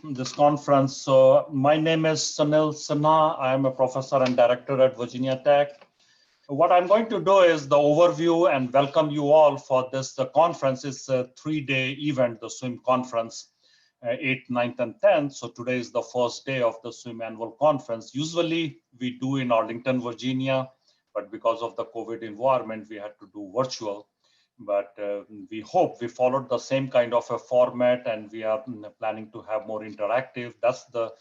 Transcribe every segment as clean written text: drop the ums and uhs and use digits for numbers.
this conference. So my name is Sunil Sinha. I am a professor and director at Virginia Tech. What I'm going to do is the overview and welcome you all for this. The conference is a 3-day event, the SWIM conference, 8th, 9th, and 10th. So today is the first day of the SWIM annual conference. Usually we do in Arlington, Virginia, but because of the COVID environment, we had to do virtual. But we hope we followed the same kind of a format, and we are planning to have more interactive. That's the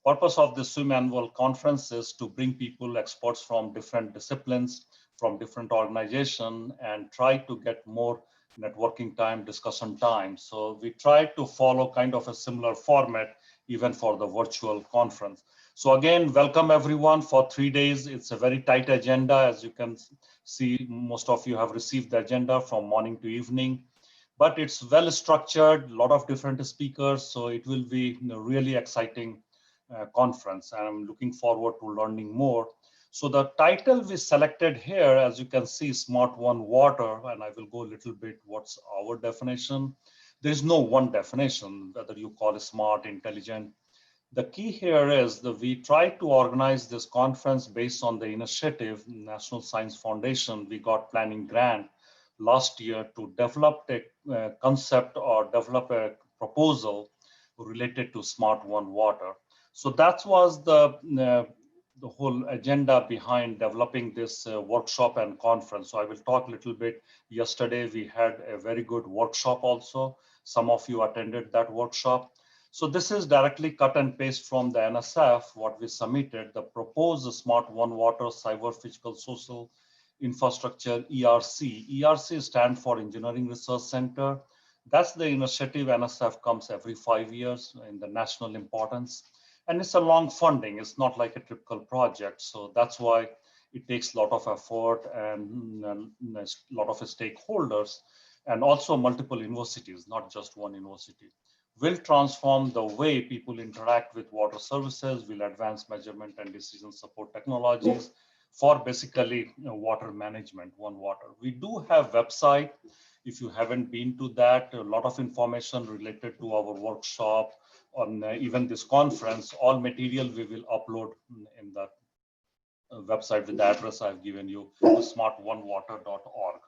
purpose of the SWIM annual conference, is to bring people, experts from different disciplines, from different organizations, and try to get more networking time, discussion time. So we try to follow kind of a similar format even for the virtual conference. So again, welcome everyone for 3 days. It's a very tight agenda. As you can see, most of you have received the agenda from morning to evening, but it's well structured, a lot of different speakers. So it will be really exciting conference. And I'm looking forward to learning more. So the title we selected here, as you can see, Smart One Water, and I will go a little bit what's our definition. There's no one definition, whether you call it smart, intelligent. The key here is that we try to organize this conference based on the initiative, National Science Foundation. We got planning grant last year to develop a concept or develop a proposal related to Smart One Water. So that was the whole agenda behind developing this workshop and conference. So I will talk a little bit. Yesterday, we had a very good workshop also. Some of you attended that workshop. So this is directly cut and paste from the NSF, what we submitted, the proposed Smart One Water Cyber Physical Social Infrastructure, ERC. ERC stands for Engineering Research Center. That's the initiative. NSF comes every 5 years in the national importance. And it's a long funding. It's not like a typical project. So that's why it takes a lot of effort and a lot of stakeholders, and also multiple universities, not just one university. Will transform the way people interact with water services, will advance measurement and decision support technologies for basically water management, One Water. We do have website. If you haven't been to that, a lot of information related to our workshop, on even this conference, all material we will upload in the website with the address I've given you, smartonewater.org.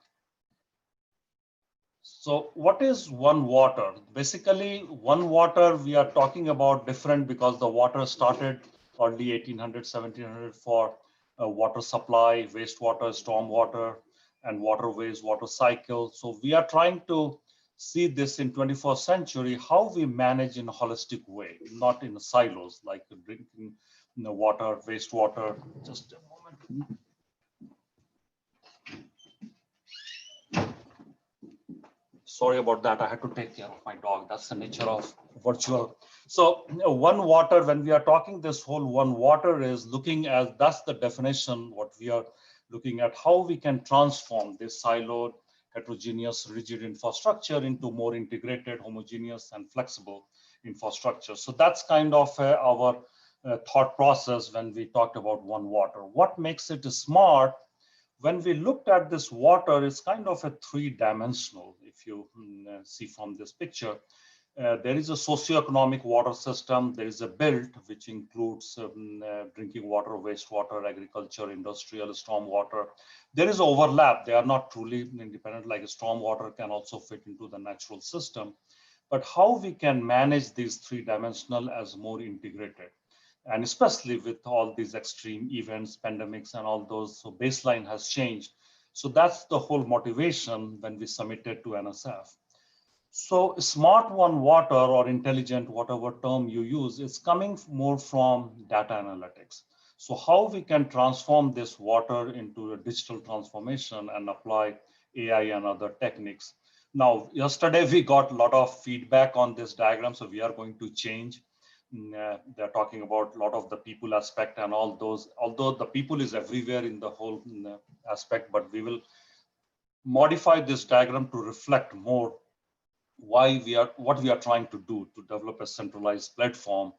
So what is One Water? Basically, One Water, we are talking about different because the water started early 1800, 1700 for water supply, wastewater, stormwater, and waterways, water cycle. So we are trying to see this in 21st century, how we manage in a holistic way, not in silos like drinking water, wastewater. Just a moment. Sorry about that. I had to take care of my dog. That's the nature of virtual. So One Water, when we are talking this whole One Water is looking at, that's the definition, what we are looking at, how we can transform this siloed, heterogeneous, rigid infrastructure into more integrated, homogeneous, and flexible infrastructure. So that's kind of our thought process when we talked about One Water. What makes it smart? When we looked at this water, it's kind of a three-dimensional, if you see from this picture. There is a socioeconomic water system. There is a built, which includes drinking water, wastewater, agriculture, industrial, stormwater. There is overlap. They are not truly independent, like stormwater can also fit into the natural system. But how we can manage these three-dimensional as more integrated, and especially with all these extreme events, pandemics, and all those, so baseline has changed. So that's the whole motivation when we submitted to NSF. So Smart One Water, or intelligent, whatever term you use, is coming more from data analytics. So how we can transform this water into a digital transformation and apply AI and other techniques. Now, yesterday we got a lot of feedback on this diagram, so we are going to change. They're talking about a lot of the people aspect and all those, although the people is everywhere in the whole aspect, but we will modify this diagram to reflect more why we are, what we are trying to do to develop a centralized platform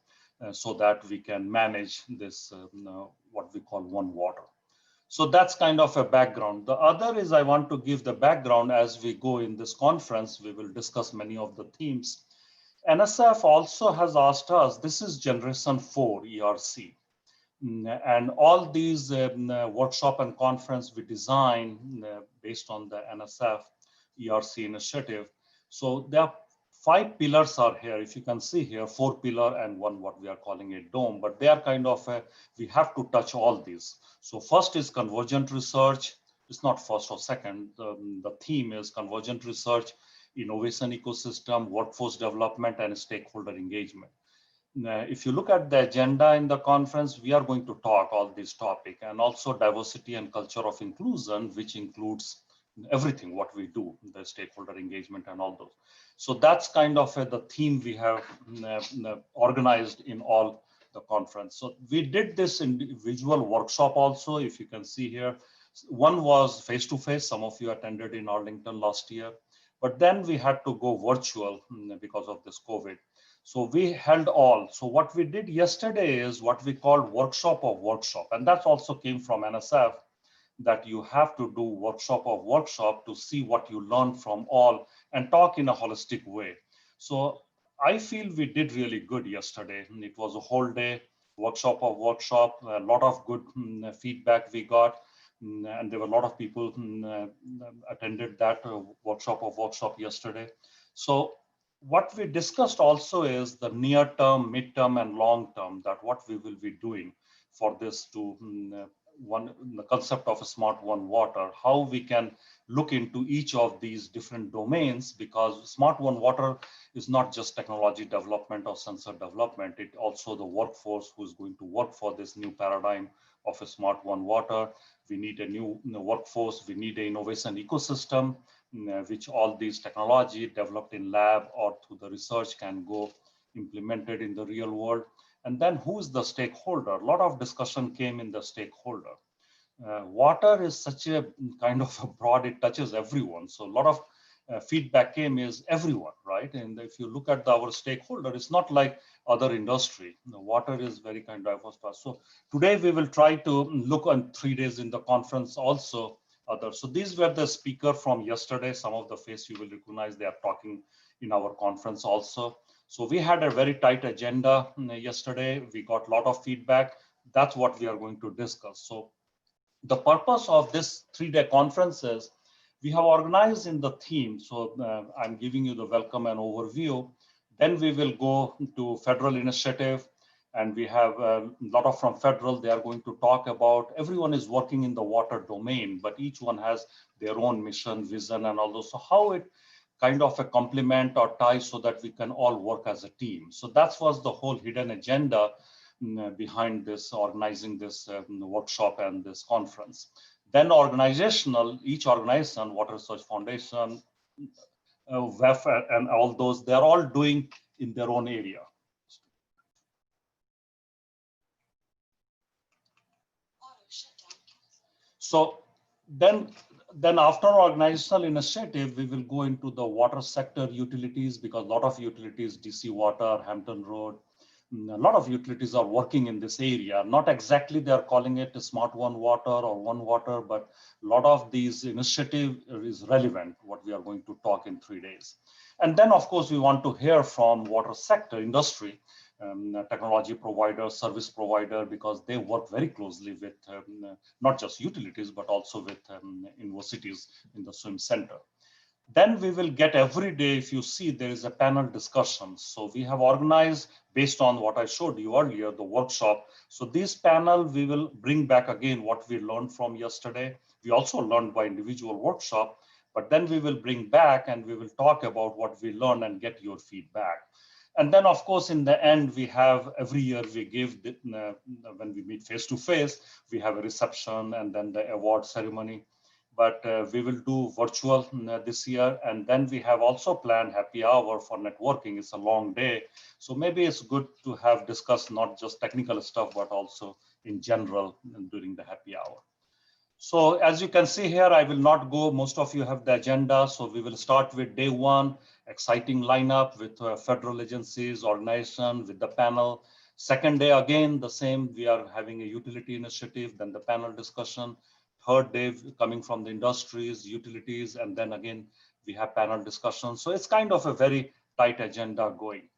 so that we can manage this, what we call One Water. So that's kind of a background. The other is I want to give the background as we go in this conference. We will discuss many of the themes. NSF also has asked us, this is generation 4 ERC. And all these workshop and conference we design based on the NSF ERC initiative. So there are 5 pillars are here. If you can see here, 4 pillar and one what we are calling a dome, but they are kind of, we have to touch all these. So first is convergent research. It's not first or second. The theme is convergent research, innovation ecosystem, workforce development, and stakeholder engagement. If you look at the agenda in the conference, we are going to talk all these topics, and also diversity and culture of inclusion, which includes everything what we do, the stakeholder engagement and all those. So that's kind of the theme we have organized in all the conference. So we did this individual workshop also, if you can see here. One was face-to-face. Some of you attended in Arlington last year, but then we had to go virtual because of this COVID. So we held all. So what we did yesterday is what we called workshop of workshop. And that also came from NSF, that you have to do workshop of workshop to see what you learn from all and talk in a holistic way. So I feel we did really good yesterday. It was a whole day workshop of workshop, a lot of good feedback we got. And there were a lot of people attended that workshop of workshop yesterday. So what we discussed also is the near term, mid-term, and long term, that what we will be doing for this to the concept of a smart one water, how we can look into each of these different domains, because smart one water is not just technology development or sensor development, it also the workforce who's going to work for this new paradigm of a smart one water. We need a new workforce, we need an innovation ecosystem, which all these technology developed in lab or through the research can go implemented in the real world. And then who's the stakeholder? A lot of discussion came in the stakeholder. Water is such a kind of a broad, it touches everyone. So a lot of feedback came is everyone, right? And if you look at our stakeholder, it's not like other industry. The water is very kind of diverse. So today we will try to look on 3 days in the conference also others. So these were the speaker from yesterday. Some of the face you will recognize, they are talking in our conference also. So we had a very tight agenda yesterday. We got a lot of feedback. That's what we are going to discuss. So the purpose of this 3-day conference is we have organized in the theme. So I'm giving you the welcome and overview. Then we will go to federal initiative, and we have a lot of from federal. They are going to talk about, everyone is working in the water domain, but each one has their own mission, vision, and all those. So how it kind of a complement or tie so that we can all work as a team. So that was the whole hidden agenda behind this, organizing this workshop and this conference. Then organizational, each organization, Water Research Foundation, WEF, and all those, they're all doing in their own area. So then after organizational initiative, we will go into the water sector utilities, because a lot of utilities, DC Water, Hampton Road, a lot of utilities are working in this area. Not exactly they are calling it a smart one water or one water, but a lot of these initiative is relevant, what we are going to talk in 3 days. And then of course, we want to hear from water sector industry, technology provider, service provider, because they work very closely with not just utilities, but also with universities in the swim center. Then we will get every day, if you see, there is a panel discussion. So we have organized based on what I showed you earlier, the workshop. So this panel, we will bring back again what we learned from yesterday. We also learned by individual workshop, but then we will bring back and we will talk about what we learned and get your feedback. And then of course, in the end, we have every year we give, when we meet face to face, we have a reception and then the award ceremony. But we will do virtual this year. And then we have also planned happy hour for networking. It's a long day. So maybe it's good to have discussed not just technical stuff, but also in general during the happy hour. So as you can see here, I will not go, most of you have the agenda. So we will start with day one, exciting lineup with federal agencies, organization, with the panel. Second day, again, the same, we are having a utility initiative, then the panel discussion. Third day coming from the industries, utilities, and then again, we have panel discussions. So it's kind of a very tight agenda going.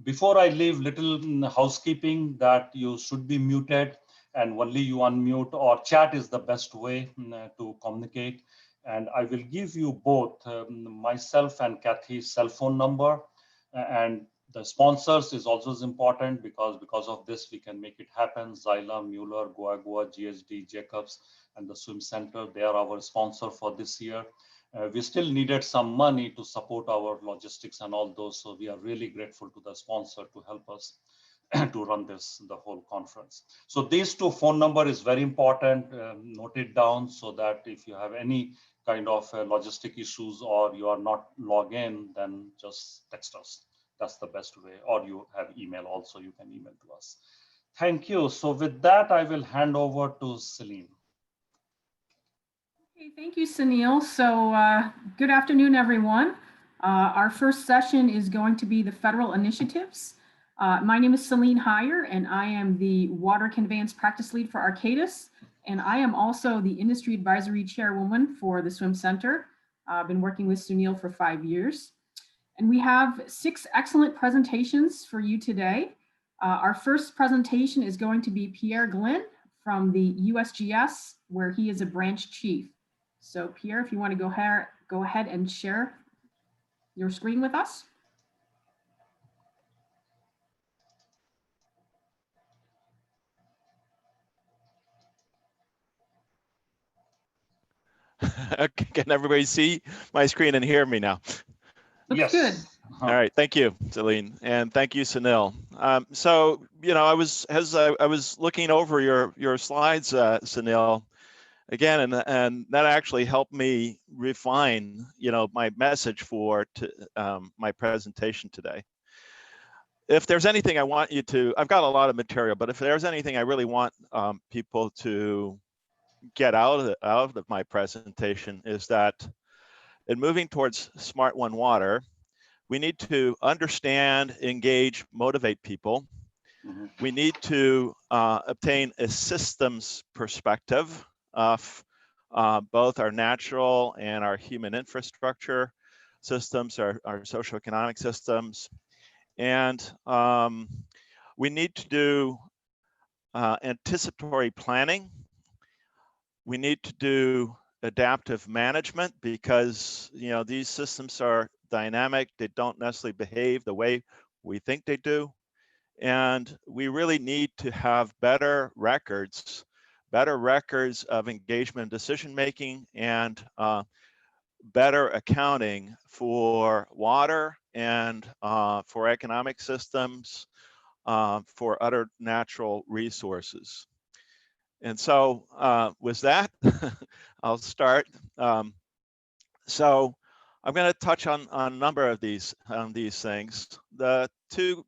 Before I leave, little housekeeping that you should be muted and only you unmute, or chat is the best way to communicate. And I will give you both myself and Kathy's cell phone number, and the sponsors is also important because of this we can make it happen. Xylem, Mueller, Goa, GHD, Jacobs, and the Swim Center, they are our sponsor for this year. We still needed some money to support our logistics and all those, so we are really grateful to the sponsor to help us to run the whole conference. So these two phone number is very important. Note it down so that if you have any kind of logistic issues or you are not log in, then just text us. That's the best way. Or you have email also, you can email to us. Thank you. So with that, I will hand over to Celine. Okay, thank you, Sunil. So good afternoon, everyone. Our first session is going to be the federal initiatives. My name is Celine Heyer, and I am the Water Conveyance Practice Lead for Arcadis. And I am also the Industry Advisory Chairwoman for the Swim Center. I've been working with Sunil for 5 years. And we have 6 excellent presentations for you today. Our first presentation is going to be Pierre Glynn from the USGS, where he is a branch chief. So Pierre, if you want to go ahead and share your screen with us. Can everybody see my screen and hear me now? Looks Yes. good. All right, thank you, Celine, and thank you, Sunil. So, you know, I was looking over your slides, Sunil, again, and that actually helped me refine, you know, my message for my presentation today. If there's anything I want you to, I've got a lot of material, but if there's anything I really want people to get out of my presentation is that in moving towards Smart One Water, we need to understand, engage, motivate people. We need to obtain a systems perspective of both our natural and our human infrastructure systems, our socioeconomic systems. And we need to do anticipatory planning. We need to do adaptive management because, you know, these systems are dynamic. They don't necessarily behave the way we think they do. And we really need to have better records of engagement decision-making and better accounting for water and for economic systems, for other natural resources. And so with that, I'll start. So I'm going to touch on a number of these things. The two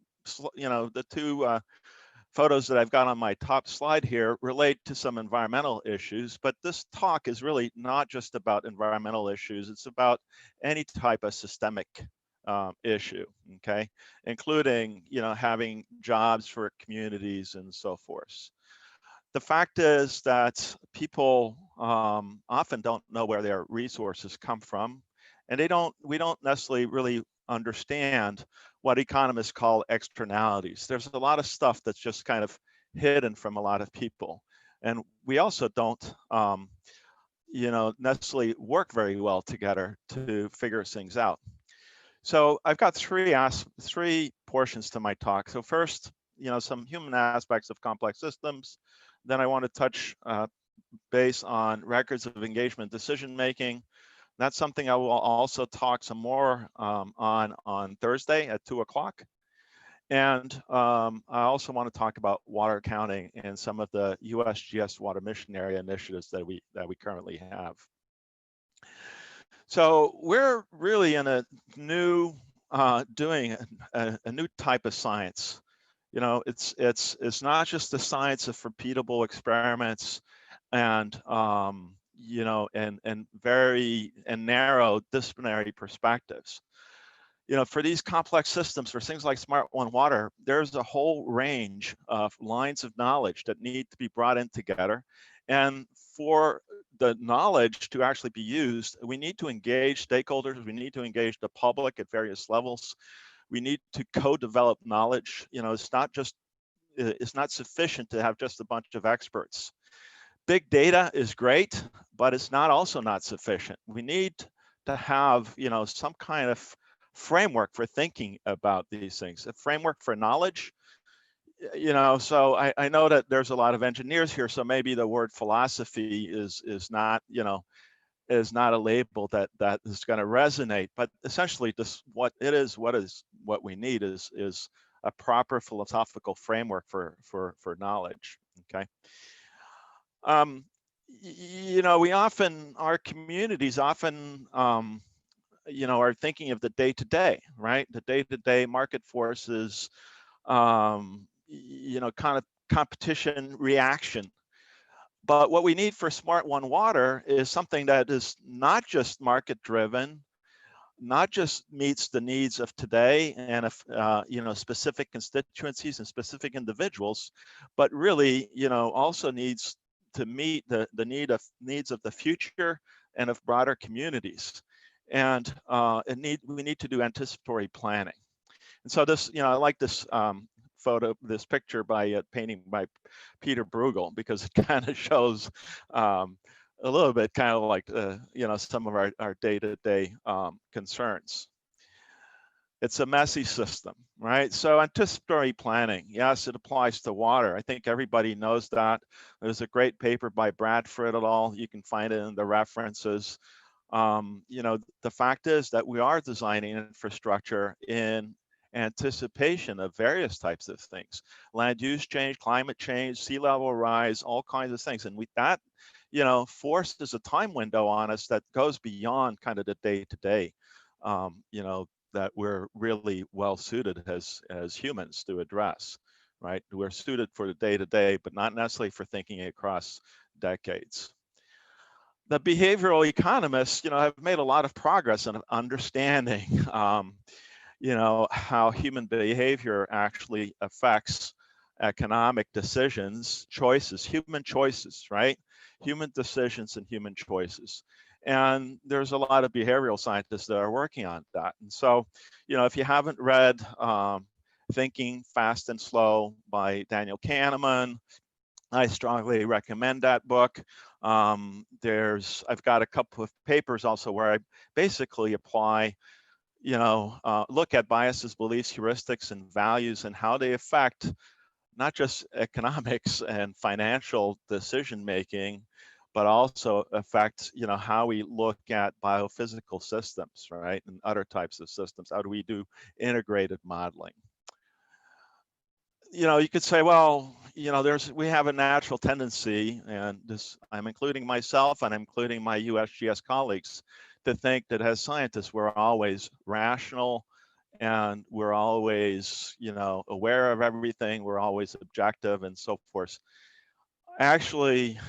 photos that I've got on my top slide here relate to some environmental issues, but this talk is really not just about environmental issues. It's about any type of systemic issue, okay, including, you know, having jobs for communities and so forth. The fact is that people often don't know where their resources come from, and we don't necessarily really understand what economists call externalities. There's a lot of stuff that's just kind of hidden from a lot of people, and we also don't you know, necessarily work very well together to figure things out. So I've got three portions to my talk. So first, you know, some human aspects of complex systems. Then I want to touch base on records of engagement decision-making. That's something I will also talk some more on Thursday at 2 o'clock. And I also want to talk about water accounting and some of the USGS water mission area initiatives that we currently have. So we're really in a new, doing a new type of science. You know, it's not just the science of repeatable experiments and you know, and very narrow disciplinary perspectives. You know, for these complex systems, for things like Smart One Water, there's a whole range of lines of knowledge that need to be brought in together. And for the knowledge to actually be used, we need to engage stakeholders, we need to engage the public at various levels. We need to co-develop knowledge. It's not sufficient to have just a bunch of experts. Big data is great, but it's also not sufficient. We need to have, some kind of framework for thinking about these things, a framework for knowledge. So I know that there's a lot of engineers here, so maybe the word philosophy is not, is not a label that is going to resonate, but essentially what we need is a proper philosophical framework for knowledge. Okay. Our communities often are thinking of the day-to-day, right? The day-to-day market forces, kind of competition reaction. But what we need for Smart One Water is something that is not just market driven, not just meets the needs of today and of specific constituencies and specific individuals, but really also needs to meet the needs of the future and of broader communities. And we need to do anticipatory planning. And so this, I like this this picture by painting by Peter Bruegel, because it kind of shows a little bit kind of like, some of our day-to-day concerns. It's a messy system, right? So anticipatory planning, yes, it applies to water. I think everybody knows that. There's a great paper by Bradford et al. You can find it in the references. The fact is that we are designing infrastructure in anticipation of various types of things: land use change, climate change, sea level rise, all kinds of things. And that forces a time window on us that goes beyond kind of the day-to-day, that we're really well suited as humans to address, right? We're suited for the day-to-day, but not necessarily for thinking across decades. The behavioral economists, have made a lot of progress in understanding, how human behavior actually affects economic decisions, choices, human choices, right? Human decisions and human choices. And there's a lot of behavioral scientists that are working on that. And so, if you haven't read Thinking Fast and Slow by Daniel Kahneman, I strongly recommend that book. I've got a couple of papers also where I basically apply, look at biases, beliefs, heuristics, and values, and how they affect not just economics and financial decision making, but also affect, how we look at biophysical systems, right, and other types of systems. How do we do integrated modeling? You could say, well, we have a natural tendency, and I'm including myself and I'm including my USGS colleagues, to think that as scientists, we're always rational and we're always, aware of everything, we're always objective and so forth. Actually,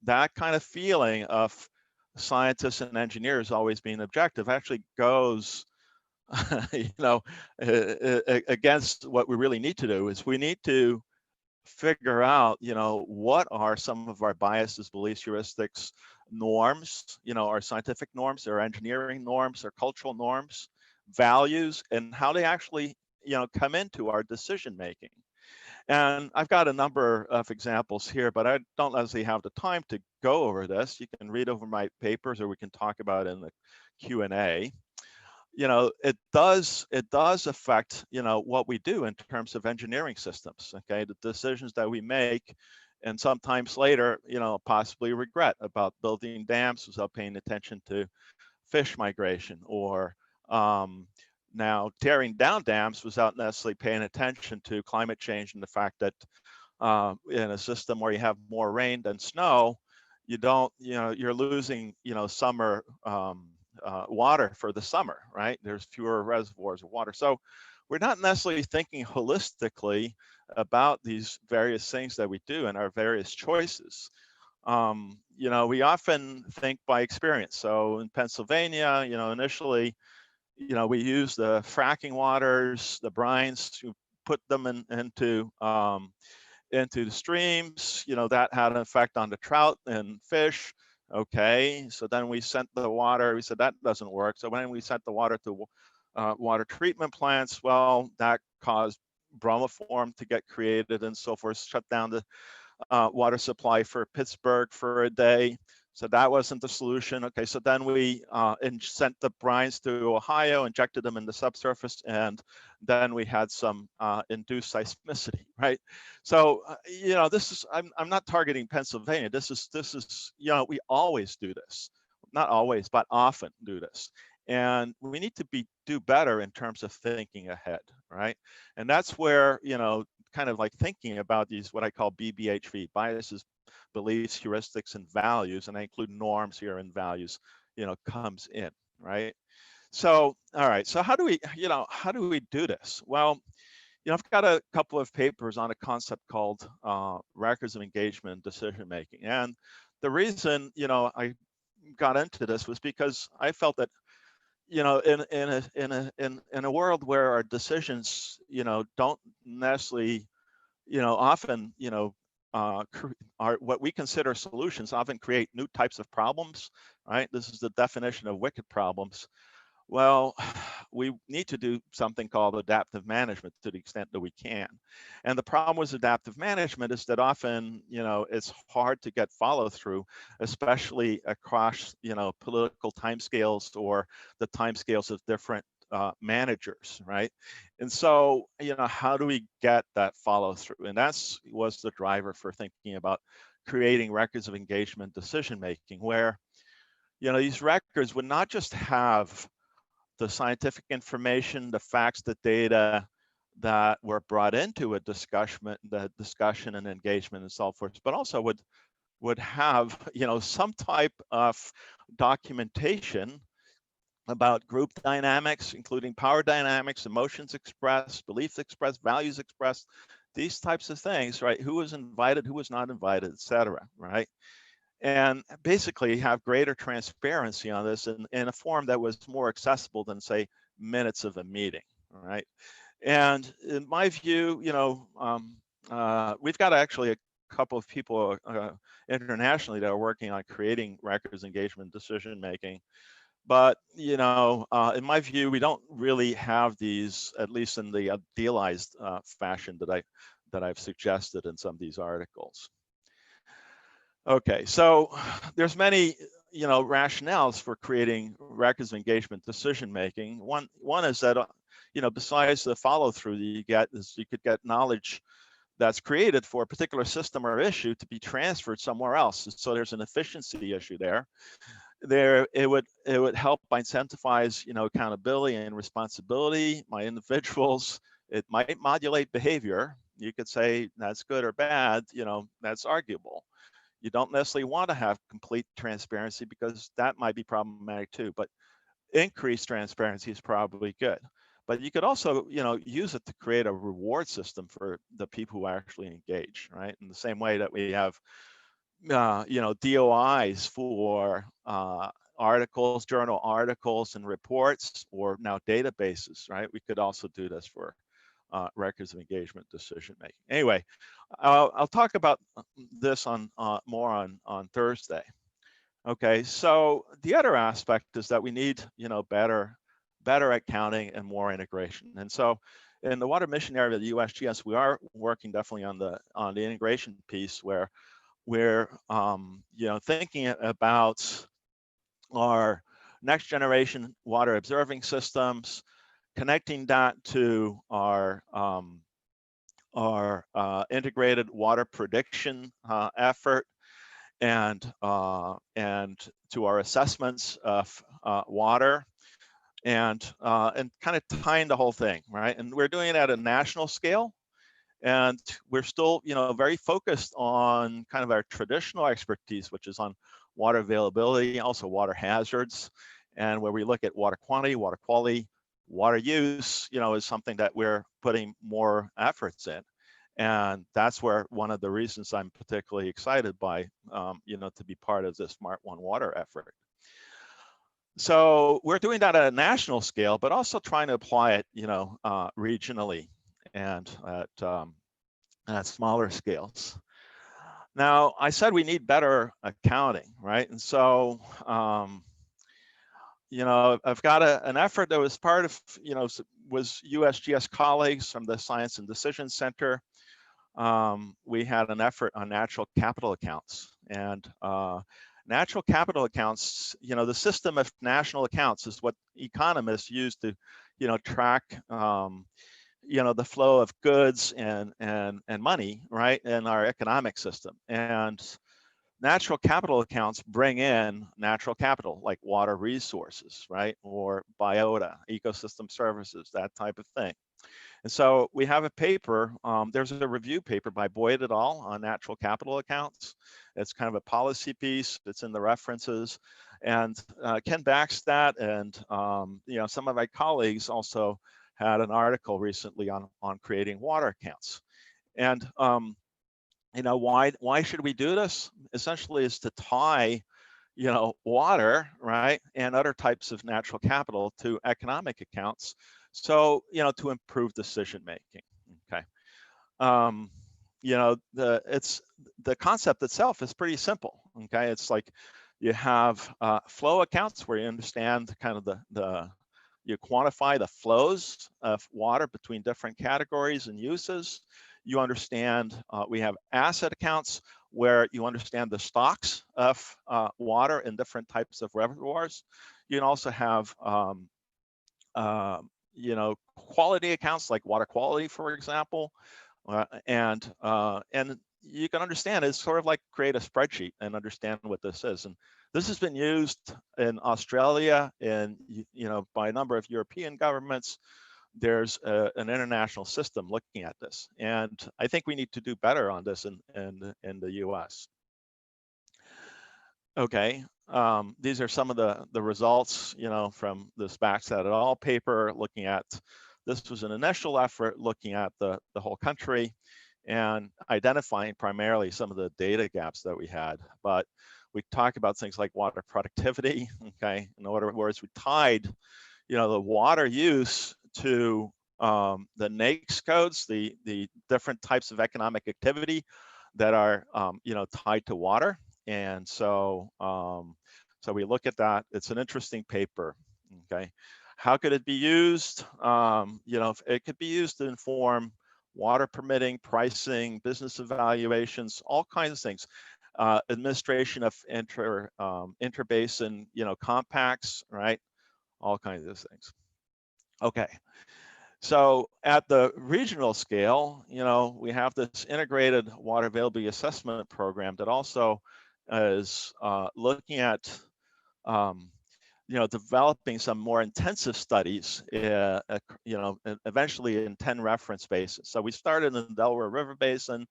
that kind of feeling of scientists and engineers always being objective actually goes against what we really need to do. Is we need to figure out, what are some of our biases, beliefs, heuristics, norms, our scientific norms, our engineering norms, our cultural norms, values, and how they actually, come into our decision making. And I've got a number of examples here, but I don't necessarily have the time to go over this. You can read over my papers, or we can talk about it in the Q&A. It does affect, what we do in terms of engineering systems, okay? The decisions that we make, and sometimes later, possibly regret about building dams without paying attention to fish migration, or now tearing down dams without necessarily paying attention to climate change and the fact that in a system where you have more rain than snow, you're losing, summer water for the summer, right? There's fewer reservoirs of water. So we're not necessarily thinking holistically about these various things that we do and our various choices. We often think by experience. So in Pennsylvania, initially, we use the fracking waters, the brines, to put them into the streams. That had an effect on the trout and fish. Okay, so then we sent the water. We said that doesn't work. So when we sent the water to water treatment plants. Well, that caused bromoform to get created and so forth, shut down the water supply for Pittsburgh for a day. So that wasn't the solution. Okay, so then we sent the brines to Ohio, injected them in the subsurface, and then we had some induced seismicity, right? So you know, this is I'm not targeting Pennsylvania. This is you know, we always do this, not always, but often do this, and we need to do better in terms of thinking ahead, right? And that's where, you know, kind of like thinking about these, what I call BBHV, biases, beliefs, heuristics, and values, and I include norms here and values, you know, comes in, right? So, all right, so how do we, you know, how do we do this? Well, you know, I've got a couple of papers on a concept called records of engagement and decision making. And the reason, you know, I got into this was because I felt that, you know, in a world where our decisions, you know, don't necessarily, you know, often, you know, are what we consider solutions often create new types of problems, right? This is the definition of wicked problems. Well, we need to do something called adaptive management to the extent that we can. And the problem with adaptive management is that often, you know, it's hard to get follow through, especially across, you know, political timescales or the timescales of different managers, right? And so, you know, how do we get that follow through? And that's was the driver for thinking about creating records of engagement decision making, where, you know, these records would not just have the scientific information, the facts, the data that were brought into a discussion, the discussion and engagement and so forth, but also would have, you know, some type of documentation about group dynamics, including power dynamics, emotions expressed, beliefs expressed, values expressed, these types of things, right? Who was invited, who was not invited, et cetera, right? And basically have greater transparency on this in a form that was more accessible than, say, minutes of a meeting, right? And in my view, you know, we've got actually a couple of people internationally that are working on creating records engagement decision making. But, you know, in my view, we don't really have these, at least in the idealized fashion that I've suggested in some of these articles. Okay, so there's many, you know, rationales for creating records of engagement decision making. One is that, you know, besides the follow through that you get, is you could get knowledge that's created for a particular system or issue to be transferred somewhere else. So there's an efficiency issue there. It would help incentivize, you know, accountability and responsibility by individuals. It might modulate behavior. You could say that's good or bad, you know, that's arguable. You don't necessarily want to have complete transparency because that might be problematic too, but increased transparency is probably good. But you could also, you know, use it to create a reward system for the people who actually engage, right? In the same way that we have, you know, DOIs for articles, journal articles and reports, or now databases, right? We could also do this for records of engagement decision making. Anyway, I'll talk about this on more on Thursday. Okay, so the other aspect is that we need, you know, better accounting and more integration. And so in the water mission area of the USGS, we are working definitely on the integration piece, where we're you know, thinking about our next generation water observing systems, connecting that to our integrated water prediction effort, and to our assessments of water, and kind of tying the whole thing, right? And we're doing it at a national scale, and we're still, you know, very focused on kind of our traditional expertise, which is on water availability, also water hazards, and where we look at water quantity, water quality, water use, you know, is something that we're putting more efforts in. And that's where one of the reasons I'm particularly excited by, you know, to be part of the Smart One Water effort. So we're doing that at a national scale, but also trying to apply it, you know, regionally and at smaller scales. Now, I said we need better accounting, right? And so, I've got an effort that was part of, was USGS colleagues from the Science and Decision Center. We had an effort on natural capital accounts, and natural capital accounts, the system of national accounts is what economists use to, track, the flow of goods and money, right, in our economic system. And natural capital accounts bring in natural capital like water resources, right, or biota, ecosystem services, that type of thing. And so we have a paper, there's a review paper by Boyd et al. On natural capital accounts. It's kind of a policy piece, it's in the references. And Ken Backstadt and some of my colleagues also had an article recently on creating water accounts. And why should we do this? Essentially is to tie, water, right, and other types of natural capital to economic accounts. So, to improve decision making. Okay. The concept itself is pretty simple. Okay. It's like you have flow accounts where you understand kind of you quantify the flows of water between different categories and uses. You understand, we have asset accounts where you understand the stocks of water in different types of reservoirs. You can also have, quality accounts like water quality, for example, and you can understand it's sort of like create a spreadsheet and understand what this is. And this has been used in Australia and by a number of European governments. There's an international system looking at this, and I think we need to do better on this in the US. Okay, these are some of the results, from this Backstadt et al. Paper looking at, this was an initial effort looking at the whole country and identifying primarily some of the data gaps that we had. But we talk about things like water productivity, okay? In other words, we tied, the water use to the NAICS codes, the different types of economic activity that are, tied to water. And so, so we look at that. It's an interesting paper, okay? How could it be used? It could be used to inform water permitting, pricing, business evaluations, all kinds of things. Administration of interbasin, compacts, right? All kinds of things. Okay. So at the regional scale, we have this integrated water availability assessment program that also is looking at, developing some more intensive studies, eventually in 10 reference basins. So we started in the Delaware River Basin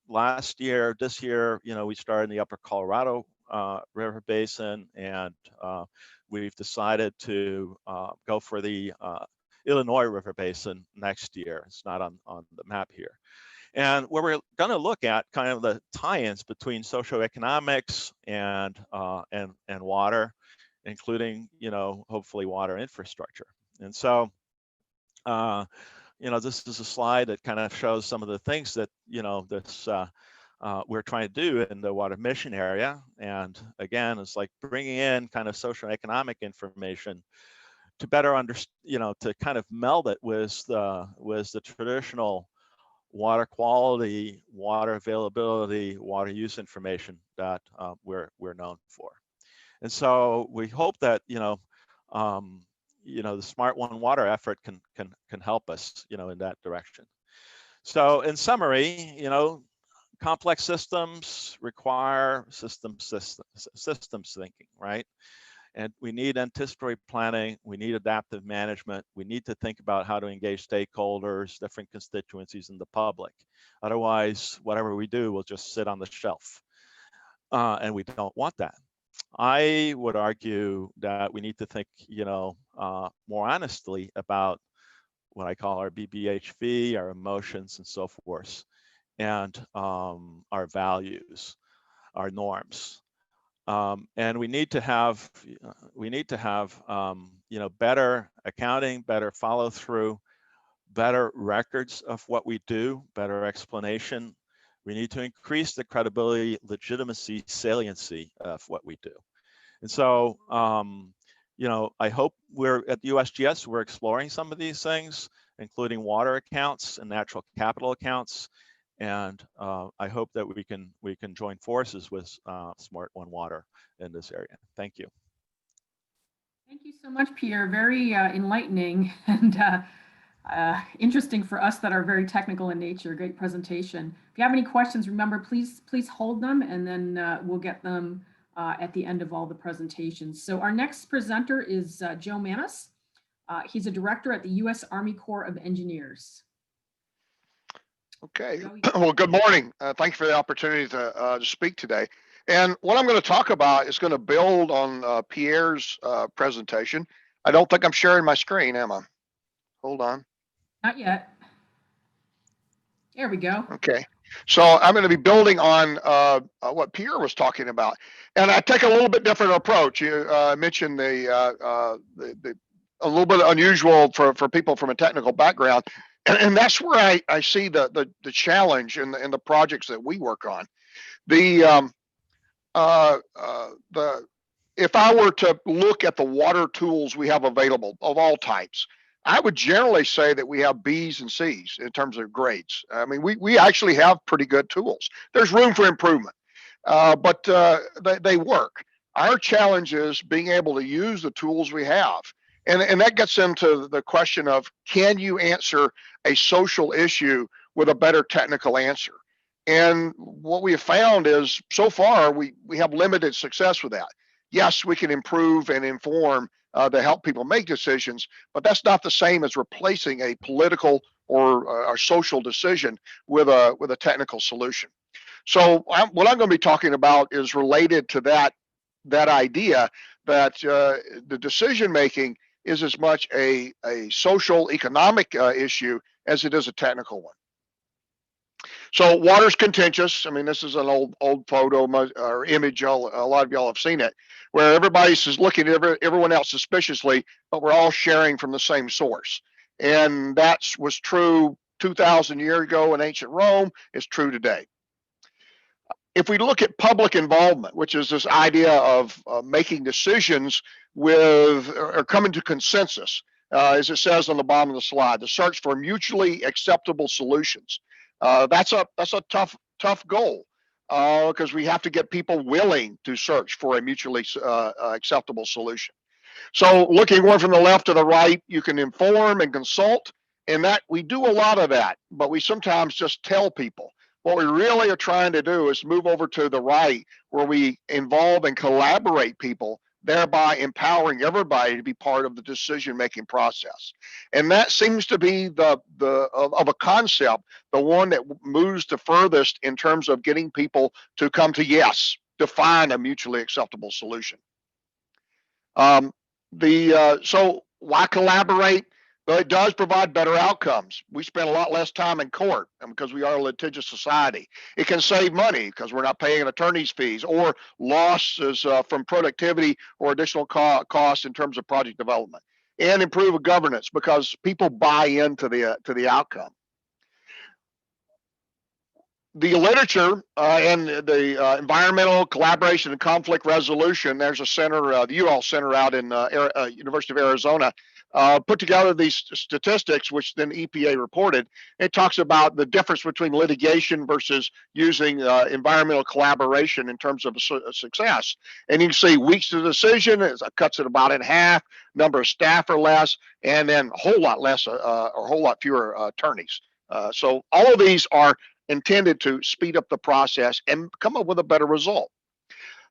last year. This year, we started in the Upper Colorado River Basin, and we've decided to go for the Illinois River Basin next year. It's not on the map here. And where we're going to look at kind of the tie-ins between socioeconomics and water, including, hopefully water infrastructure. And so, this is a slide that kind of shows some of the things that, we're trying to do in the water mission area. And again, it's like bringing in kind of socioeconomic information to better understand, to kind of meld it with the traditional water quality, water availability, water use information that we're known for. And so we hope that the Smart One Water effort can help us in that direction. So in summary, complex systems require systems thinking, right? And we need anticipatory planning, we need adaptive management, we need to think about how to engage stakeholders, different constituencies, and the public. Otherwise, whatever we do will just sit on the shelf. And we don't want that. I would argue that we need to think, more honestly about what I call our BBHV, our emotions and so forth, and our values, our norms. And we need to have better accounting, better follow through, better records of what we do, better explanation. We need to increase the credibility, legitimacy, saliency of what we do. And so, I hope we're at the USGS, we're exploring some of these things, including water accounts and natural capital accounts. And I hope that we can join forces with Smart One Water in this area. Thank you. Thank you so much, Peter. Very enlightening and interesting for us that are very technical in nature. Great presentation. If you have any questions, remember, please hold them, and then we'll get them at the end of all the presentations. So our next presenter is Joe Manus. He's a director at the U.S. Army Corps of Engineers. Okay, well, good morning. Thank you for the opportunity to speak today. And what I'm going to talk about is going to build on Pierre's presentation. I don't think I'm sharing my screen, am I? Hold on. Not yet. There we go. Okay, so I'm going to be building on what Pierre was talking about, and I take a little bit different approach. You mentioned a little bit unusual for people from a technical background, and that's where I see the challenge in the projects that we work on. If I were to look at the water tools we have available of all types, I would generally say that we have B's and C's in terms of grades. I mean, we actually have pretty good tools. There's room for improvement, but they work. Our challenge is being able to use the tools we have. And that gets into the question of, can you answer a social issue with a better technical answer? And what we have found is, so far, we have limited success with that. Yes, we can improve and inform to help people make decisions, but that's not the same as replacing a political or social decision with a technical solution. So what I'm going to be talking about is related to that idea that the decision making is as much a social economic issue as it is a technical one. So water's contentious. I mean, this is an old photo or image. A lot of y'all have seen it, where everybody's just looking at everyone else suspiciously, but we're all sharing from the same source. And that was true 2,000 years ago in ancient Rome. It's true today. If we look at public involvement, which is this idea of making decisions with or coming to consensus, as it says on the bottom of the slide, the search for mutually acceptable solutions. That's a tough goal because we have to get people willing to search for a mutually acceptable solution. So looking more from the left to the right, you can inform and consult, and that we do a lot of that, but we sometimes just tell people. What we really are trying to do is move over to the right, where we involve and collaborate people, thereby empowering everybody to be part of the decision-making process. And that seems to be of a concept, the one that moves the furthest in terms of getting people to come to yes, to find a mutually acceptable solution. So why collaborate? Well, it does provide better outcomes. We spend a lot less time in court because we are a litigious society. It can save money because we're not paying attorney's fees or losses from productivity or additional costs in terms of project development, and improve governance because people buy into the outcome. The literature and the environmental collaboration and conflict resolution, there's a center, the UAL Center out in University of Arizona, put together these statistics, which then EPA reported. It talks about the difference between litigation versus using environmental collaboration in terms of success. And you can see weeks to decision, it cuts it about in half, number of staff are less, and then a whole lot less or a whole lot fewer attorneys. So all of these are intended to speed up the process and come up with a better result.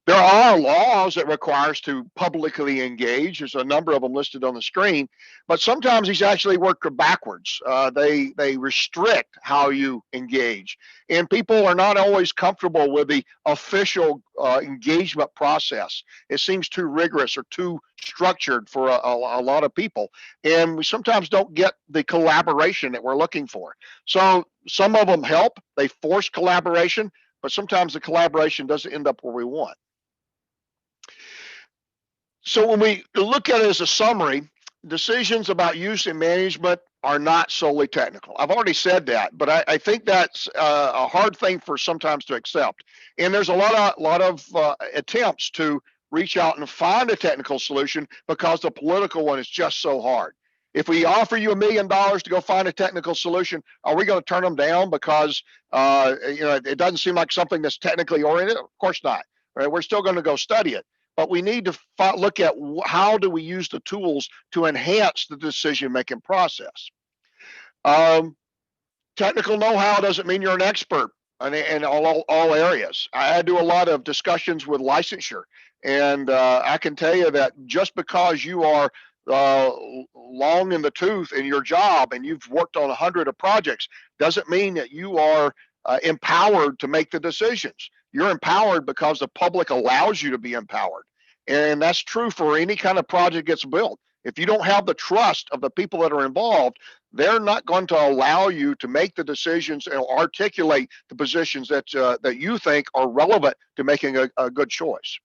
There are laws that require us to publicly engage. There's a number of them listed on the screen, but sometimes these actually work backwards. They restrict how you engage, and people are not always comfortable with the official engagement process. It seems too rigorous or too structured for a lot of people, and we sometimes don't get the collaboration that we're looking for. So some of them help. They force collaboration, but sometimes the collaboration doesn't end up where we want. So when we look at it as a summary, decisions about use and management are not solely technical. I've already said that, but I think that's a hard thing for sometimes to accept. And there's a lot of attempts to reach out and find a technical solution because the political one is just so hard. If we offer you $1 million to go find a technical solution, are we going to turn them down because it doesn't seem like something that's technically oriented? Of course not. Right? We're still going to go study it, but we need to look at how do we use the tools to enhance the decision-making process. Technical know-how doesn't mean you're an expert in all areas. I do a lot of discussions with licensure, and I can tell you that just because you are long in the tooth in your job and you've worked on 100 of projects doesn't mean that you are empowered to make the decisions. You're empowered because the public allows you to be empowered. And that's true for any kind of project gets built. If you don't have the trust of the people that are involved, they're not going to allow you to make the decisions and articulate the positions that you think are relevant to making a good choice.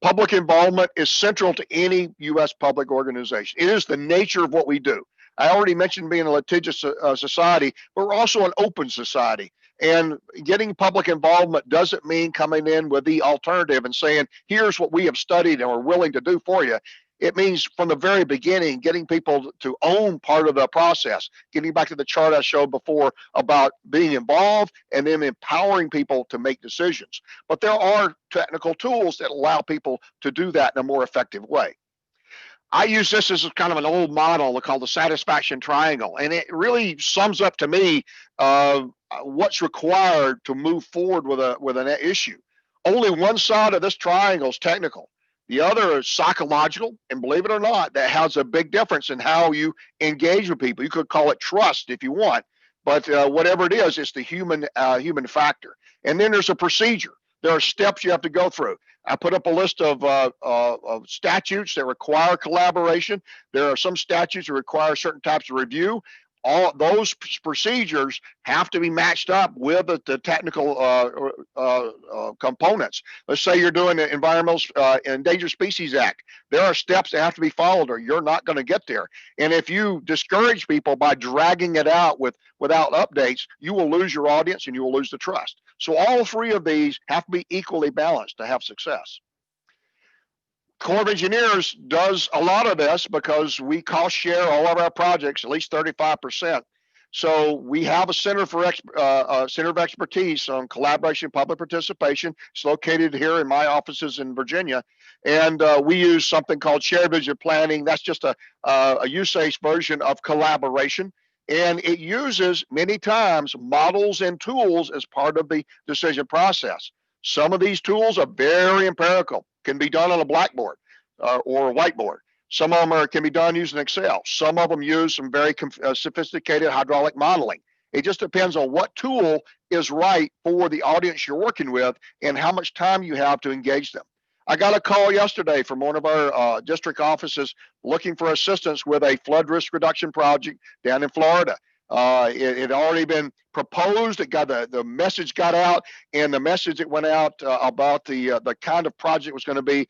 Public involvement is central to any U.S. public organization. It is the nature of what we do. I already mentioned being a litigious society, but we're also an open society. And getting public involvement doesn't mean coming in with the alternative and saying, here's what we have studied and we're willing to do for you. It means from the very beginning, getting people to own part of the process, getting back to the chart I showed before about being involved and then empowering people to make decisions. But there are technical tools that allow people to do that in a more effective way. I use this as kind of an old model called the satisfaction triangle, and it really sums up to me what's required to move forward with an issue. Only one side of this triangle is technical. The other is psychological, and believe it or not, that has a big difference in how you engage with people. You could call it trust if you want, but whatever it is, it's the human factor. And then there's a procedure. There are steps you have to go through. I put up a list of statutes that require collaboration. There are some statutes that require certain types of review. All those procedures have to be matched up with the technical components. Let's say you're doing the Environmental Endangered Species Act. There are steps that have to be followed or you're not going to get there. And if you discourage people by dragging it out without updates, you will lose your audience and you will lose the trust. So all three of these have to be equally balanced to have success. Corps of Engineers does a lot of this because we cost share all of our projects, at least 35%. So we have a center of expertise on collaboration, public participation. It's located here in my offices in Virginia, and we use something called shared vision planning. That's just a USACE version of collaboration, and it uses many times models and tools as part of the decision process. Some of these tools are very empirical, can be done on a blackboard or a whiteboard. Some of them can be done using Excel. Some of them use some very sophisticated hydraulic modeling. It just depends on what tool is right for the audience you're working with and how much time you have to engage them. I got a call yesterday from one of our district offices looking for assistance with a flood risk reduction project down in Florida. It had already been proposed. It got the message got out, and the message that went out about the kind of project was going to be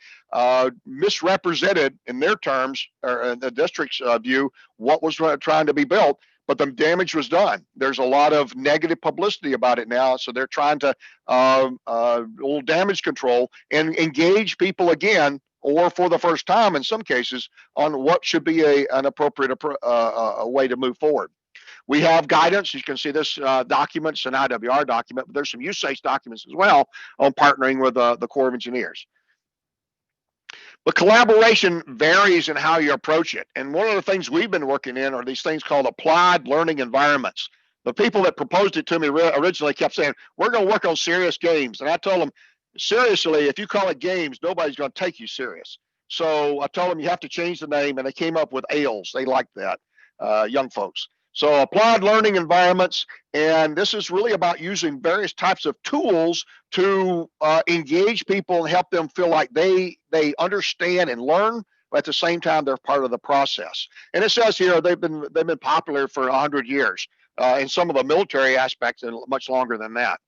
misrepresented in their terms, or in the district's view, what was trying to be built. But the damage was done. There's a lot of negative publicity about it now, so they're trying to little damage control and engage people again, or for the first time in some cases, on what should be an appropriate way to move forward. We have guidance. You can see this document's an IWR document, but there's some USACE documents as well on partnering with the Corps of Engineers. But collaboration varies in how you approach it. And one of the things we've been working in are these things called applied learning environments. The people that proposed it to me originally kept saying, we're going to work on serious games. And I told them, seriously, if you call it games, nobody's going to take you serious. So I told them you have to change the name, and they came up with AILS. They liked that, young folks. So applied learning environments, and this is really about using various types of tools to engage people and help them feel like they understand and learn, but at the same time they're part of the process. And it says here they've been popular for 100 years, in some of the military aspects, and much longer than that.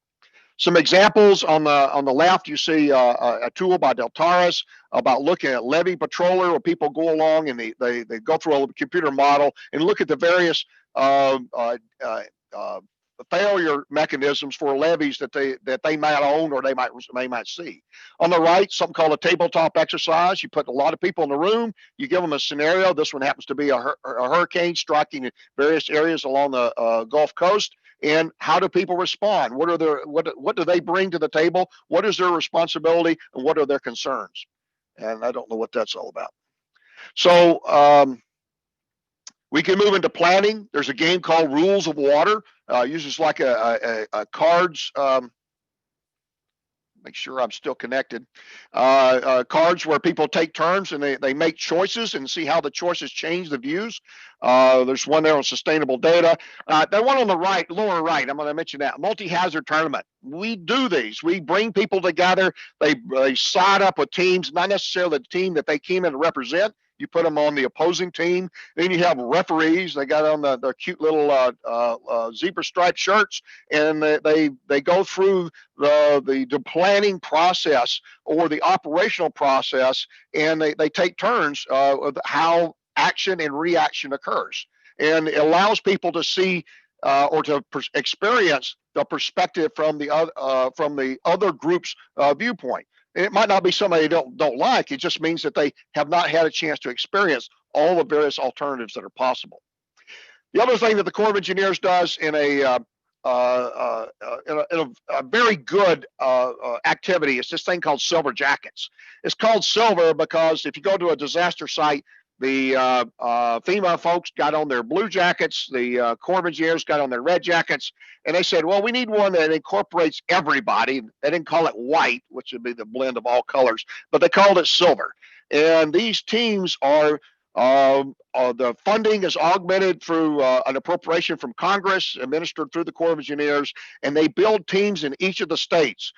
Some examples on the left, you see a tool by Deltares about looking at levee patroller, where people go along and they go through a computer model and look at the various failure mechanisms for levees that they might own or they might see. On the right, something called a tabletop exercise. You put a lot of people in the room. You give them a scenario. This one happens to be a hurricane striking various areas along the Gulf Coast. And how do people respond? What do they bring to the table? What is their responsibility, and what are their concerns? And I don't know what that's all about. So we can move into planning. There's a game called Rules of Water. Uses like a cards. Make sure I'm still connected. Cards where people take turns and they make choices and see how the choices change the views. There's one there on sustainable data. The one on the right, lower right, I'm going to mention that multi-hazard tournament. We do these. We bring people together. They side up with teams, not necessarily the team that they came in to represent. You put them on the opposing team. Then you have referees. They got on the cute little zebra striped shirts, and they go through the planning process or the operational process, and they take turns of how action and reaction occurs, and it allows people to see or to experience the perspective from the other group's viewpoint. It might not be somebody they don't like. It just means that they have not had a chance to experience all the various alternatives that are possible. The other thing that the Corps of Engineers does in a very good activity is this thing called Silver Jackets. It's called silver because if you go to a disaster site, the FEMA folks got on their blue jackets, the Corps of Engineers got on their red jackets, and they said, well, we need one that incorporates everybody. They didn't call it white, which would be the blend of all colors, but they called it silver. And these teams are the funding is augmented through an appropriation from Congress, administered through the Corps of Engineers, and they build teams in each of the states.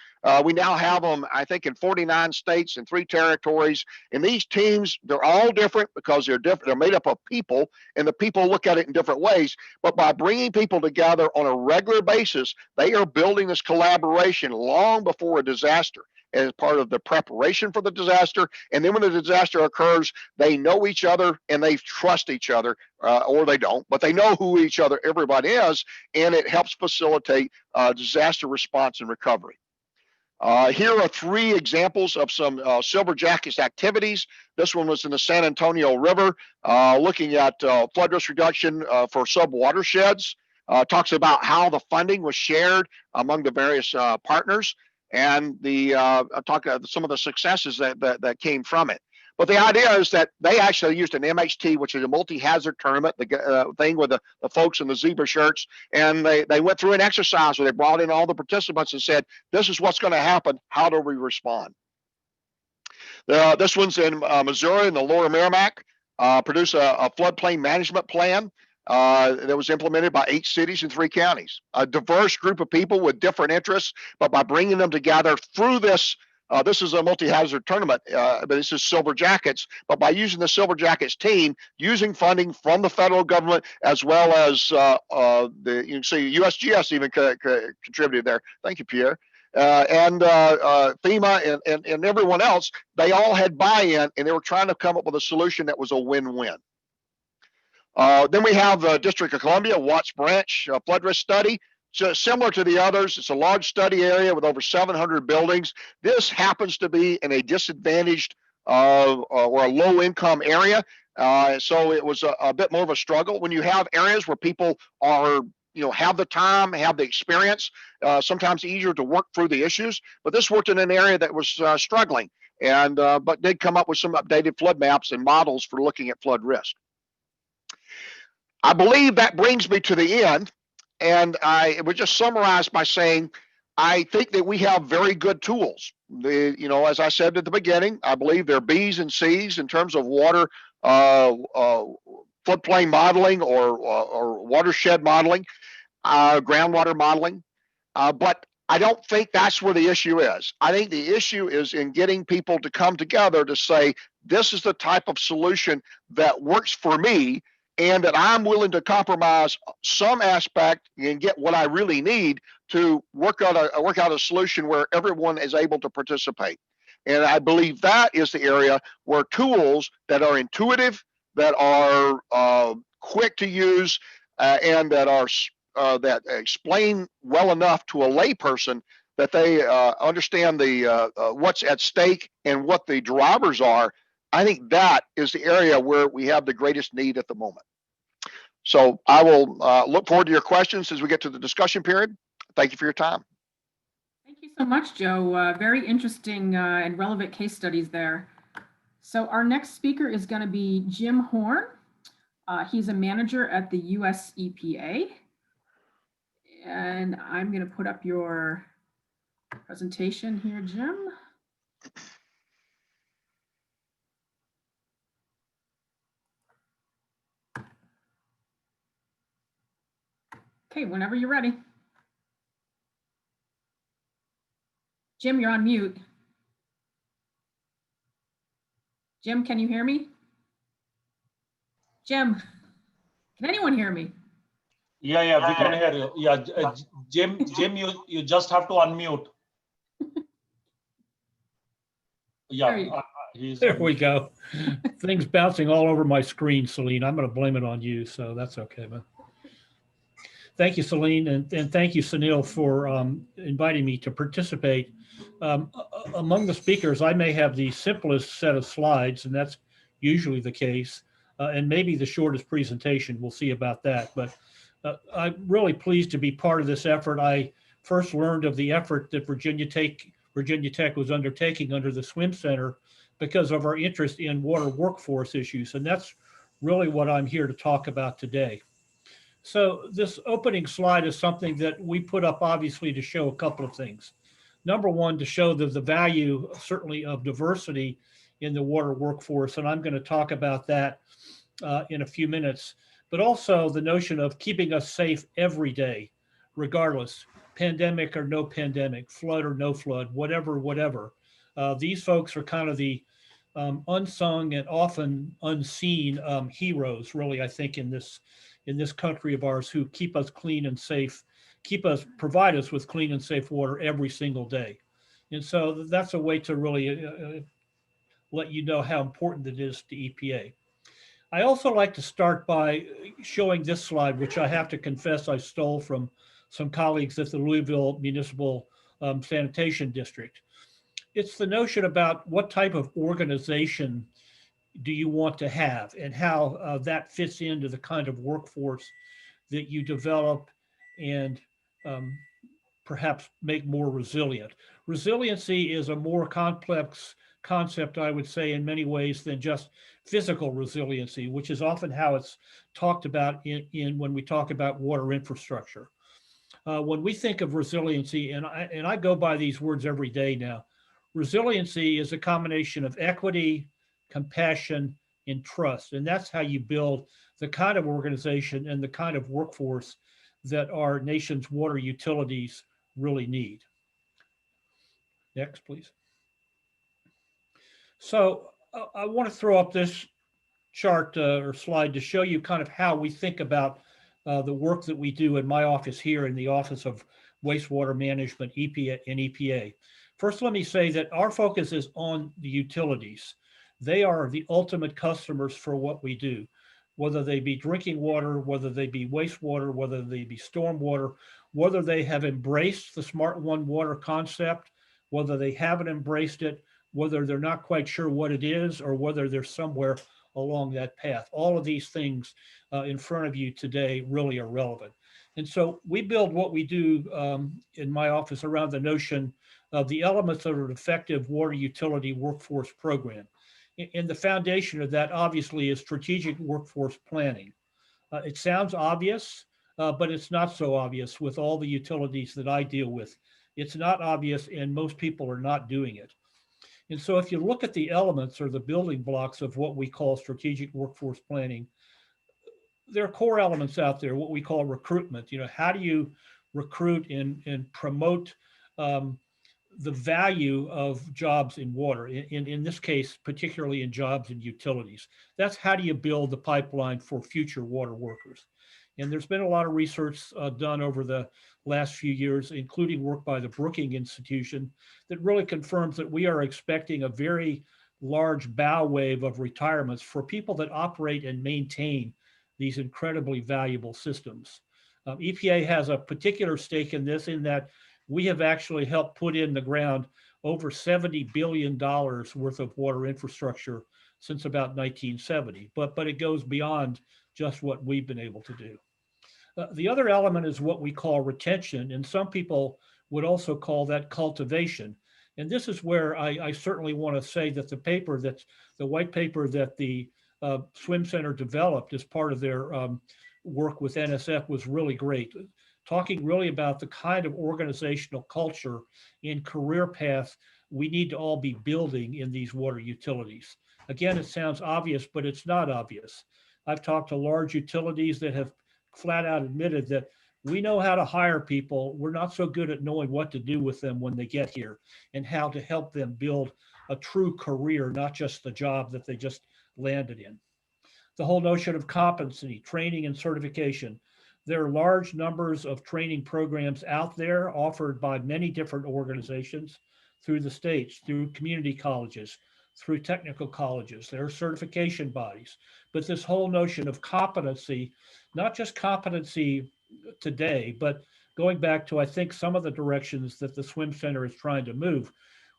We now have them, I think, in 49 states and 3 territories. And these teams, they're all different because they're different. They're made up of people, and the people look at it in different ways. But by bringing people together on a regular basis, they are building this collaboration long before a disaster, as part of the preparation for the disaster. And then when the disaster occurs, they know each other and they trust each other, or they don't, but they know who everybody is, and it helps facilitate disaster response and recovery. Here are 3 examples of some Silver Jackets activities. This one was in the San Antonio River, looking at flood risk reduction for sub-watersheds. Talks about how the funding was shared among the various partners, and talk about some of the successes that came from it. But the idea is that they actually used an MHT, which is a multi-hazard tournament, the thing with the folks in the zebra shirts, and they went through an exercise where they brought in all the participants and said, this is what's going to happen. How do we respond? This one's in Missouri, in the lower Merrimack, produced a floodplain management plan that was implemented by 8 cities and 3 counties. A diverse group of people with different interests, but by bringing them together through this, this is a multi-hazard tournament, but this is Silver Jackets. But by using the Silver Jackets team, using funding from the federal government, as well as you can see USGS even contributed there. Thank you, Pierre. And FEMA and everyone else, they all had buy-in, and they were trying to come up with a solution that was a win-win. Then we have the District of Columbia, Watts Branch flood risk study. So similar to the others, it's a large study area with over 700 buildings. This happens to be in a disadvantaged or a low-income area, so it was a bit more of a struggle. When you have areas where people are, have the time, have the experience, sometimes easier to work through the issues. But this worked in an area that was struggling, and but did come up with some updated flood maps and models for looking at flood risk. I believe that brings me to the end, and I would just summarize by saying I think that we have very good tools. As I said at the beginning, I believe they're B's and C's in terms of water floodplain modeling or watershed modeling, groundwater modeling, but I don't think that's where the issue is. I think the issue is in getting people to come together to say, this is the type of solution that works for me, and that I'm willing to compromise some aspect and get what I really need to work out a solution where everyone is able to participate. And I believe that is the area where tools that are intuitive, that are quick to use, and that are that explain well enough to a layperson that they understand the what's at stake and what the drivers are. I think that is the area where we have the greatest need at the moment. So I will look forward to your questions as we get to the discussion period. Thank you for your time. Thank you so much, Joe. Very interesting and relevant case studies there. So our next speaker is going to be Jim Horn. He's a manager at the US EPA. And I'm going to put up your presentation here, Jim. Okay, whenever you're ready. Jim, you're on mute. Jim, can you hear me? Jim, can anyone hear me? Yeah, we can hear you. Yeah, Jim, you just have to unmute. Yeah, There we go. Things bouncing all over my screen, Celine. I'm going to blame it on you, so that's okay, man. Thank you, Celine, and thank you, Sunil, for inviting me to participate. Among the speakers, I may have the simplest set of slides, and that's usually the case, and maybe the shortest presentation. We'll see about that. But I'm really pleased to be part of this effort. I first learned of the effort that Virginia Tech was undertaking under the Swim Center because of our interest in water workforce issues, and that's really what I'm here to talk about today. So this opening slide is something that we put up obviously to show a couple of things. Number one, to show the value certainly of diversity in the water workforce, and I'm going to talk about that in a few minutes, but also the notion of keeping us safe every day, regardless, pandemic or no pandemic, flood or no flood, whatever. These folks are kind of the unsung and often unseen heroes, really, I think, in this country of ours, who keep us clean and safe, provide us with clean and safe water every single day. And so that's a way to really let you know how important it is to EPA. I also like to start by showing this slide, which I have to confess I stole from some colleagues at the Louisville Municipal Sanitation District. It's the notion about what type of organization do you want to have and how that fits into the kind of workforce that you develop and perhaps make more resilient. Resiliency is a more complex concept, I would say, in many ways than just physical resiliency, which is often how it's talked about when we talk about water infrastructure. When we think of resiliency, and I go by these words every day now, resiliency is a combination of equity, compassion, and trust. And that's how you build the kind of organization and the kind of workforce that our nation's water utilities really need. Next, please. So I want to throw up this chart or slide to show you kind of how we think about the work that we do in my office here in the Office of Wastewater Management, EPA. First, let me say that our focus is on the utilities. They are the ultimate customers for what we do, whether they be drinking water, whether they be wastewater, whether they be stormwater, whether they have embraced the Smart One Water concept, whether they haven't embraced it, whether they're not quite sure what it is, or whether they're somewhere along that path. All of these things in front of you today really are relevant. And so we build what we do in my office around the notion of the elements of an effective water utility workforce program. And the foundation of that obviously is strategic workforce planning. It sounds obvious, but it's not so obvious with all the utilities that I deal with. It's not obvious, and most people are not doing it. And so if you look at the elements or the building blocks of what we call strategic workforce planning, there are core elements out there, what we call recruitment. You know, how do you recruit and promote the value of jobs in water, in this case, particularly in jobs in utilities? That's how do you build the pipeline for future water workers. And there's been a lot of research done over the last few years, including work by the Brookings Institution, that really confirms that we are expecting a very large bow wave of retirements for people that operate and maintain these incredibly valuable systems. EPA has a particular stake in this in that we have actually helped put in the ground over $70 billion worth of water infrastructure since about 1970, but it goes beyond just what we've been able to do. The other element is what we call retention, and some people would also call that cultivation. And this is where I certainly want to say that the white paper that the Swim Center developed as part of their work with NSF was really great, talking really about the kind of organizational culture and career path we need to all be building in these water utilities. Again, it sounds obvious, but it's not obvious. I've talked to large utilities that have flat out admitted that we know how to hire people. We're not so good at knowing what to do with them when they get here and how to help them build a true career, not just the job that they just landed in. The whole notion of competency, training, and certification. There are large numbers of training programs out there offered by many different organizations through the states, through community colleges, through technical colleges. There are certification bodies. But this whole notion of competency, not just competency today, but going back to, I think, some of the directions that the Swim Center is trying to move,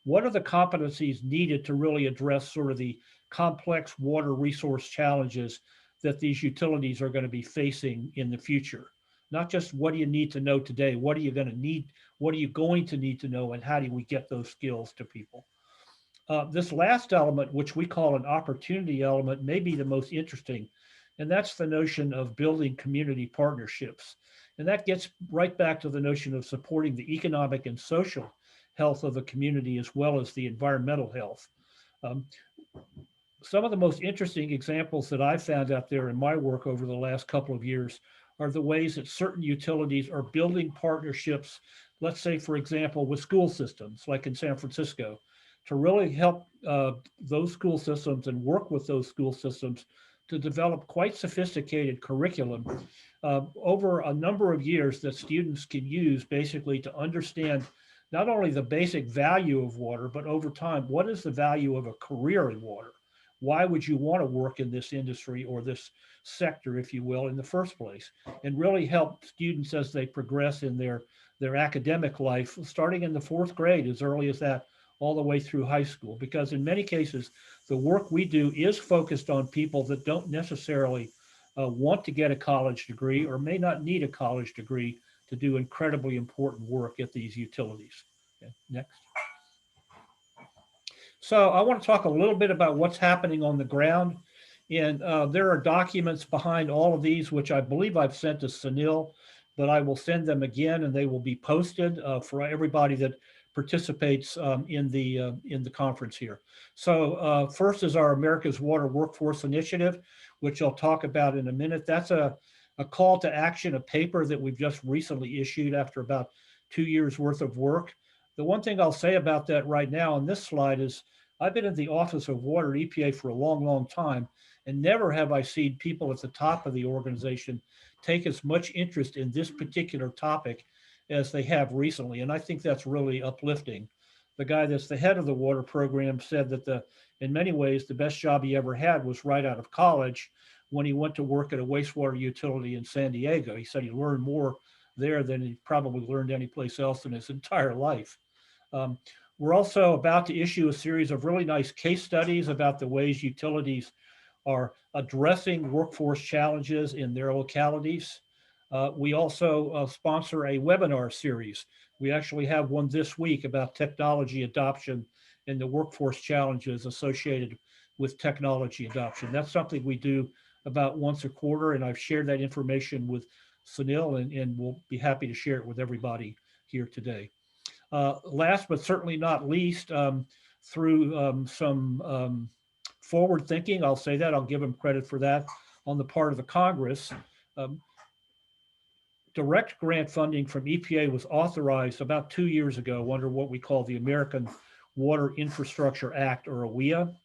what are the competencies needed to really address sort of the complex water resource challenges that these utilities are going to be facing in the future? Not just what do you need to know today, what are you going to need, what are you going to need to know, and how do we get those skills to people? This last element, which we call an opportunity element, may be the most interesting, and that's the notion of building community partnerships. And that gets right back to the notion of supporting the economic and social health of the community as well as the environmental health. Some of the most interesting examples that I've found out there in my work over the last couple of years are the ways that certain utilities are building partnerships, let's say, for example, with school systems, like in San Francisco, to really help those school systems and work with those school systems to develop quite sophisticated curriculum over a number of years that students can use basically to understand not only the basic value of water, but over time, what is the value of a career in water? Why would you want to work in this industry or this sector, if you will, in the first place? And really help students as they progress in their academic life, starting in the 4th grade, as early as that, all the way through high school. Because in many cases, the work we do is focused on people that don't necessarily want to get a college degree or may not need a college degree to do incredibly important work at these utilities. Okay, next. So I want to talk a little bit about what's happening on the ground. And there are documents behind all of these, which I believe I've sent to Sunil, but I will send them again and they will be posted for everybody that participates in the conference here. So first is our America's Water Workforce Initiative, which I'll talk about in a minute. That's a call to action, a paper that we've just recently issued after about 2 years worth of work. The one thing I'll say about that right now on this slide is I've been in the Office of Water at EPA for a long, long time, and never have I seen people at the top of the organization take as much interest in this particular topic as they have recently. And I think that's really uplifting. The guy that's the head of the water program said that in many ways, the best job he ever had was right out of college when he went to work at a wastewater utility in San Diego. He said he learned more there than he probably learned anyplace else in his entire life. We're also about to issue a series of really nice case studies about the ways utilities are addressing workforce challenges in their localities. We also sponsor a webinar series. We actually have one this week about technology adoption and the workforce challenges associated with technology adoption. That's something we do about once a quarter, and I've shared that information with Sunil, and we'll be happy to share it with everybody here today. Last but certainly not least, through some forward thinking, I'll say that, I'll give him credit for that, on the part of the Congress. Direct grant funding from EPA was authorized about 2 years ago under what we call the American Water Infrastructure Act, or AWIA.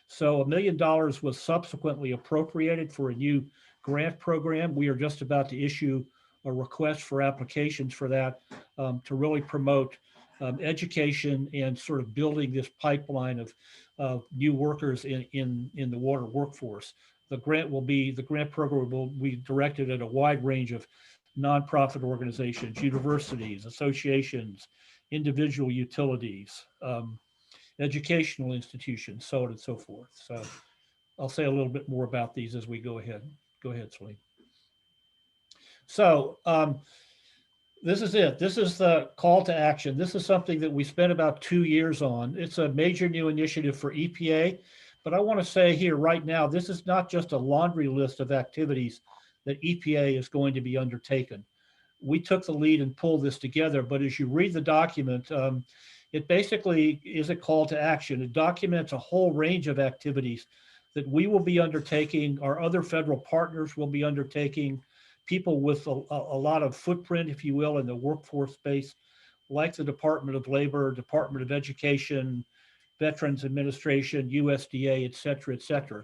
So $1 million was subsequently appropriated for a new grant program. We are just about to issue a request for applications for that to really promote education and sort of building this pipeline of new workers in the water workforce. The grant program will be directed at a wide range of nonprofit organizations, universities, associations, individual utilities, educational institutions, so on and so forth. So I'll say a little bit more about these as we go ahead. Go ahead, Celine. So this is it. This is the call to action. This is something that we spent about 2 years on. It's a major new initiative for EPA, but I want to say here right now, this is not just a laundry list of activities that EPA is going to be undertaken. We took the lead and pulled this together, but as you read the document, it basically is a call to action. It documents a whole range of activities that we will be undertaking, our other federal partners will be undertaking, people with a lot of footprint, if you will, in the workforce space, like the Department of Labor, Department of Education, Veterans Administration, USDA, et cetera, et cetera.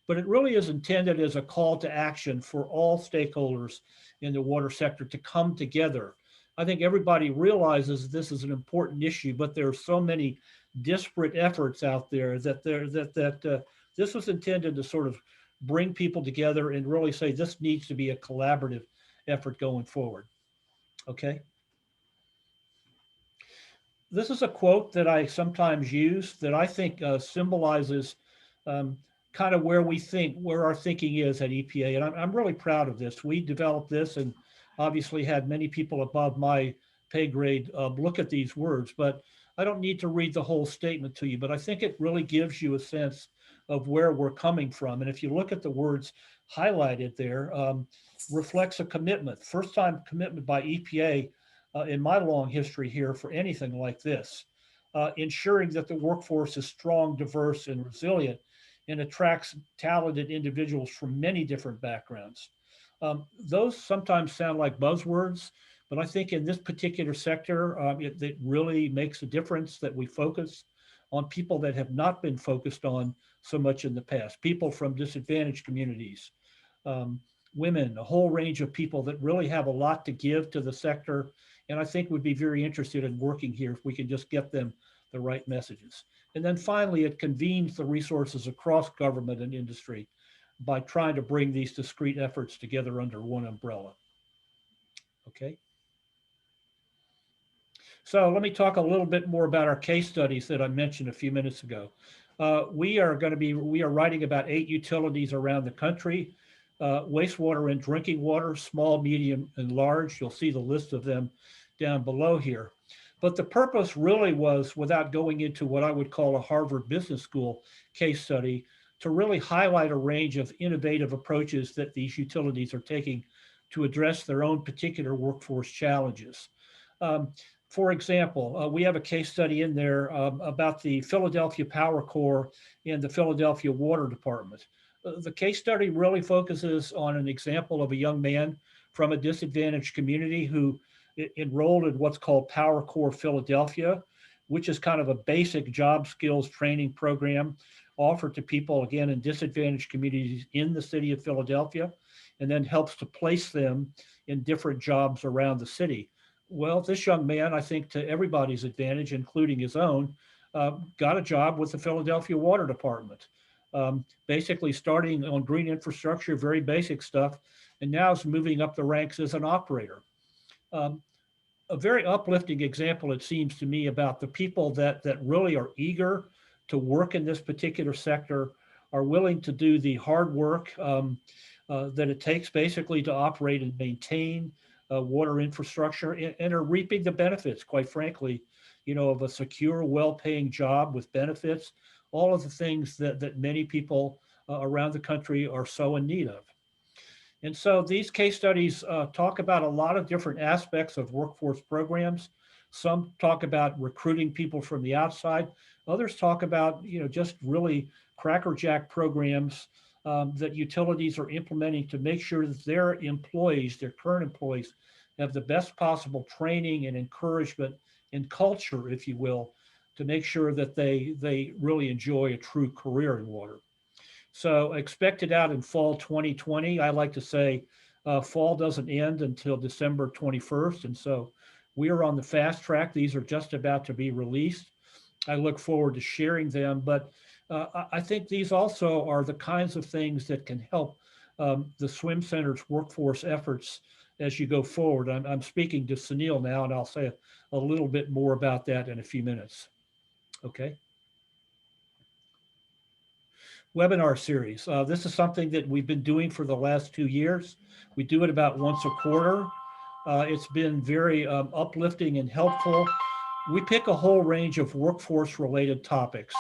But it really is intended as a call to action for all stakeholders in the water sector to come together. I think everybody realizes this is an important issue, but there are so many disparate efforts out there that this was intended to sort of bring people together and really say this needs to be a collaborative effort going forward. Okay. This is a quote that I sometimes use that I think symbolizes kind of where our thinking is at EPA. And I'm really proud of this. We developed this and obviously had many people above my pay grade look at these words, but I don't need to read the whole statement to you, but I think it really gives you a sense of where we're coming from. And if you look at the words highlighted there, reflects a commitment, first time commitment by EPA in my long history here for anything like this, ensuring that the workforce is strong, diverse, and resilient and attracts talented individuals from many different backgrounds. Those sometimes sound like buzzwords, but I think in this particular sector, it really makes a difference that we focus on people that have not been focused on so much in the past, people from disadvantaged communities, women, a whole range of people that really have a lot to give to the sector. And I think would be very interested in working here if we can just get them the right messages. And then finally, it convenes the resources across government and industry by trying to bring these discrete efforts together under one umbrella. Okay. So let me talk a little bit more about our case studies that I mentioned a few minutes ago. We are writing about 8 utilities around the country, wastewater and drinking water, small, medium, and large. You'll see the list of them down below here. But the purpose really was, without going into what I would call a Harvard Business School case study, to really highlight a range of innovative approaches that these utilities are taking to address their own particular workforce challenges. For example, we have a case study in there about the Philadelphia Power Corps and the Philadelphia Water Department. The case study really focuses on an example of a young man from a disadvantaged community who enrolled in what's called Power Corps Philadelphia, which is kind of a basic job skills training program offered to people, again, in disadvantaged communities in the city of Philadelphia, and then helps to place them in different jobs around the city. Well, this young man, I think to everybody's advantage, including his own, got a job with the Philadelphia Water Department, basically starting on green infrastructure, very basic stuff, and now is moving up the ranks as an operator. A very uplifting example, it seems to me, about the people that really are eager to work in this particular sector, are willing to do the hard work that it takes basically to operate and maintain water infrastructure, and are reaping the benefits, quite frankly, of a secure, well-paying job with benefits, all of the things that many people around the country are so in need of. And so these case studies talk about a lot of different aspects of workforce programs. Some talk about recruiting people from the outside. Others talk about, just really crackerjack programs that utilities are implementing to make sure that their employees, their current employees, have the best possible training and encouragement and culture, if you will, to make sure that they really enjoy a true career in water. So expected out in fall 2020. I like to say fall doesn't end until December 21st. And so we are on the fast track. These are just about to be released. I look forward to sharing them, but I think these also are the kinds of things that can help the Swim Center's workforce efforts as you go forward. I'm speaking to Sunil now, and I'll say a little bit more about that in a few minutes. Okay. Webinar series. This is something that we've been doing for the last 2 years. We do it about once a quarter. It's been very uplifting and helpful. We pick a whole range of workforce related topics.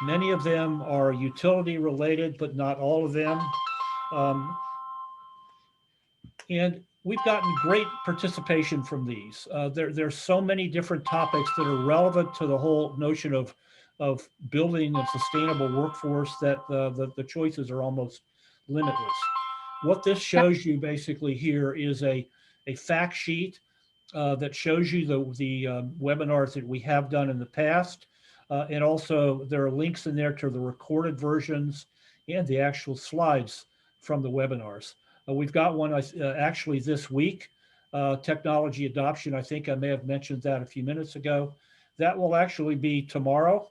Many of them are utility related, but not all of them. And we've gotten great participation from these. There's so many different topics that are relevant to the whole notion of building a sustainable workforce that the choices are almost limitless. What this shows you basically here is a fact sheet that shows you the webinars that we have done in the past. And also there are links in there to the recorded versions and the actual slides from the webinars. We've got one actually this week, technology adoption. I think I may have mentioned that a few minutes ago. That will actually be tomorrow.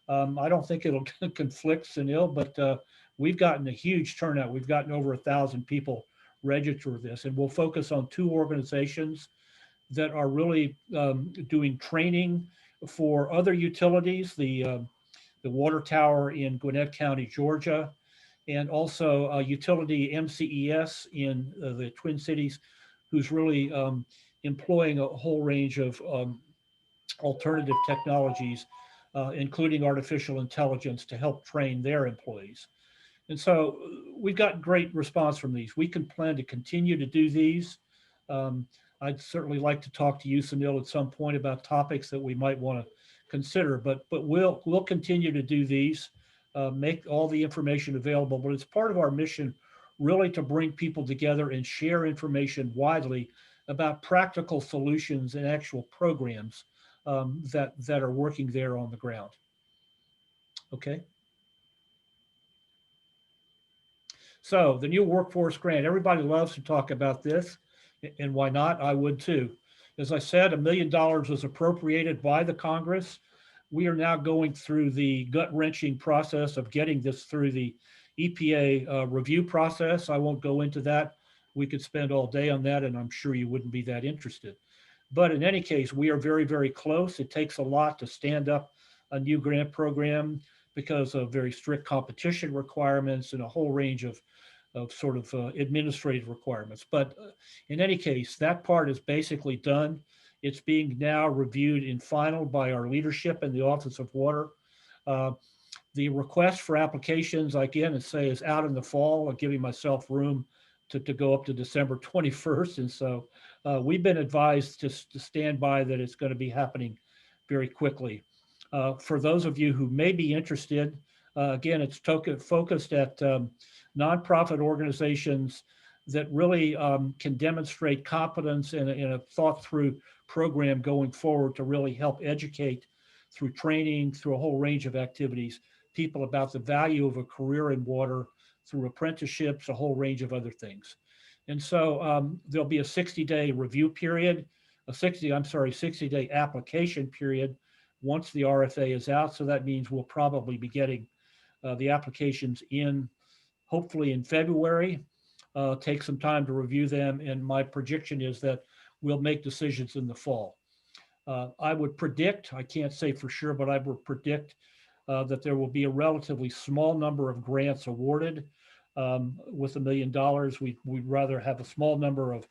I don't think it'll conflict, Sunil, but we've gotten a huge turnout. We've gotten over 1,000 people register this, and we'll focus on 2 organizations that are really doing training for other utilities, the water tower in Gwinnett County, Georgia, and also utility MCES in the Twin Cities, who's really employing a whole range of alternative technologies, including artificial intelligence, to help train their employees. And so we've got great response from these. We can plan to continue to do these. I'd certainly like to talk to you, Sunil, at some point about topics that we might want to consider, but we'll continue to do these, make all the information available. But it's part of our mission really to bring people together and share information widely about practical solutions and actual programs that are working there on the ground. Okay. So the new workforce grant, everybody loves to talk about this, and why not? I would too. As I said, $1 million was appropriated by the Congress. We are now going through the gut-wrenching process of getting this through the EPA review process. I won't go into that. We could spend all day on that, and I'm sure you wouldn't be that interested. But in any case, we are very, very close. It takes a lot to stand up a new grant program because of very strict competition requirements and a whole range of sort of administrative requirements. But in any case, that part is basically done. It's being now reviewed in final by our leadership in the Office of Water. The request for applications, again, is out in the fall. I'm giving myself room to go up to December 21st. And so we've been advised to stand by that it's going to be happening very quickly. For those of you who may be interested, again, it's focused at nonprofit organizations that really can demonstrate competence in a thought through program going forward to really help educate through training, through a whole range of activities, people about the value of a career in water, through apprenticeships, a whole range of other things. And so there'll be a 60-day review period, a 60-day application period once the RFA is out. So that means we'll probably be getting the applications in, hopefully in February, take some time to review them. And my prediction is that we'll make decisions in the fall. I would predict, I can't say for sure, but I would predict that there will be a relatively small number of grants awarded with $1 million. We'd rather have a small number of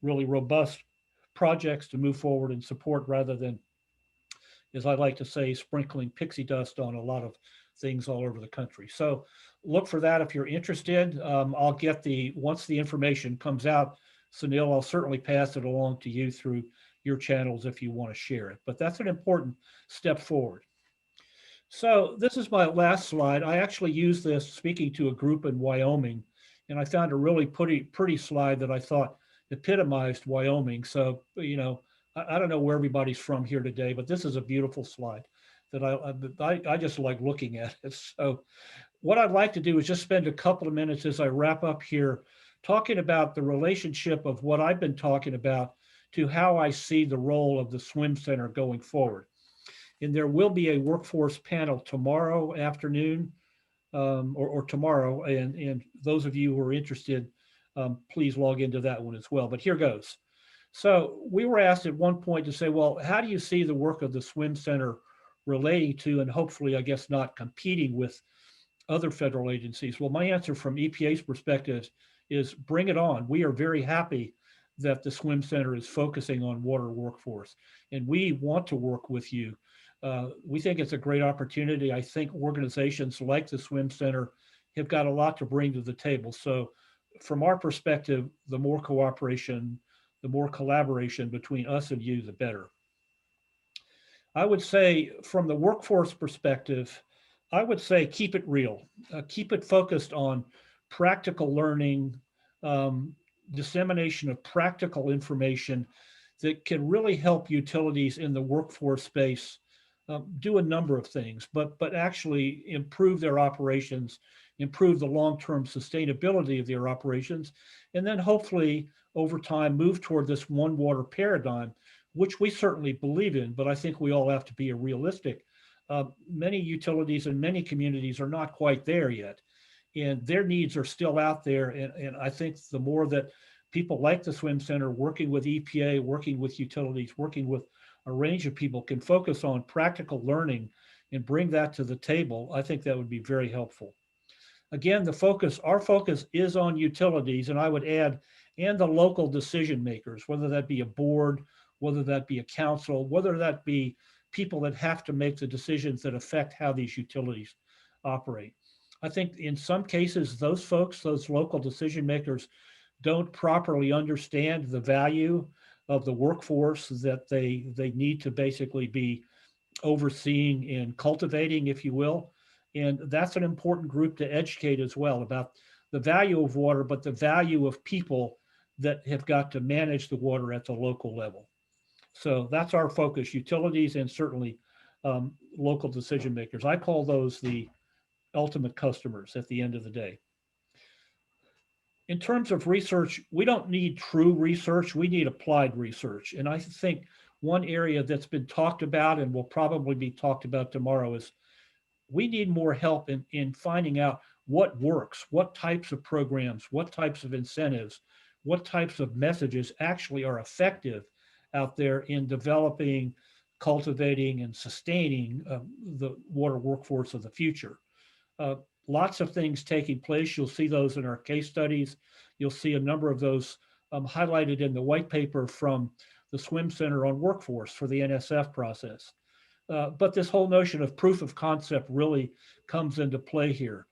really robust projects to move forward and support rather than, as I like to say, sprinkling pixie dust on a lot of things all over the country. So look for that if you're interested. I'll get once the information comes out, Sunil, I'll certainly pass it along to you through your channels if you want to share it. But that's an important step forward. So this is my last slide. I actually used this speaking to a group in Wyoming, and I found a really pretty slide that I thought epitomized Wyoming. So, you know, I don't know where everybody's from here today, but this is a beautiful slide that I just like looking at it. So what I'd like to do is just spend a couple of minutes as I wrap up here talking about the relationship of what I've been talking about to how I see the role of the Swim Center going forward. And there will be a workforce panel tomorrow afternoon or tomorrow. And those of you who are interested, please log into that one as well. But here goes. So we were asked at one point to say, well, how do you see the work of the Swim Center relating to, and hopefully, I guess, not competing with other federal agencies? Well, my answer from EPA's perspective is bring it on. We are very happy that the Swim Center is focusing on water workforce, and we want to work with you. We think it's a great opportunity. I think organizations like the Swim Center have got a lot to bring to the table. So from our perspective, the more cooperation, the more collaboration between us and you, the better. I would say from the workforce perspective, I would say keep it real. Keep it focused on practical learning, dissemination of practical information that can really help utilities in the workforce space do a number of things, but actually improve their operations, improve the long-term sustainability of their operations, and then hopefully over time move toward this one water paradigm, which we certainly believe in, but I think we all have to be realistic. Many utilities and many communities are not quite there yet, and their needs are still out there. And I think the more that people like the Swim Center, working with EPA, working with utilities, working with a range of people, can focus on practical learning and bring that to the table, I think that would be very helpful. Again, our focus is on utilities, and I would add, and the local decision makers, whether that be a board, whether that be a council, whether that be people that have to make the decisions that affect how these utilities operate. I think in some cases, those folks, those local decision makers, don't properly understand the value of the workforce that they need to basically be overseeing and cultivating, if you will. And that's an important group to educate as well about the value of water, but the value of people that have got to manage the water at the local level. So that's our focus, utilities and certainly local decision makers. I call those the ultimate customers at the end of the day. In terms of research, we don't need true research, we need applied research. And I think one area that's been talked about and will probably be talked about tomorrow is we need more help in finding out what works, what types of programs, what types of incentives, what types of messages actually are effective out there in developing, cultivating, and sustaining the water workforce of the future. Lots of things taking place. You'll see those in our case studies. You'll see a number of those highlighted in the white paper from the Swim Center on Workforce for the NSF process. But this whole notion of proof of concept really comes into play here.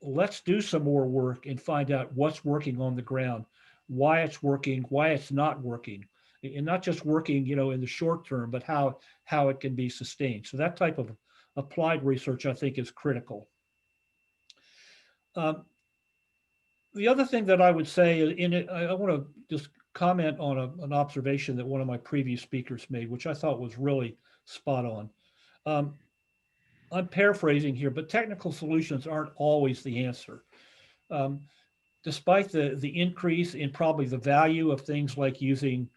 Let's do some more work and find out what's working on the ground, why it's working, why it's not working, and not just working, in the short term, but how it can be sustained. So that type of applied research, I think, is critical. The other thing that I would say in it, I want to just comment on an observation that one of my previous speakers made, which I thought was really spot on. I'm paraphrasing here, but technical solutions aren't always the answer. Despite the increase in probably the value of things like using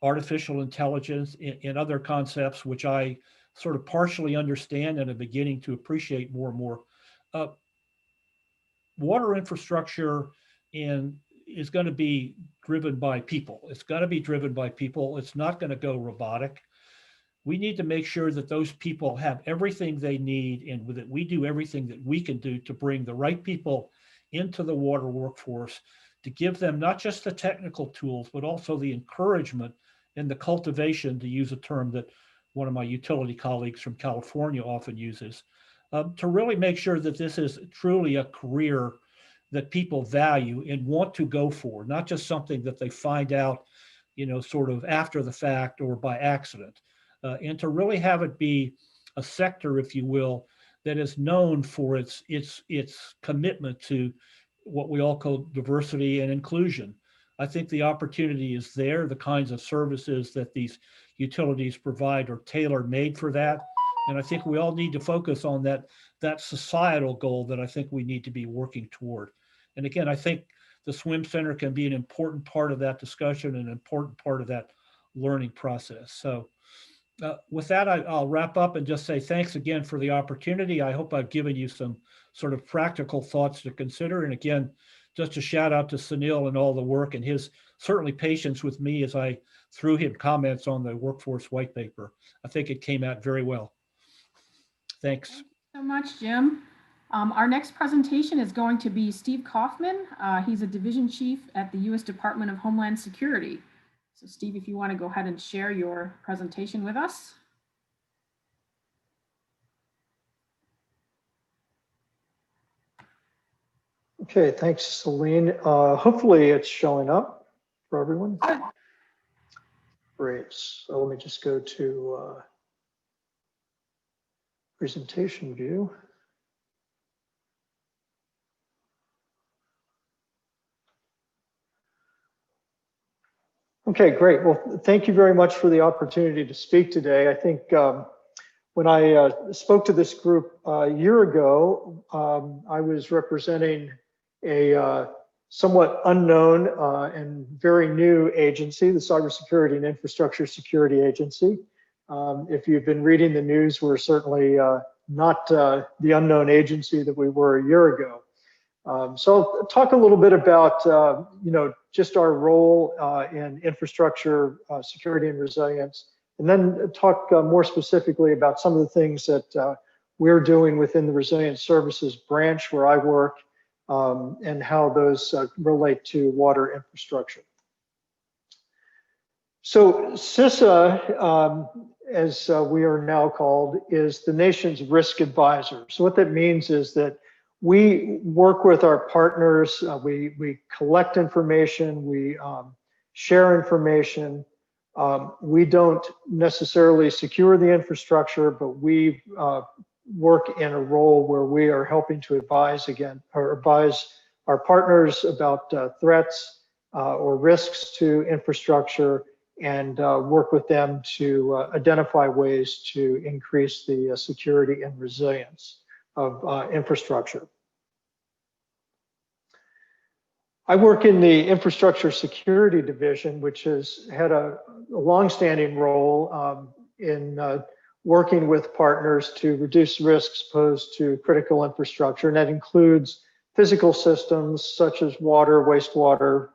artificial intelligence and other concepts, which I sort of partially understand and am beginning to appreciate more and more, water infrastructure is going to be driven by people. It's got to be driven by people. It's not going to go robotic. We need to make sure that those people have everything they need and that we do everything that we can do to bring the right people into the water workforce, to give them not just the technical tools, but also the encouragement and the cultivation, to use a term that one of my utility colleagues from California often uses, to really make sure that this is truly a career that people value and want to go for, not just something that they find out, sort of after the fact or by accident. And to really have it be a sector, if you will, that is known for its commitment to what we all call diversity and inclusion. I think the opportunity is there. The kinds of services that these utilities provide are tailor-made for that. And I think we all need to focus on that societal goal that I think we need to be working toward. And again, I think the Swim Center can be an important part of that discussion, an important part of that learning process. So with that, I'll wrap up and just say thanks again for the opportunity. I hope I've given you some sort of practical thoughts to consider. And again, just a shout out to Sunil and all the work and his certainly patience with me as I threw him comments on the workforce white paper. I think it came out very well. Thanks. Thank you so much, Jim. Our next presentation is going to be Steve Kaufman. He's a division chief at the U.S. Department of Homeland Security. So Steve, if you want to go ahead and share your presentation with us. Okay, thanks, Celine. Hopefully it's showing up for everyone. Great. So let me just go to presentation view. Okay, great. Well, thank you very much for the opportunity to speak today. I think when I spoke to this group a year ago, I was representing a somewhat unknown and very new agency, the Cybersecurity and Infrastructure Security Agency. If you've been reading the news, we're certainly not the unknown agency that we were a year ago. So I'll talk a little bit about, just our role in infrastructure security and resilience, and then talk more specifically about some of the things that we're doing within the Resilience Services branch where I work, and how those relate to water infrastructure. So CISA, as we are now called, is the nation's risk advisor. So what that means is that we work with our partners, we collect information, we share information. We don't necessarily secure the infrastructure, but we work in a role where we are helping to advise our partners about threats or risks to infrastructure, and work with them to identify ways to increase the security and resilience of infrastructure. I work in the Infrastructure Security Division, which has had a longstanding role in working with partners to reduce risks posed to critical infrastructure, and that includes physical systems such as water, wastewater,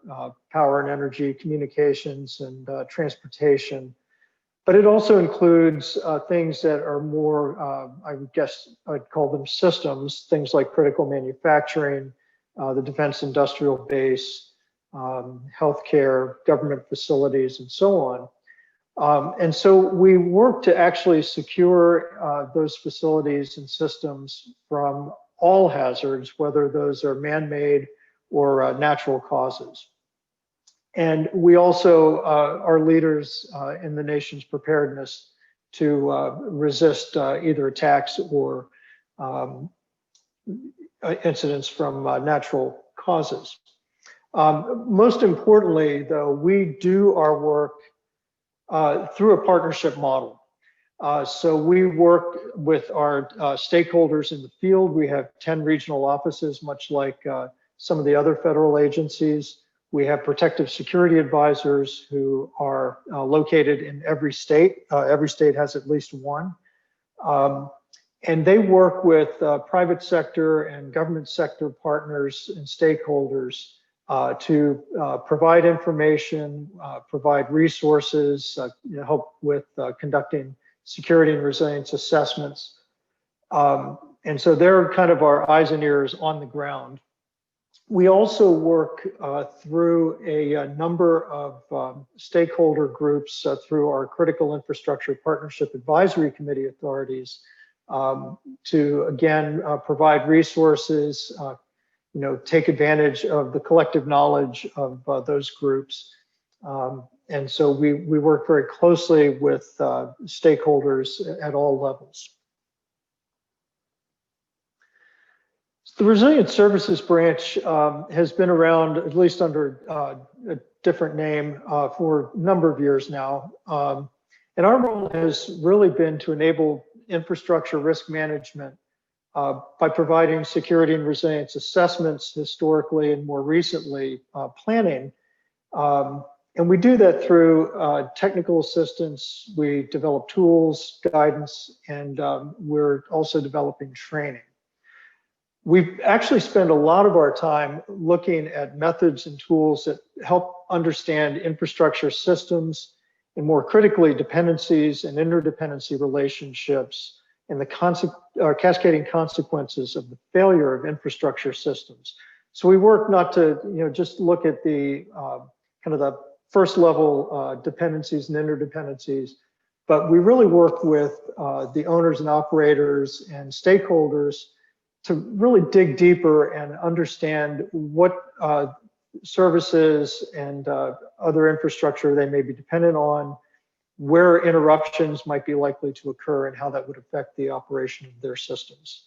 power and energy, communications, and transportation. But it also includes things that are more, I guess I'd call them systems, things like critical manufacturing, the defense industrial base, healthcare, government facilities, and so on. And so we work to actually secure those facilities and systems from all hazards, whether those are man-made or natural causes. And we also are leaders in the nation's preparedness to resist either attacks or incidents from natural causes. Most importantly, though, we do our work through a partnership model. So we work with our stakeholders in the field. We have 10 regional offices, much like some of the other federal agencies. We have protective security advisors who are located in every state. Every state has at least one. And they work with private sector and government sector partners and stakeholders to provide information, provide resources, help with conducting security and resilience assessments. And so they're kind of our eyes and ears on the ground. We also work through a number of stakeholder groups through our Critical Infrastructure Partnership Advisory Committee authorities to, again, provide resources, take advantage of the collective knowledge of those groups. And so we work very closely with stakeholders at all levels. The Resilience Services branch has been around, at least under a different name, for a number of years now. And our role has really been to enable infrastructure risk management by providing security and resilience assessments historically and more recently planning. And we do that through technical assistance. We develop tools, guidance, and we're also developing training. We've actually spent a lot of our time looking at methods and tools that help understand infrastructure systems and, more critically, dependencies and interdependency relationships and the cascading consequences of the failure of infrastructure systems. So we work not to just look at the kind of the first level dependencies and interdependencies, but we really work with the owners and operators and stakeholders to really dig deeper and understand what services and other infrastructure they may be dependent on, where interruptions might be likely to occur, and how that would affect the operation of their systems.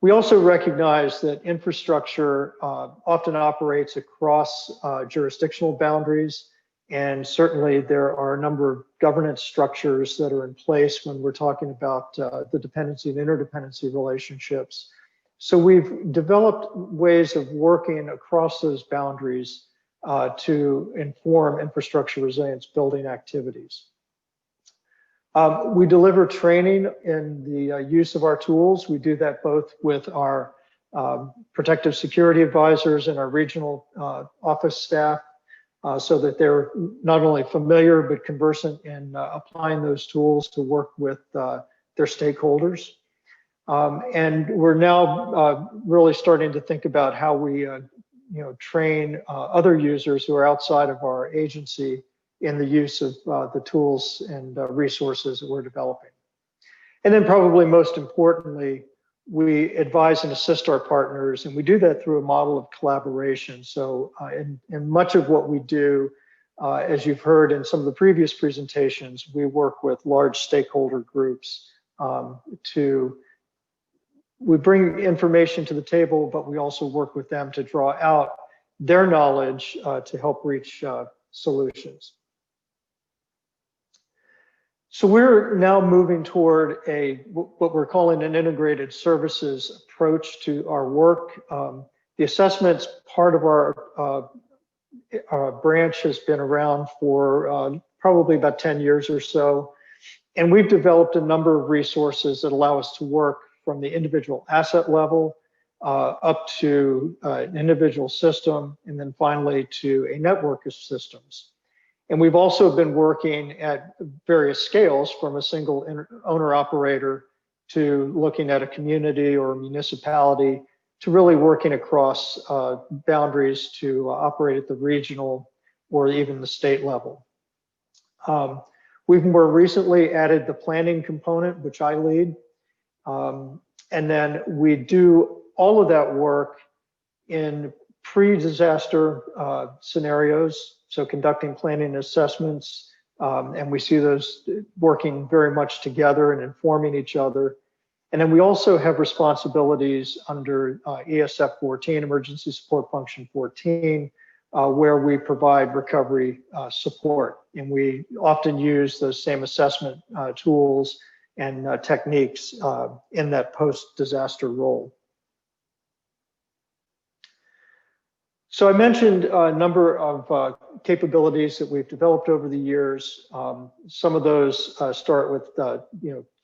We also recognize that infrastructure often operates across jurisdictional boundaries, and certainly there are a number of governance structures that are in place when we're talking about the dependency and interdependency relationships. So we've developed ways of working across those boundaries to inform infrastructure resilience building activities. We deliver training in the use of our tools. We do that both with our protective security advisors and our regional office staff so that they're not only familiar but conversant in applying those tools to work with their stakeholders. And we're now really starting to think about how we train other users who are outside of our agency in the use of the tools and resources that we're developing. And then probably most importantly, we advise and assist our partners, and we do that through a model of collaboration. So in much of what we do, as you've heard in some of the previous presentations, we work with large stakeholder groups we bring information to the table, but we also work with them to draw out their knowledge to help reach solutions. So we're now moving toward what we're calling an integrated services approach to our work. The assessments part of our branch has been around for probably about 10 years or so. And we've developed a number of resources that allow us to work from the individual asset level up to an individual system, and then finally to a network of systems. And we've also been working at various scales, from a single owner operator to looking at a community or a municipality, to really working across boundaries to operate at the regional or even the state level. We've more recently added the planning component, which I lead. And then we do all of that work in pre-disaster scenarios, so conducting planning assessments, and we see those working very much together and informing each other. And then we also have responsibilities under ESF 14, Emergency Support Function 14, where we provide recovery support. And we often use those same assessment tools and techniques in that post-disaster role. So I mentioned a number of capabilities that we've developed over the years. Some of those start with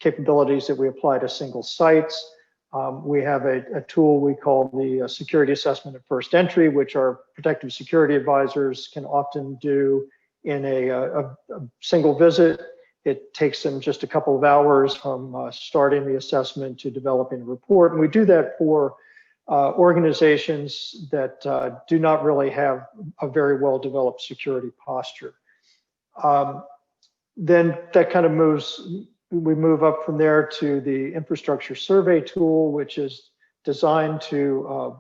capabilities that we apply to single sites. We have a tool we call the Security Assessment at First Entry, which our protective security advisors can often do in a single visit. It takes them just a couple of hours from starting the assessment to developing a report. And we do that for organizations that do not really have a very well-developed security posture. Then that kind of we move up from there to the infrastructure survey tool, which is designed to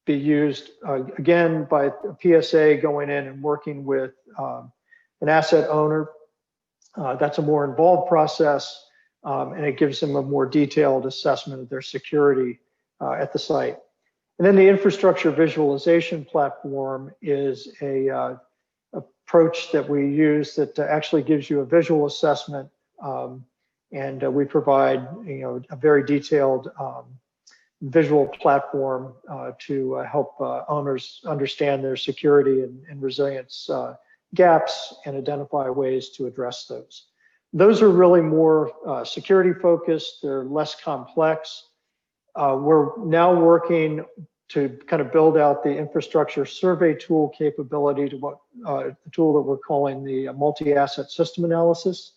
be used again by a PSA going in and working with an asset owner. That's a more involved process, and it gives them a more detailed assessment of their security at the site. And then the infrastructure visualization platform is a approach that we use that actually gives you a visual assessment, and we provide a very detailed visual platform to help owners understand their security and resilience gaps and identify ways to address those. Those are really more security focused, they're less complex. We're now working to kind of build out the infrastructure survey tool capability to what the tool that we're calling the multi-asset system analysis.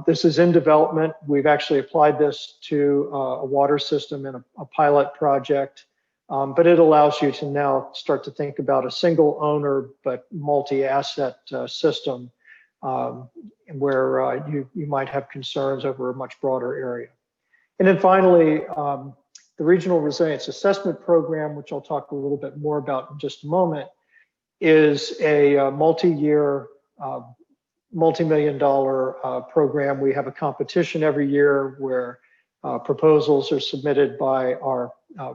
This is in development. We've actually applied this to a water system in a pilot project, but it allows you to now start to think about a single owner but multi-asset system where you might have concerns over a much broader area. And then finally, the Regional Resilience Assessment Program, which I'll talk a little bit more about in just a moment, is a multi-year, multi-million-dollar program. We have a competition every year where proposals are submitted by our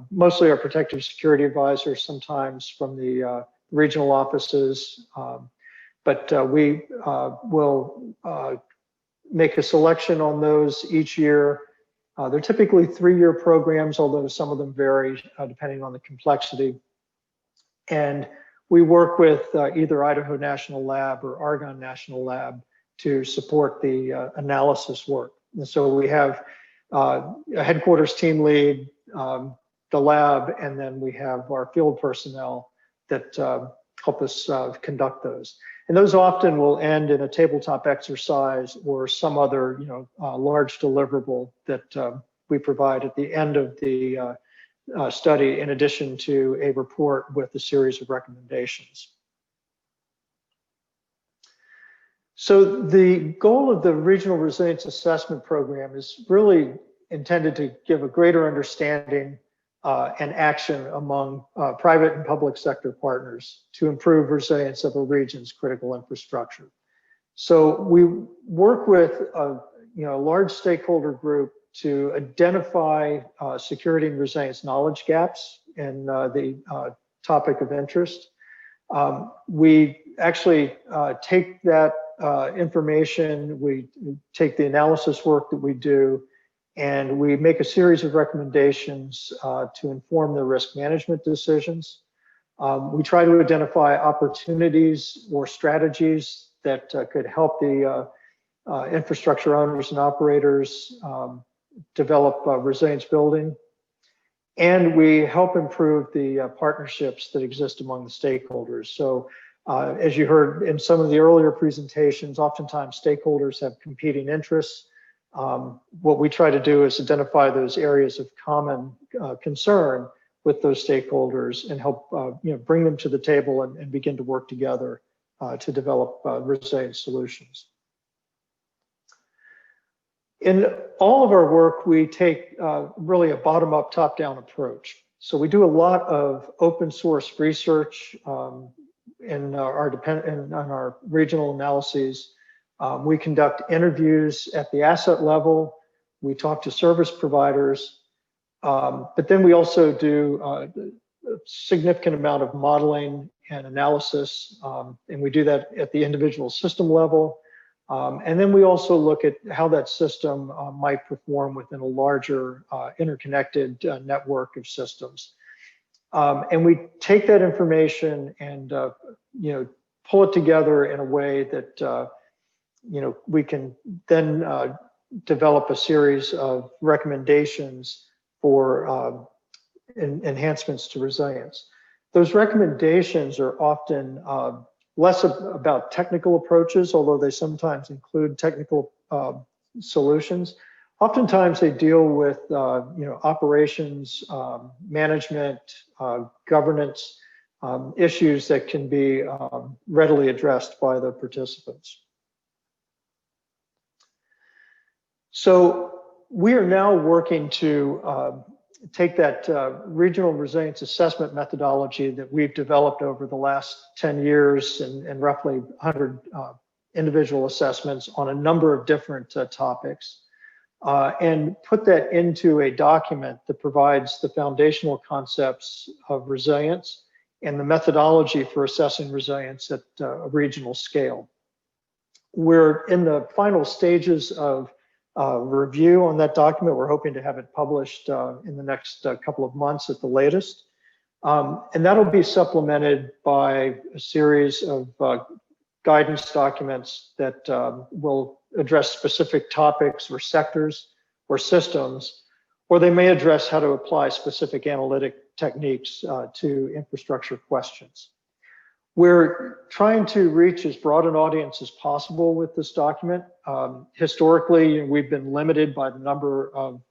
mostly our protective security advisors, sometimes from the regional offices, but we will make a selection on those each year. They're typically 3-year programs, although some of them vary depending on the complexity. And we work with either Idaho National Lab or Argonne National Lab to support the analysis work. And so we have a headquarters team lead, the lab, and then we have our field personnel that help us conduct those. And those often will end in a tabletop exercise or some other, large deliverable that we provide at the end of the study, in addition to a report with a series of recommendations. So the goal of the Regional Resilience Assessment Program is really intended to give a greater understanding and action among private and public sector partners to improve resilience of a region's critical infrastructure. So we work with a large stakeholder group to identify security and resilience knowledge gaps in the topic of interest. We actually take that information, we take the analysis work that we do, and we make a series of recommendations to inform the risk management decisions. We try to identify opportunities or strategies that could help the infrastructure owners and operators develop resilience building. And we help improve the partnerships that exist among the stakeholders. So as you heard in some of the earlier presentations, oftentimes stakeholders have competing interests. What we try to do is identify those areas of common concern with those stakeholders and help bring them to the table and begin to work together to develop resilient solutions. In all of our work, we take really a bottom-up, top-down approach. So we do a lot of open source research in our regional analyses. We conduct interviews at the asset level. We talk to service providers, but then we also do a significant amount of modeling and analysis, and we do that at the individual system level. And then we also look at how that system might perform within a larger interconnected network of systems. And we take that information and pull it together in a way that we can then develop a series of recommendations for enhancements to resilience. Those recommendations are often less about technical approaches, although they sometimes include technical solutions. Oftentimes they deal with operations, management, governance issues that can be readily addressed by the participants. So we are now working to take that regional resilience assessment methodology that we've developed over the last 10 years and roughly 100 individual assessments on a number of different topics, and put that into a document that provides the foundational concepts of resilience and the methodology for assessing resilience at a regional scale. We're in the final stages of review on that document. We're hoping to have it published in the next couple of months at the latest. And that'll be supplemented by a series of guidance documents that will address specific topics or sectors or systems, or they may address how to apply specific analytic techniques to infrastructure questions. We're trying to reach as broad an audience as possible with this document. Historically, we've been limited by the number of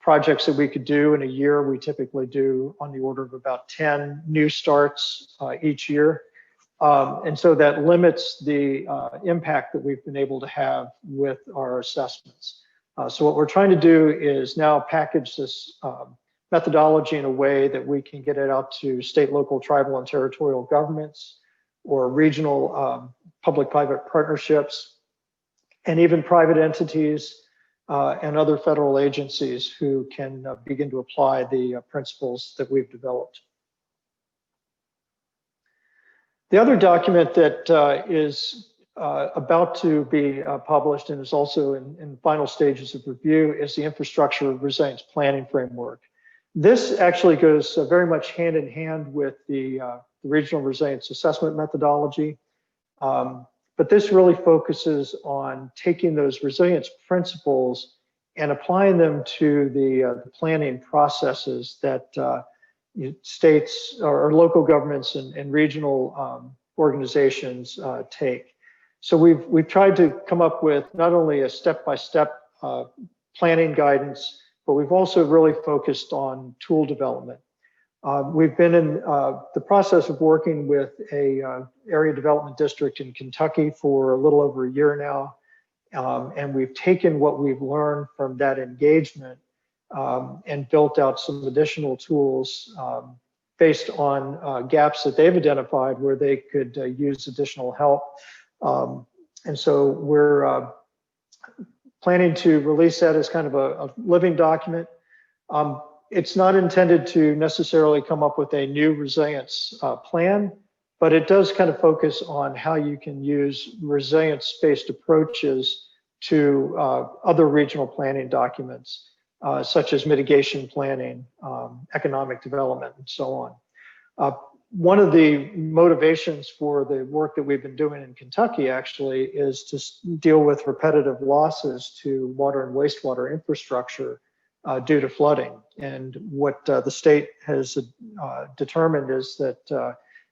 projects that we could do in a year. We typically do on the order of about 10 new starts each year. And so that limits the impact that we've been able to have with our assessments. So what we're trying to do is now package this methodology in a way that we can get it out to state, local, tribal, and territorial governments, or regional public-private partnerships, and even private entities and other federal agencies who can begin to apply the principles that we've developed. The other document that is about to be published and is also in final stages of review is the Infrastructure Resilience Planning Framework. This actually goes very much hand in hand with the Regional Resilience Assessment methodology. But this really focuses on taking those resilience principles and applying them to the planning processes that states or local governments and regional organizations take. So we've tried to come up with not only a step-by-step planning guidance, but we've also really focused on tool development. We've been in the process of working with a area development district in Kentucky for a little over a year now. And we've taken what we've learned from that engagement and built out some additional tools based on gaps that they've identified where they could use additional help. And so we're planning to release that as kind of a living document. It's not intended to necessarily come up with a new resilience plan, but it does kind of focus on how you can use resilience-based approaches to other regional planning documents, such as mitigation planning, economic development, and so on. One of the motivations for the work that we've been doing in Kentucky actually is to deal with repetitive losses to water and wastewater infrastructure due to flooding. And what the state has determined is that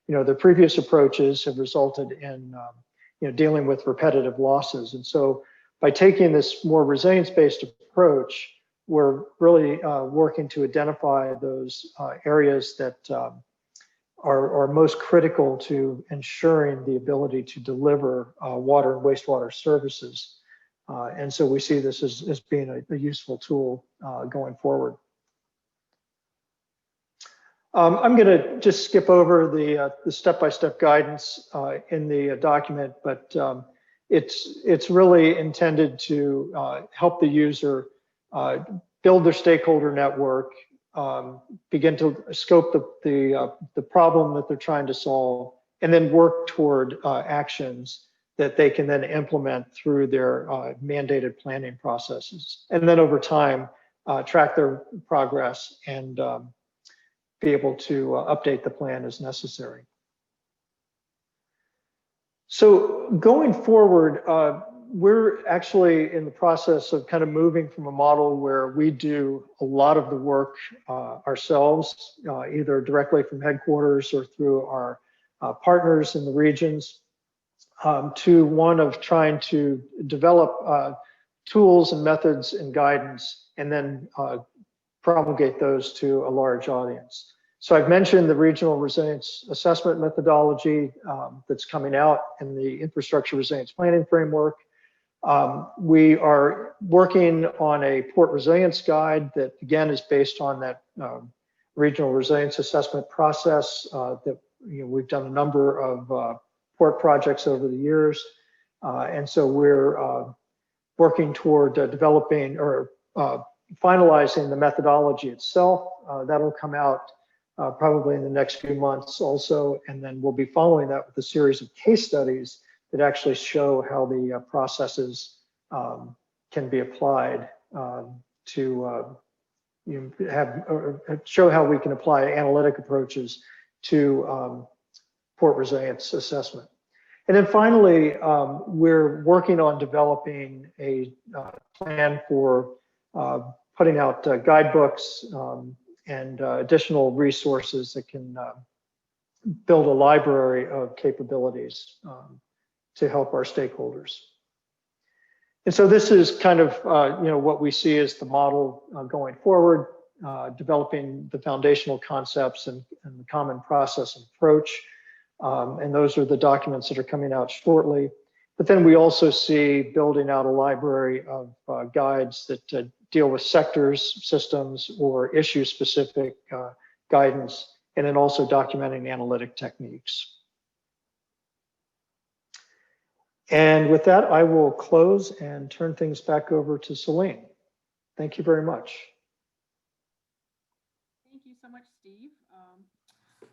the previous approaches have resulted in dealing with repetitive losses. And so by taking this more resilience-based approach, we're really working to identify those areas that are most critical to ensuring the ability to deliver water and wastewater services. And so we see this as being a useful tool going forward. I'm going to just skip over the step-by-step guidance in the document, but it's really intended to help the user build their stakeholder network, begin to scope the problem that they're trying to solve, and then work toward actions that they can then implement through their mandated planning processes. And then over time, track their progress and be able to update the plan as necessary. So going forward, we're actually in the process of kind of moving from a model where we do a lot of the work ourselves, either directly from headquarters or through our partners in the regions, to one of trying to develop tools and methods and guidance, and then promulgate those to a large audience. So I've mentioned the Regional Resilience Assessment methodology that's coming out in the Infrastructure Resilience Planning Framework. We are working on a port resilience guide that, again, is based on that regional resilience assessment process that we've done a number of port projects over the years. And so we're working toward developing or finalizing the methodology itself. That'll come out probably in the next few months also. And then we'll be following that with a series of case studies that actually show how the processes can be applied to show how we can apply analytic approaches to port resilience assessment. And then finally, we're working on developing a plan for putting out guidebooks and additional resources that can build a library of capabilities to help our stakeholders. And so this is kind of what we see as the model going forward, developing the foundational concepts and the common process and approach. And those are the documents that are coming out shortly. But then we also see building out a library of guides that deal with sectors, systems, or issue-specific guidance, and then also documenting analytic techniques. And with that, I will close and turn things back over to Celine. Thank you very much. Thank you so much, Steve.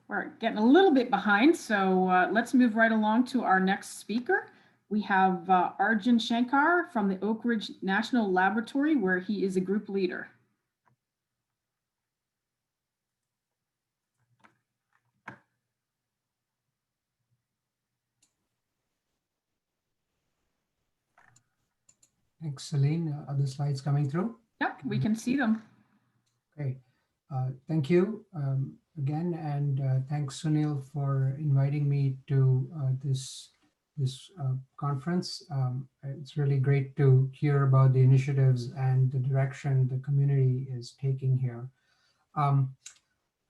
We're getting a little bit behind, so let's move right along to our next speaker. We have Arjun Shankar from the Oak Ridge National Laboratory, where he is a group leader. Thanks, Celine. Are the slides coming through? Yep, we can see them. Great. Thank you again, and thanks, Sunil, for inviting me to this conference. It's really great to hear about the initiatives and the direction the community is taking here.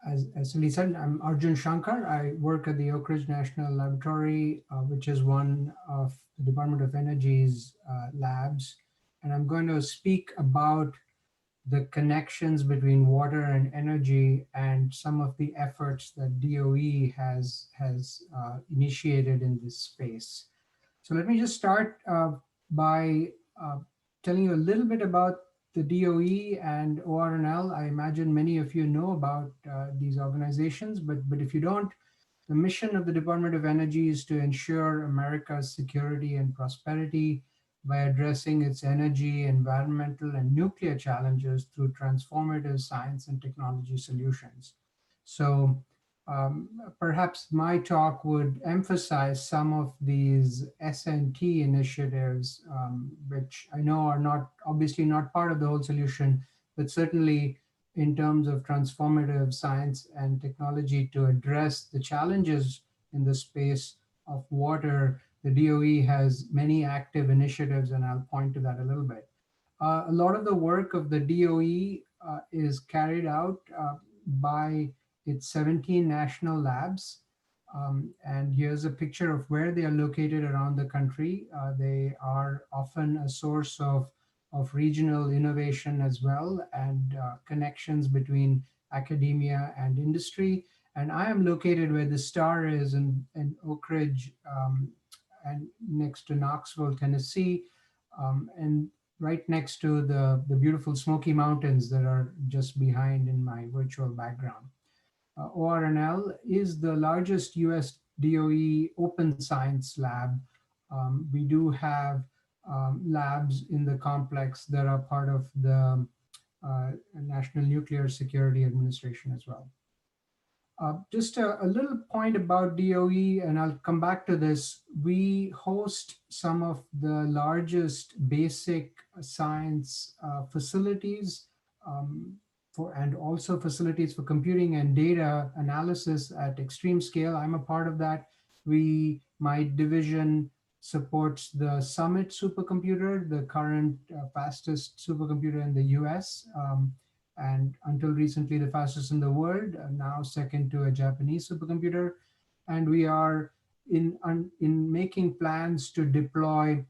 As Celine said, I'm Arjun Shankar. I work at the Oak Ridge National Laboratory, which is one of the Department of Energy's labs. And I'm going to speak about the connections between water and energy and some of the efforts that DOE has initiated in this space. So let me just start by telling you a little bit about the DOE and ORNL. I imagine many of you know about these organizations, but if you don't, the mission of the Department of Energy is to ensure America's security and prosperity by addressing its energy, environmental, and nuclear challenges through transformative science and technology solutions. So perhaps my talk would emphasize some of these S&T initiatives, which I know are obviously not part of the whole solution, but certainly in terms of transformative science and technology to address the challenges in the space of water. The DOE has many active initiatives, and I'll point to that a little bit. A lot of the work of the DOE is carried out by its 17 national labs. And here's a picture of where they are located around the country. They are often a source of regional innovation as well, and connections between academia and industry. And I am located where the star is in Oak Ridge, and next to Knoxville, Tennessee, and right next to the beautiful Smoky Mountains that are just behind in my virtual background. ORNL is the largest US DOE open science lab. We do have labs in the complex that are part of the National Nuclear Security Administration as well. Just a little point about DOE, and I'll come back to this. We host some of the largest basic science facilities and also facilities for computing and data analysis at extreme scale. I'm a part of that. My division supports the Summit supercomputer, the current fastest supercomputer in the US. And until recently, the fastest in the world, now second to a Japanese supercomputer. And we are in making plans to deploy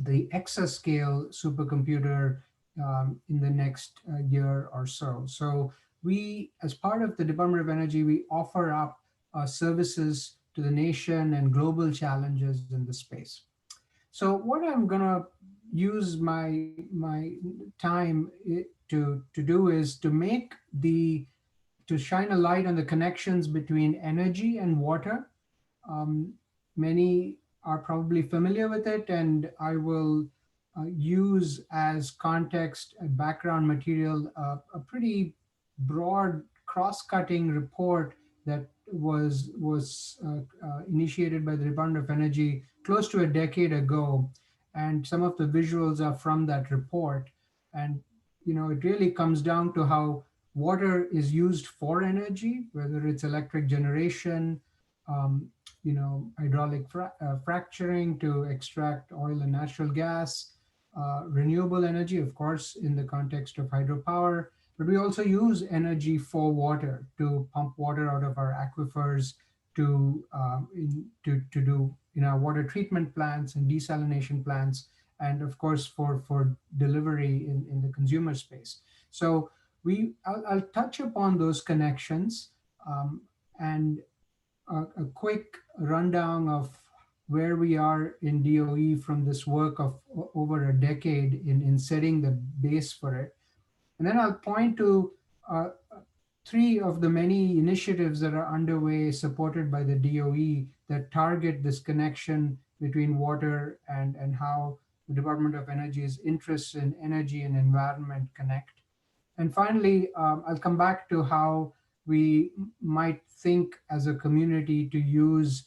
the exascale supercomputer in the next year or so. So we, as part of the Department of Energy, we offer up services to the nation and global challenges in the space. So what I'm gonna use my time to do is to shine a light on the connections between energy and water. Many are probably familiar with it, and I will use as context and background material a pretty broad cross-cutting report that was initiated by the Department of Energy close to a decade ago. And some of the visuals are from that report. And it really comes down to how water is used for energy, whether it's electric generation, um, hydraulic fracturing to extract oil and natural gas, renewable energy, of course, in the context of hydropower. But we also use energy for water, to pump water out of our aquifers, to do in our water treatment plants and desalination plants, and of course for delivery in the consumer space. So I'll touch upon those connections, and a quick rundown of where we are in DOE from this work of over a decade in setting the base for it. And then I'll point to 3 of the many initiatives that are underway, supported by the DOE, that target this connection between water and how the Department of Energy's interests in energy and environment connect. And finally, I'll come back to how we might think as a community to use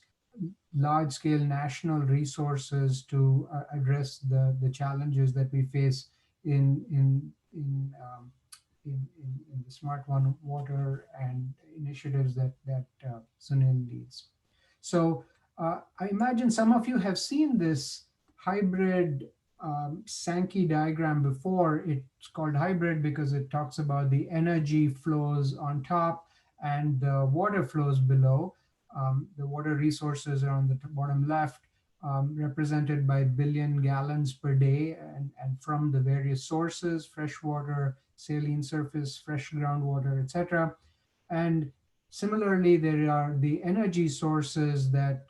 large-scale national resources to address the challenges that we face in the Smart Water and initiatives that Sunil leads. So I imagine some of you have seen this hybrid Sankey diagram before. It's called hybrid because it talks about the energy flows on top and the water flows below. The water resources are on the bottom left, represented by billion gallons per day, and from the various sources: fresh water, saline surface, fresh groundwater, etc. And similarly, there are the energy sources that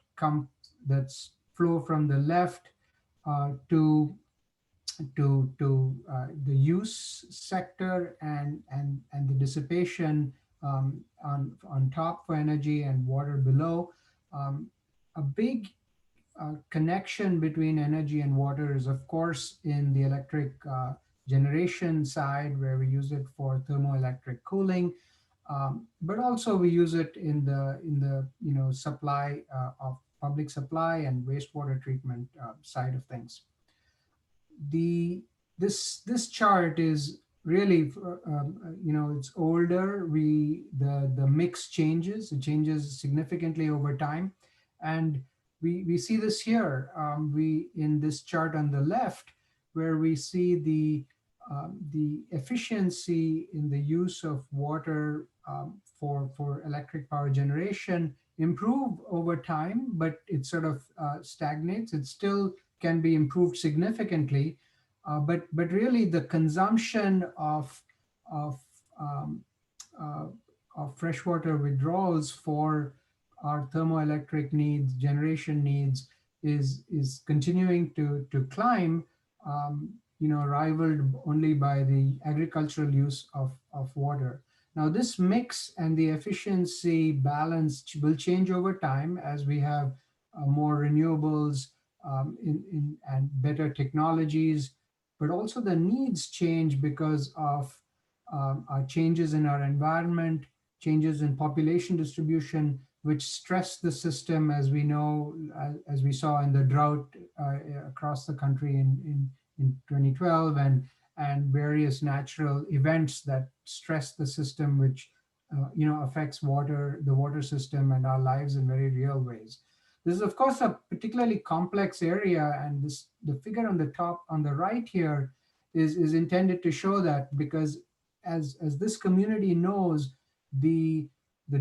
flow from the left to the use sector and the dissipation on top for energy and water below. A big connection between energy and water is, of course, in the electric generation side, where we use it for thermoelectric cooling, but also we use it in the supply of public supply and wastewater treatment side of things. This chart is really, it's older. The mix changes. It changes significantly over time, and we see this here. In this chart on the left, where we see the efficiency in the use of water for electric power generation improve over time, but it sort of stagnates. It still can be improved significantly, but really the consumption of freshwater withdrawals for our thermoelectric needs, generation needs, is continuing to climb, rivaled only by the agricultural use of water. Now, this mix and the efficiency balance will change over time as we have more renewables and better technologies, but also the needs change because of changes in our environment, changes in population distribution, which stress the system, as we know, as we saw in the drought across the country in 2012, and various natural events that stress the system, which affects the water system and our lives in very real ways. This is, of course, a particularly complex area, and the figure on the top, on the right here, is intended to show that, because as this community knows, the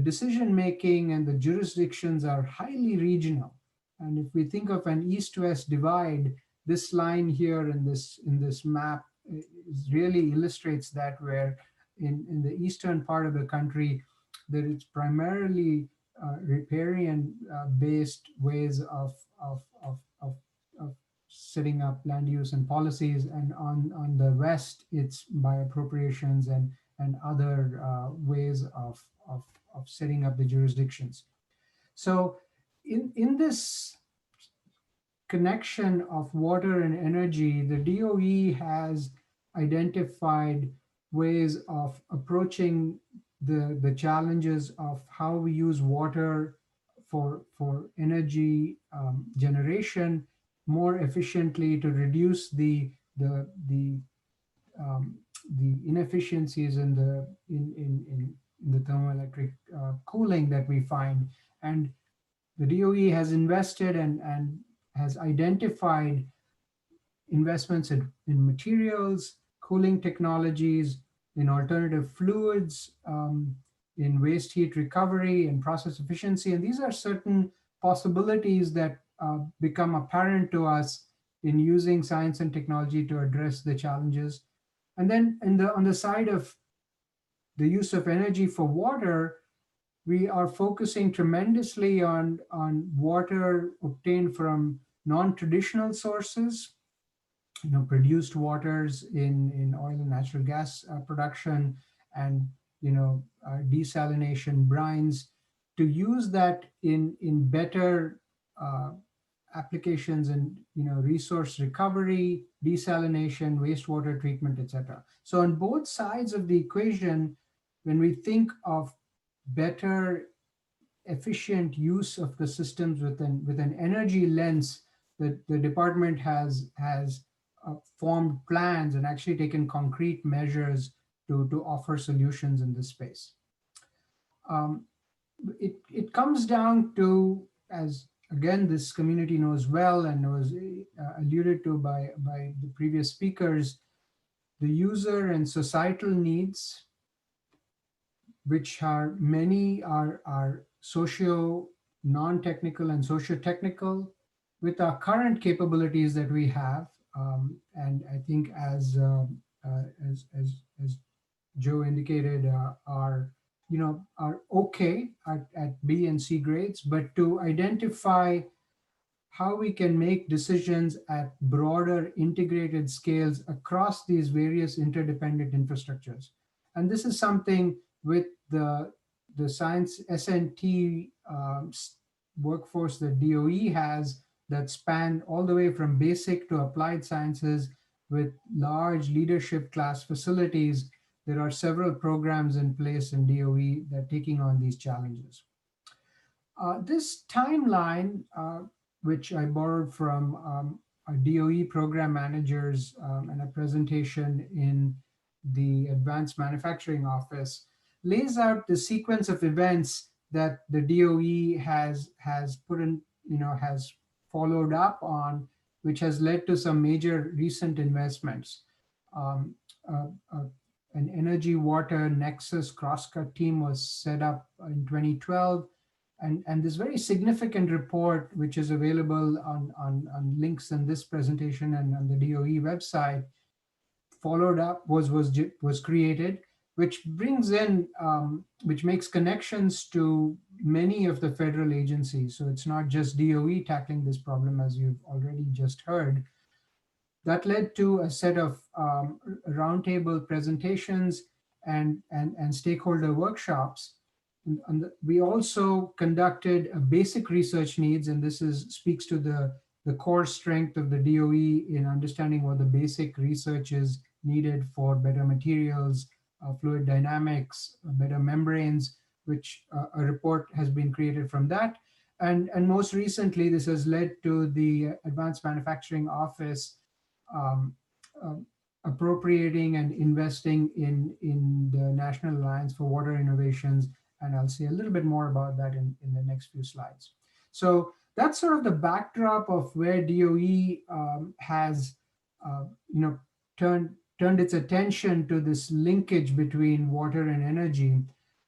decision-making and the jurisdictions are highly regional. And if we think of an east-west divide, this line here in this map really illustrates that, where in the eastern part of the country, there is primarily riparian based ways of setting up land use and policies, and on the west, it's by appropriations and other ways of setting up the jurisdictions. So in this connection of water and energy, the DOE has identified ways of approaching the challenges of how we use water for energy generation more efficiently, to reduce the inefficiencies in the thermoelectric cooling that we find. And the DOE has invested and has identified investments in materials, cooling technologies, in alternative fluids, in waste heat recovery and process efficiency. And these are certain possibilities that become apparent to us in using science and technology to address the challenges. And then on the side of the use of energy for water, we are focusing tremendously on water obtained from non-traditional sources, produced waters in oil and natural gas production, and desalination brines, to use that in better applications in resource recovery, desalination, wastewater treatment, etc. So on both sides of the equation, when we think of better efficient use of the systems with an energy lens, the department has formed plans and actually taken concrete measures to offer solutions in this space. It comes down to, as again this community knows well and was alluded to by the previous speakers, the user and societal needs, which are many are socio, non-technical and socio-technical. With our current capabilities that we have, and I think as Joe indicated, are okay at B and C grades, but to identify how we can make decisions at broader integrated scales across these various interdependent infrastructures. And this is something with the science S&T workforce that DOE has, that span all the way from basic to applied sciences with large leadership class facilities. There are several programs in place in DOE that are taking on these challenges. This timeline, which I borrowed from our DOE program managers and a presentation in the Advanced Manufacturing Office, lays out the sequence of events that the DOE has put in, has followed up on, which has led to some major recent investments. An energy water nexus crosscut team was set up in 2012. And this very significant report, which is available on links in this presentation and on the DOE website, followed up, was created, which brings in, which makes connections to many of the federal agencies. So it's not just DOE tackling this problem, as you've already just heard. That led to a set of roundtable presentations and stakeholder workshops. And we also conducted a basic research needs, and this speaks to the core strength of the DOE in understanding what the basic research is needed for better materials, fluid dynamics, better membranes, which a report has been created from that. And most recently, this has led to the Advanced Manufacturing Office appropriating and investing in the National Alliance for Water Innovations. And I'll say a little bit more about that in the next few slides. So that's sort of the backdrop of where DOE has turned its attention to this linkage between water and energy.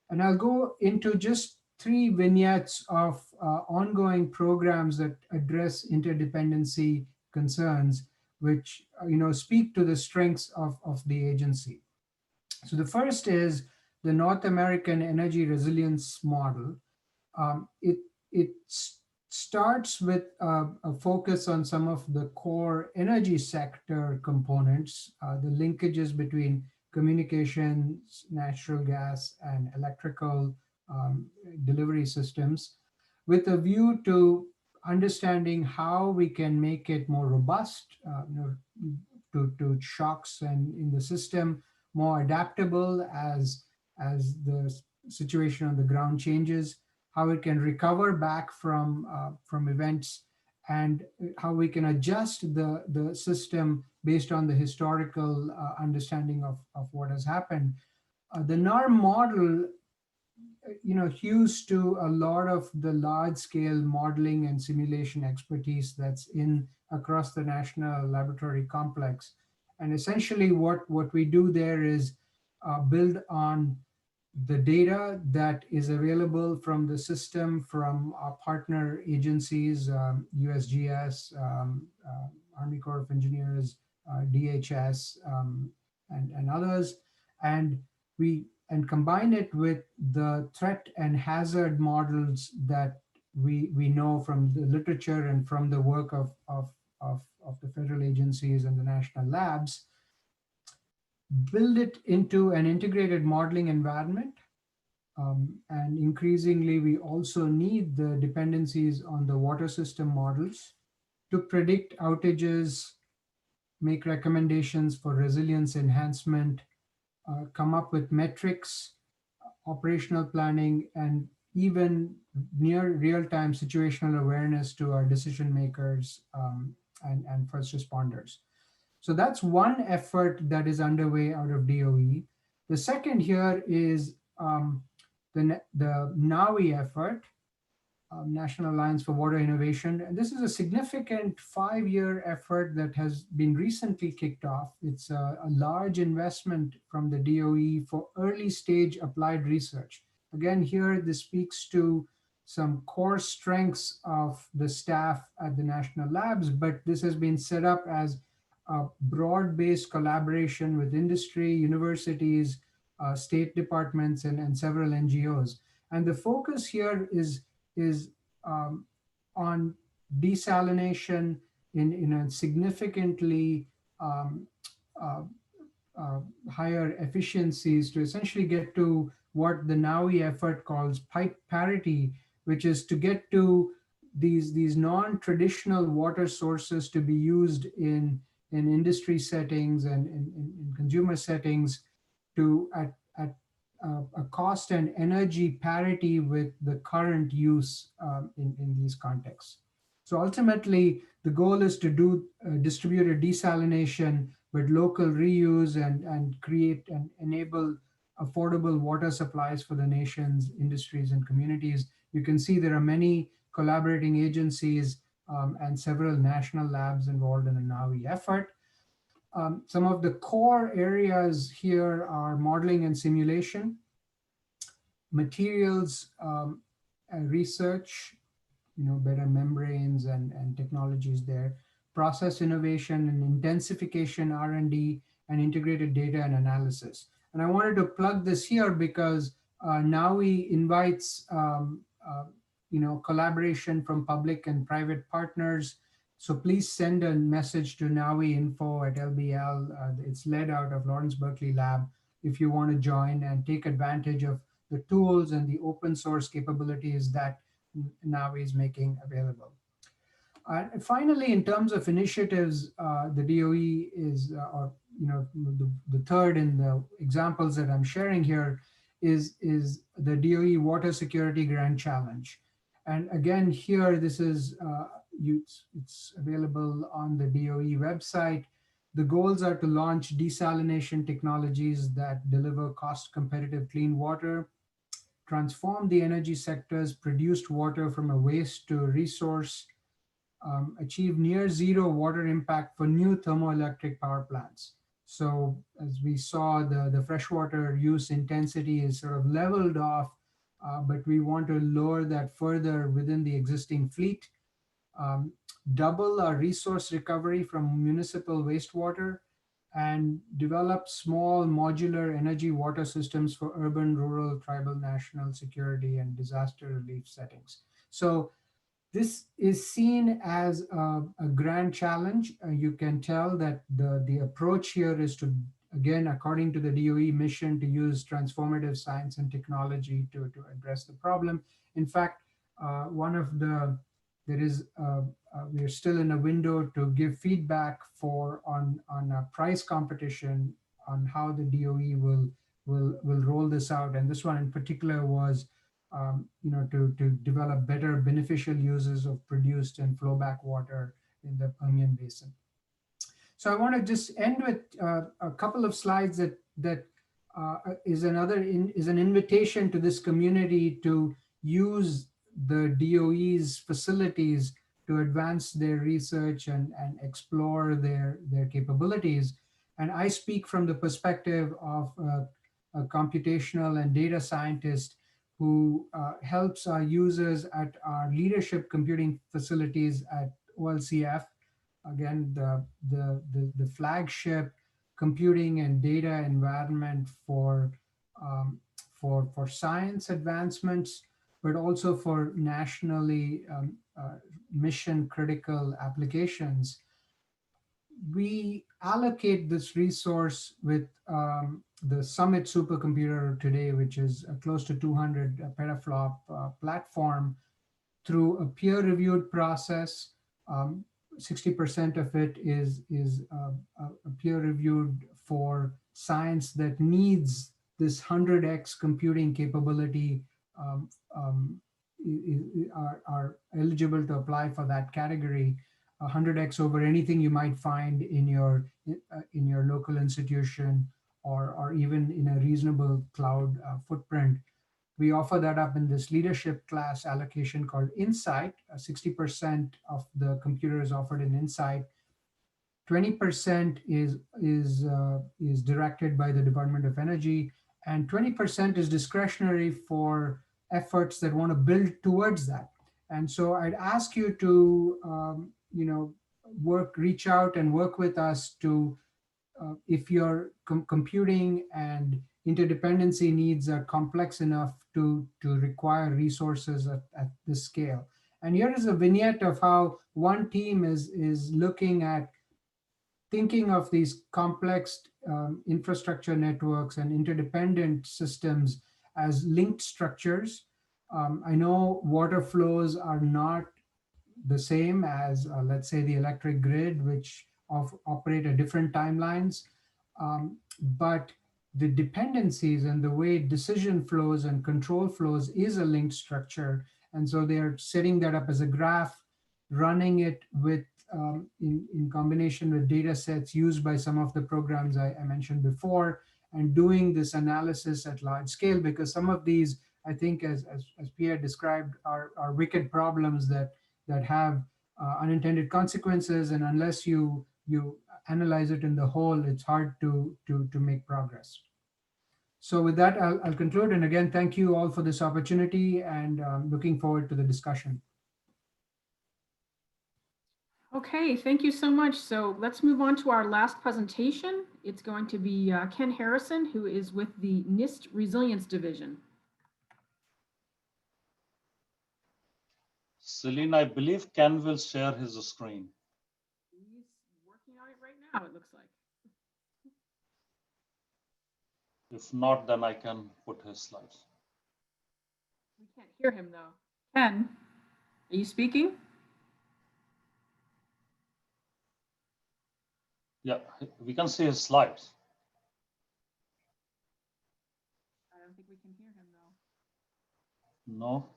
And I'll go into just 3 vignettes of ongoing programs that address interdependency concerns, which speak to the strengths of the agency. So the first is the North American Energy Resilience Model. It starts with a focus on some of the core energy sector components, the linkages between communications, natural gas, and electrical delivery systems, with a view to understanding how we can make it more robust to shocks and in the system, more adaptable as the situation on the ground changes, how it can recover back from events, and how we can adjust the system based on the historical understanding of what has happened. The NARM model, hews to a lot of the large scale modeling and simulation expertise that's in across the National Laboratory Complex. And essentially what we do there is build on the data that is available from the system, from our partner agencies, USGS, Army Corps of Engineers, DHS, and others, and combine it with the threat and hazard models that we know from the literature and from the work of the federal agencies and the national labs, build it into an integrated modeling environment. And increasingly, we also need the dependencies on the water system models to predict outages, make recommendations for resilience enhancement, come up with metrics, operational planning, and even near real-time situational awareness to our decision makers and first responders. So that's one effort that is underway out of DOE. The second here is the NAWI effort, National Alliance for Water Innovation. And this is a significant 5-year effort that has been recently kicked off. It's a large investment from the DOE for early stage applied research. Again, here this speaks to some core strengths of the staff at the national labs, but this has been set up as a broad-based collaboration with industry, universities, state departments, and several NGOs. And the focus here is on desalination in a significantly higher efficiencies to essentially get to what the NAWI effort calls pipe parity, which is to get to these non-traditional water sources to be used in industry settings and in consumer settings to at a cost and energy parity with the current use in these contexts. So ultimately, the goal is to do distributed desalination with local reuse and create and enable affordable water supplies for the nation's industries and communities. You can see there are many collaborating agencies and several national labs involved in the NAWI effort. Some of the core areas here are modeling and simulation, materials research, better membranes and technologies there, process innovation and intensification R&D, and integrated data and analysis. And I wanted to plug this here because NAWI invites collaboration from public and private partners. So please send a message to NAWIinfo@LBL. It's led out of Lawrence Berkeley Lab if you want to join and take advantage of the tools and the open source capabilities that NAWI is making available. And finally, in terms of initiatives, the DOE is, the third in the examples that I'm sharing here is the DOE Water Security Grand Challenge. And again, here, this is, it's available on the DOE website. The goals are to launch desalination technologies that deliver cost competitive clean water, transform the energy sector's produced water from a waste to a resource, achieve near zero water impact for new thermoelectric power plants. So as we saw, the freshwater use intensity is sort of leveled off, but we want to lower that further within the existing fleet. Double our resource recovery from municipal wastewater, and develop small modular energy water systems for urban, rural, tribal, national security, and disaster relief settings. So this is seen as a grand challenge. You can tell that the approach here is to, again, according to the DOE mission, to use transformative science and technology to address the problem. In fact, we are still in a window to give feedback on a price competition on how the DOE will roll this out. And this one in particular was to develop better beneficial uses of produced and flowback water in the Permian Basin. So I want to just end with a couple of slides that is an invitation to this community to use the DOE's facilities to advance their research and explore their capabilities. And I speak from the perspective of a computational and data scientist who helps our users at our leadership computing facilities at OLCF. Again, the flagship computing and data environment for science advancements, but also for nationally mission critical applications. We allocate this resource with the Summit supercomputer today, which is a close to 200 petaflop platform, through a peer-reviewed process. 60% of it is peer-reviewed for science that needs this 100x computing capability, are eligible to apply for that category. 100x over anything you might find in your local institution or even in a reasonable cloud footprint. We offer that up in this leadership class allocation called Insight. 60% of the computer is offered in Insight. 20% is directed by the Department of Energy, and 20% is discretionary for efforts that want to build towards that. And so I'd ask you to reach out and work with us to, if your computing and interdependency needs are complex enough to require resources at this scale. And here is a vignette of how one team is looking at thinking of these complex infrastructure networks and interdependent systems as linked structures. I know water flows are not the same as, let's say, the electric grid, which operate at different timelines, but the dependencies and the way decision flows and control flows is a linked structure. And so they're setting that up as a graph, running it with in combination with data sets used by some of the programs I mentioned before, and doing this analysis at large scale, because some of these, I think, as Pierre described, are wicked problems that have unintended consequences, and unless you analyze it in the whole, it's hard to make progress. So with that, I'll conclude. And again, thank you all for this opportunity, and looking forward to the discussion. Okay, thank you so much. So let's move on to our last presentation. It's going to be Ken Harrison, who is with the NIST Resilience Division. Celine, I believe Ken will share his screen. He's working on it right now, it looks like. If not, then I can put his slides. We can't hear him though. Ken, are you speaking? Yeah, we can see his slides. I don't think we can hear him though. No.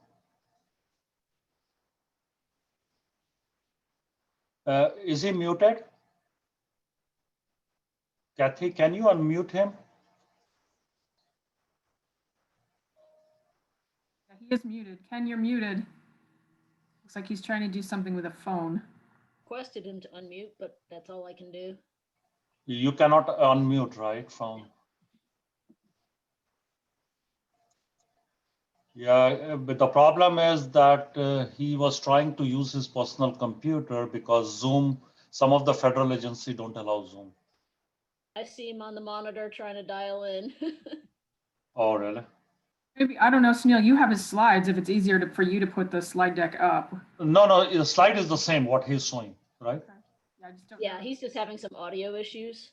Is he muted? Kathy, can you unmute him? Yeah, he is muted. Ken, you're muted. Looks like he's trying to do something with a phone. Requested him to unmute, but that's all I can do. You cannot unmute, right? Yeah, but the problem is that he was trying to use his personal computer because Zoom, some of the federal agencies don't allow Zoom. I see him on the monitor trying to dial in. Oh, really? Maybe, I don't know, Sunil, you have his slides if it's easier for you to put the slide deck up. No, the slide is the same, what he's showing, right? Okay. Yeah, I just don't Yeah, know. he's just having some audio issues.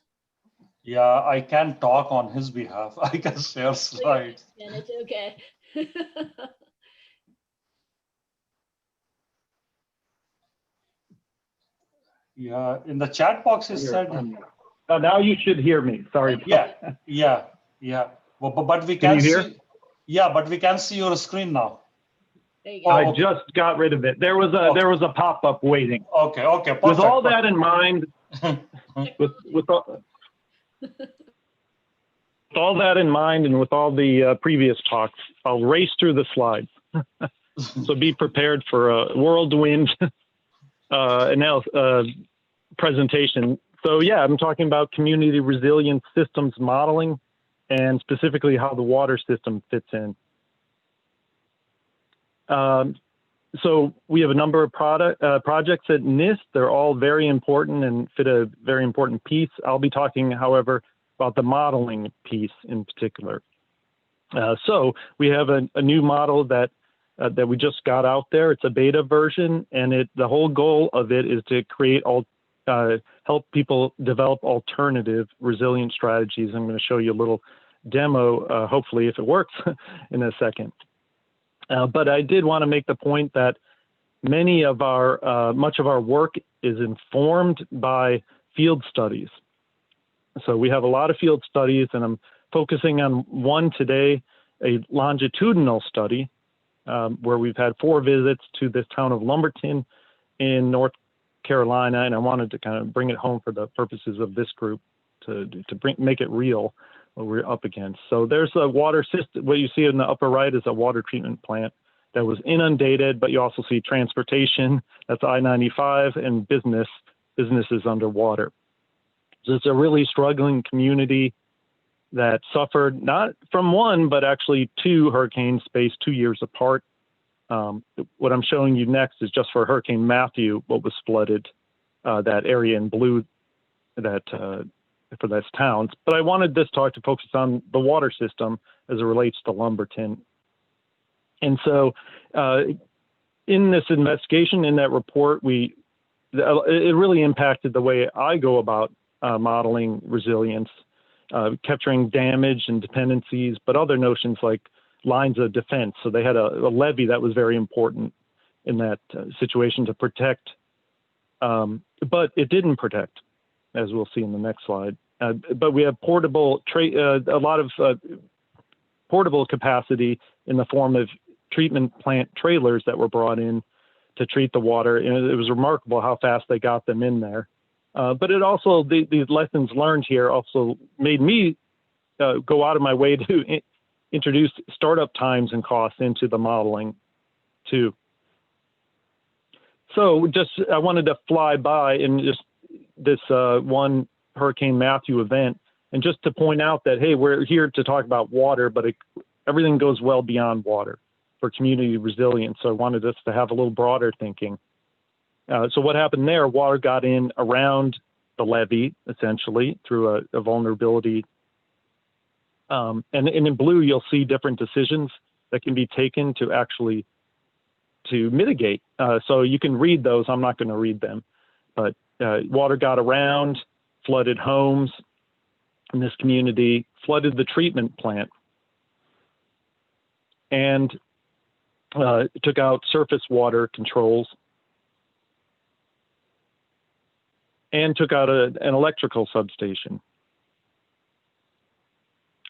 Yeah, I can talk on his behalf. I can share slides. And it's okay. Yeah, in the chat box he said. Now you should hear me. Sorry. Yeah. But we Can can you hear? see. Yeah, but we can see your screen now. There you go. Oh, I okay. just got rid of it. There was a pop-up waiting. Okay, okay, perfect. With all that in mind, with all that in mind, and with all the previous talks, I'll race through the slides. So be prepared for a whirlwind presentation. So yeah, I'm talking about community resilience systems modeling, and specifically how the water system fits in. So we have a number of projects at NIST. They're all very important and fit a very important piece. I'll be talking, however, about the modeling piece in particular. So we have a new model that we just got out there. It's a beta version, and the whole goal of it is to create help people develop alternative resilient strategies. I'm going to show you a little demo, hopefully, if it works, in a second. But I did want to make the point that much of our work is informed by field studies. So we have a lot of field studies, and I'm focusing on one today, a longitudinal study, where we've had 4 visits to this town of Lumberton in North Carolina, and I wanted to kind of bring it home for the purposes of this group to make it real what we're up against. So there's a water system. What you see in the upper right is a water treatment plant that was inundated, but you also see transportation, that's I-95, and businesses underwater. So it's a really struggling community that suffered not from one, but actually 2 hurricanes spaced 2 years apart. What I'm showing you next is just for Hurricane Matthew, what was flooded, that area in blue, for those towns. But I wanted this talk to focus on the water system as it relates to Lumberton. And so in this investigation, in that report, it really impacted the way I go about modeling resilience, capturing damage and dependencies, but other notions like lines of defense. So they had a levee that was very important in that situation to protect, but it didn't protect, as we'll see in the next slide. But we have a lot of portable capacity in the form of treatment plant trailers that were brought in to treat the water. And it was remarkable how fast they got them in there. But it also, these lessons learned here also made me go out of my way to introduce startup times and costs into the modeling too. So I wanted to fly by and just this one Hurricane Matthew event, and just to point out that, hey, we're here to talk about water, but everything goes well beyond water for community resilience. So I wanted us to have a little broader thinking. So what happened there, water got in around the levee, essentially, through a vulnerability. And in blue, you'll see different decisions that can be taken to mitigate. So you can read those. I'm not going to read them. But water got around, flooded homes in this community, flooded the treatment plant, and took out surface water controls, and took out an electrical substation.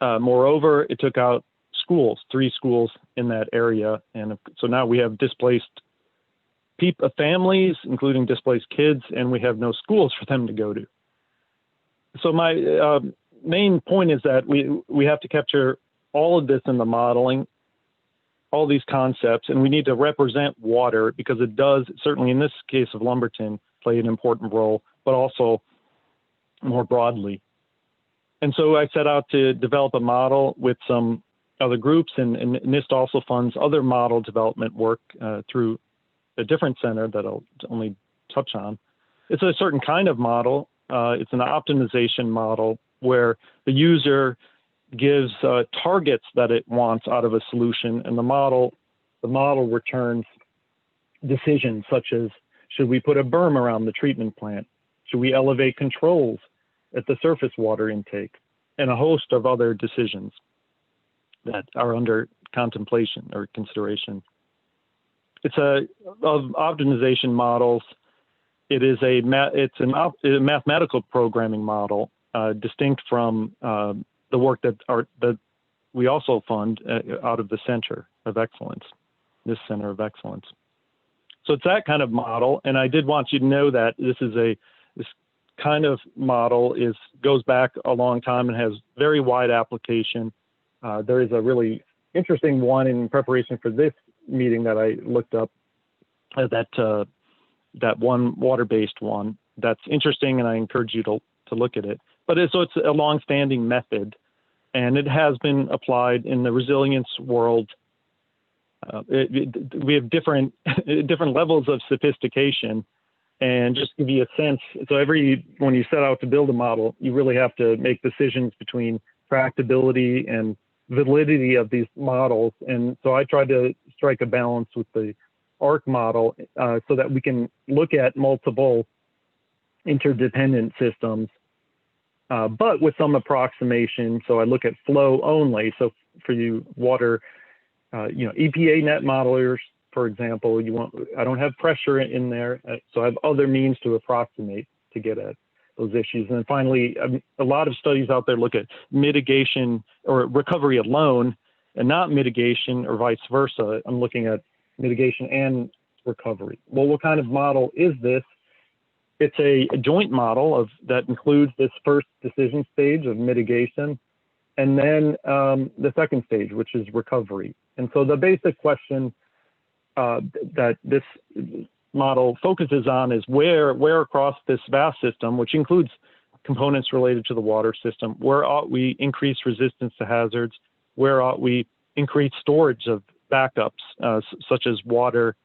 Moreover, it took out schools, 3 schools in that area. And so now we have displaced families, including displaced kids, and we have no schools for them to go to. So my main point is that we have to capture all of this in the modeling, all these concepts, and we need to represent water because it does, certainly in this case of Lumberton, play an important role, but also more broadly. And so I set out to develop a model with some other groups, and NIST also funds other model development work through a different center that I'll only touch on. It's a certain kind of model. It's an optimization model where the user gives targets that it wants out of a solution, and the model returns decisions such as, should we put a berm around the treatment plant? Should we elevate controls at the surface water intake? And a host of other decisions that are under contemplation or consideration. It's of optimization models. It's a mathematical programming model, distinct from the work that we also fund out of the Center of Excellence, this Center of Excellence. So it's that kind of model, and I did want you to know that this kind of model goes back a long time and has very wide application. There is a really interesting one in preparation for this meeting that I looked up, that one water-based one that's interesting, and I encourage you to look at it. But it's a long-standing method, and it has been applied in the resilience world. We have different levels of sophistication, and just to give you a sense, so when you set out to build a model, you really have to make decisions between tractability and validity of these models. And so I tried to strike a balance with the ARC model so that we can look at multiple interdependent systems, but with some approximation. So I look at flow only. So for you water, EPA net modelers, for example, I don't have pressure in there, so I have other means to approximate to get at those issues. And then finally, a lot of studies out there look at mitigation or recovery alone and not mitigation, or vice versa. I'm looking at mitigation and recovery. Well, what kind of model is this? It's a joint model that includes this first decision stage of mitigation, and then the second stage, which is recovery. And so the basic question that this model focuses on is where across this vast system, which includes components related to the water system, where ought we increase resistance to hazards? Where ought we increase storage of backups, such as water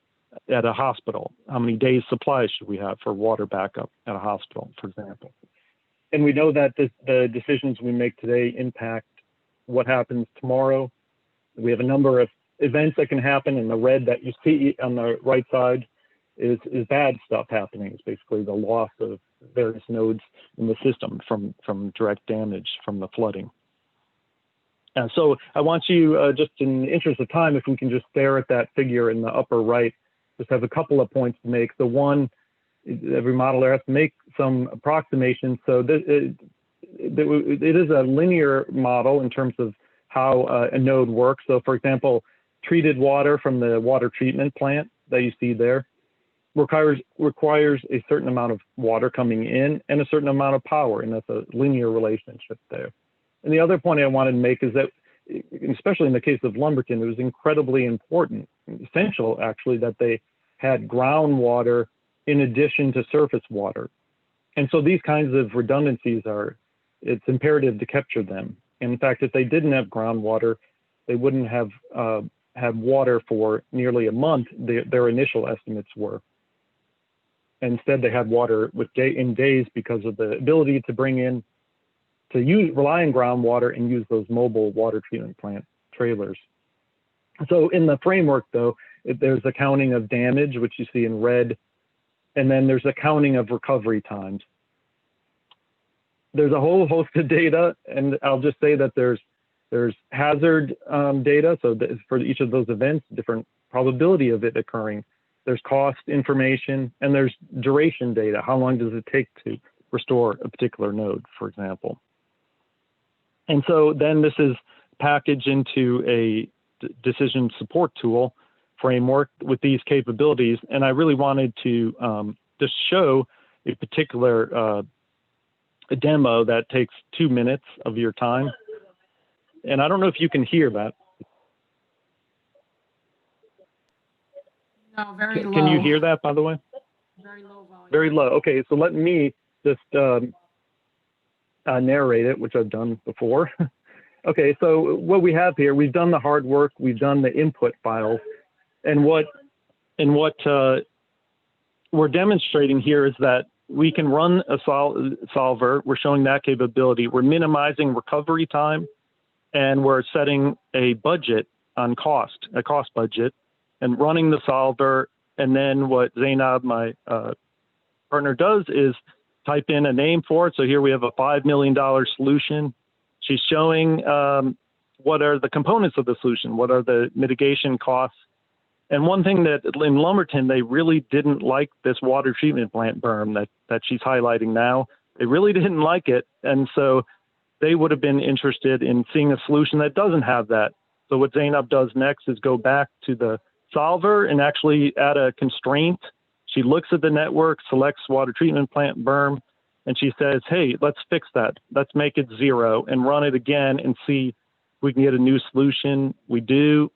at a hospital? How many days supply should we have for water backup at a hospital, for example? And we know that the decisions we make today impact what happens tomorrow. We have a number of events that can happen, and the red that you see on the right side is bad stuff happening. It's basically the loss of various nodes in the system from direct damage from the flooding. And so I want you, just in the interest of time, if we can just stare at that figure in the upper right, just have a couple of points to make. The one, every modeler has to make some approximation. So it is a linear model in terms of how a node works. So for example, treated water from the water treatment plant that you see there requires a certain amount of water coming in and a certain amount of power, and that's a linear relationship there. And the other point I wanted to make is that, especially in the case of Lumberton, it was incredibly important, essential actually, that they had groundwater in addition to surface water. And so these kinds of redundancies it's imperative to capture them. And in fact, if they didn't have groundwater, they wouldn't have had water for nearly a month, their initial estimates were. Instead, they had water in days because of the ability to rely on groundwater and use those mobile water treatment plant trailers. So in the framework, though, there's a counting of damage, which you see in red, and then there's a counting of recovery times. There's a whole host of data, and I'll just say that there's hazard data, so for each of those events, different probability of it occurring. There's cost information, and there's duration data. How long does it take to restore a particular node, for example? And so then this is packaged into a decision support tool framework with these capabilities. And I really wanted to just show a particular demo that takes 2 minutes of your time. And I don't know if you can hear that. No, very low. Can you hear that, by the way? Very low volume. Very low. Okay, so let me just narrate it, which I've done before. Okay, so what we have here, we've done the hard work, we've done the input files, and what we're demonstrating here is that we can run a solver. We're showing that capability. We're minimizing recovery time, and we're setting a budget on cost, a cost budget, and running the solver. And then what Zainab, my partner, does is type in a name for it. So here we have a $5 million solution. She's showing what are the components of the solution, what are the mitigation costs. And one thing that in Lumberton, they really didn't like this water treatment plant berm that she's highlighting now. They really didn't like it. And so they would have been interested in seeing a solution that doesn't have that. So what Zainab does next is go back to the solver and actually add a constraint. She looks at the network, selects water treatment plant berm, and she says, hey, let's fix that. Let's make it 0 and run it again and see if we can get a new solution. We do.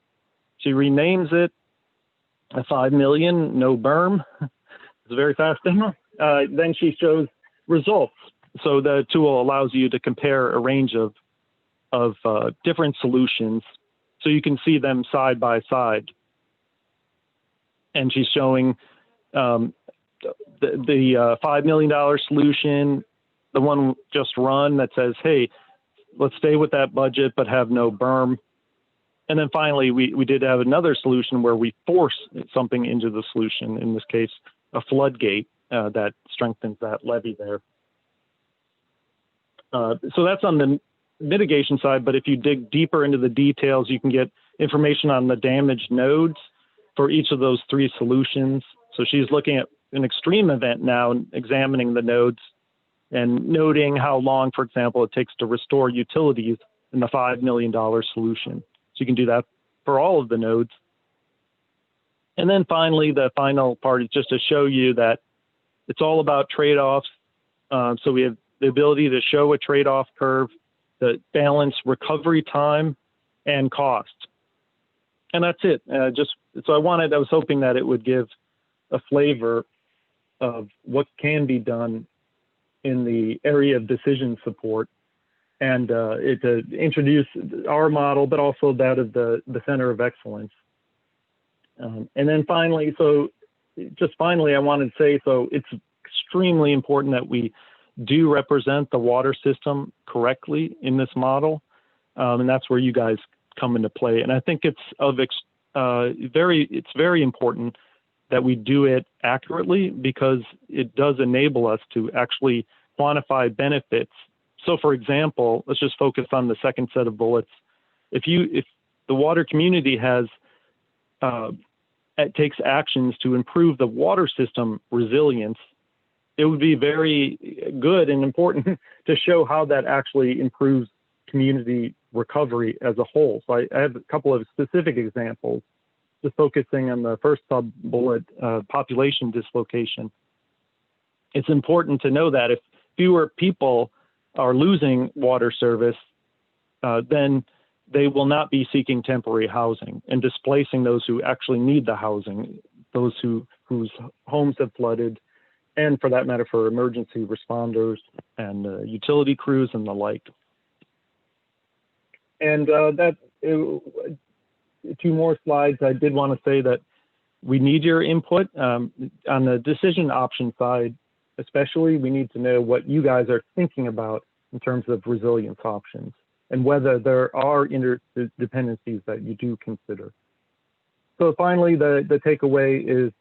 She renames it a 5 million, no berm. It's a very fast demo. Then she shows results. So the tool allows you to compare a range of different solutions so you can see them side by side. And she's showing the $5 million solution, the one just run that says, hey, let's stay with that budget but have no berm. And then finally, we did have another solution where we force something into the solution, in this case, a floodgate that strengthens that levee there. So that's on the mitigation side, but if you dig deeper into the details, you can get information on the damaged nodes for each of those 3 solutions. So she's looking at an extreme event now and examining the nodes and noting how long, for example, it takes to restore utilities in the $5 million solution. So you can do that for all of the nodes. And then finally, the final part is just to show you that it's all about trade-offs. So we have the ability to show a trade-off curve that balance recovery time and cost. And that's it. I was hoping that it would give a flavor of what can be done in the area of decision support, and to introduce our model, but also that of the Center of Excellence. And then finally, I wanted to say, so it's extremely important that we do represent the water system correctly in this model. And that's where you guys come into play. And I think it's very important that we do it accurately, because it does enable us to actually quantify benefits. So for example, let's just focus on the second set of bullets. If the water community takes actions to improve the water system resilience, it would be very good and important to show how that actually improves community recovery as a whole. So I have a couple of specific examples, just focusing on the first sub-bullet, population dislocation. It's important to know that if fewer people are losing water service, then they will not be seeking temporary housing and displacing those who actually need the housing, those whose homes have flooded, and for that matter, for emergency responders and utility crews and the like. And 2 more slides. I did want to say that we need your input on the decision option side. Especially, we need to know what you guys are thinking about in terms of resilience options and whether there are interdependencies that you do consider. So finally, the takeaway is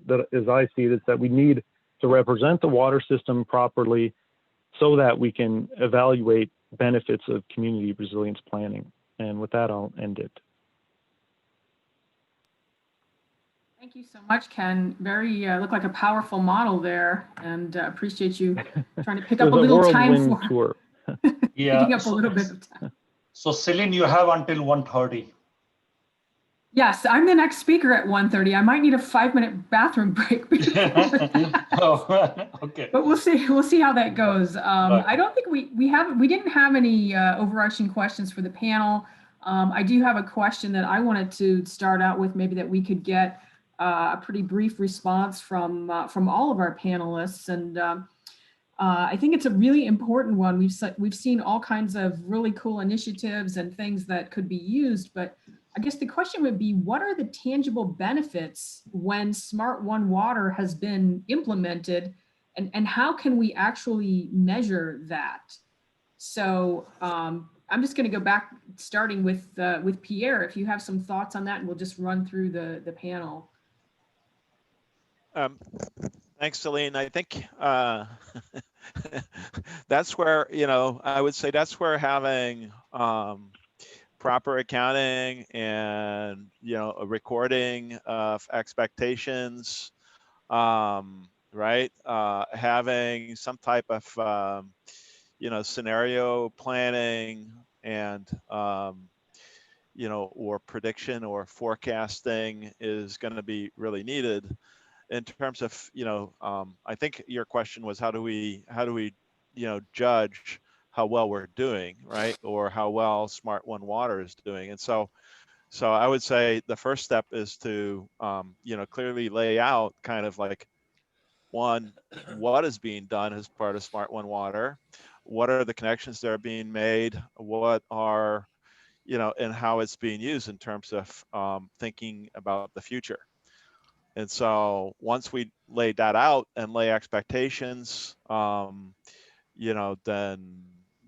that, as I see it, is that we need to represent the water system properly so that we can evaluate benefits of community resilience planning. And with that, I'll end it. Thank you so much, Ken. Very look like a powerful model there, and appreciate you trying to pick up a little time for picking up a little bit of time. So Celine, you have until 1:30. Yes, I'm the next speaker at 1:30. I might need a 5-minute bathroom break. Oh, okay. But we'll see how that goes. I don't think we didn't have any overarching questions for the panel. I do have a question that I wanted to start out with, maybe that we could get a pretty brief response from all of our panelists. And I think it's a really important one. We've seen all kinds of really cool initiatives and things that could be used, but I guess the question would be, what are the tangible benefits when Smart One Water has been implemented, and how can we actually measure that? So I'm just going to go back, starting with Pierre, if you have some thoughts on that, and we'll just run through the panel. Thanks, Celine. I think that's where, I would say that's where having proper accounting and, a recording of expectations, right? Having some type of, scenario planning and, or prediction or forecasting is going to be really needed in terms of, I think your question was how do we, judge how well we're doing, right? Or how well Smart One Water is doing. And so I would say the first step is to, clearly lay out kind of like, one, what is being done as part of Smart One Water? What are the connections that are being made? What are, and how it's being used in terms of thinking about the future. And so once we lay that out and lay expectations, then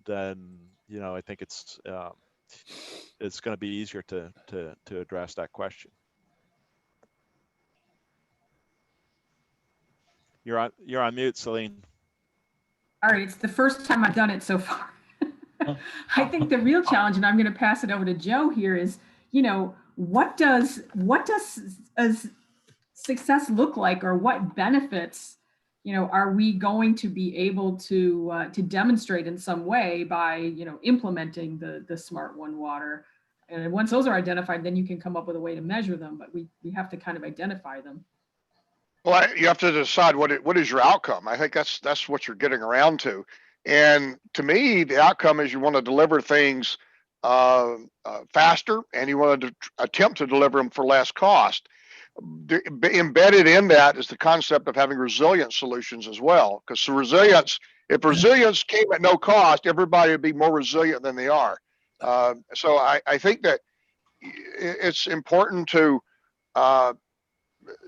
I think it's going to be easier to address that question. You're on mute, Celine. All right, it's the first time I've done it so far. I think the real challenge, and I'm going to pass it over to Joe here, is, what does success look like, or what benefits, are we going to be able to demonstrate in some way by, implementing the Smart One Water? And once those are identified, then you can come up with a way to measure them, but we have to kind of identify them. Well, you have to decide what is your outcome. I think that's what you're getting around to. And to me, the outcome is you want to deliver things faster, and you want to attempt to deliver them for less cost. Embedded in that is the concept of having resilient solutions as well, because if resilience came at no cost, everybody would be more resilient than they are. So I think that it's important to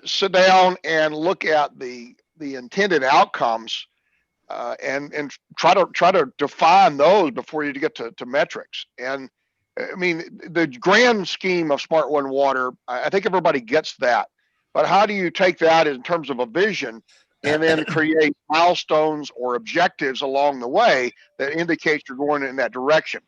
sit down and look at the intended outcomes and try to define those before you get to metrics. And I mean, the grand scheme of Smart One Water, I think everybody gets that. But how do you take that in terms of a vision and then create milestones or objectives along the way that indicates you're going in that direction?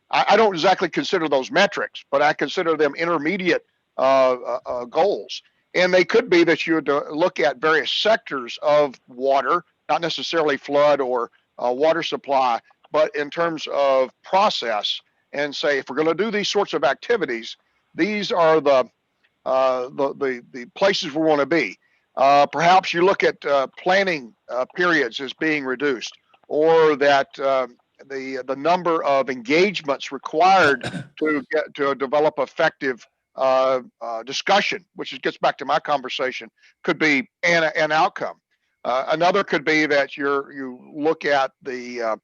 I don't exactly consider those metrics, but I consider them intermediate goals. And they could be that you would look at various sectors of water, not necessarily flood or water supply, but in terms of process, and say, if we're going to do these sorts of activities, these are the places we want to be. Perhaps you look at planning periods as being reduced, or that the number of engagements required to develop effective discussion, which gets back to my conversation, could be an outcome. Another could be that you look at the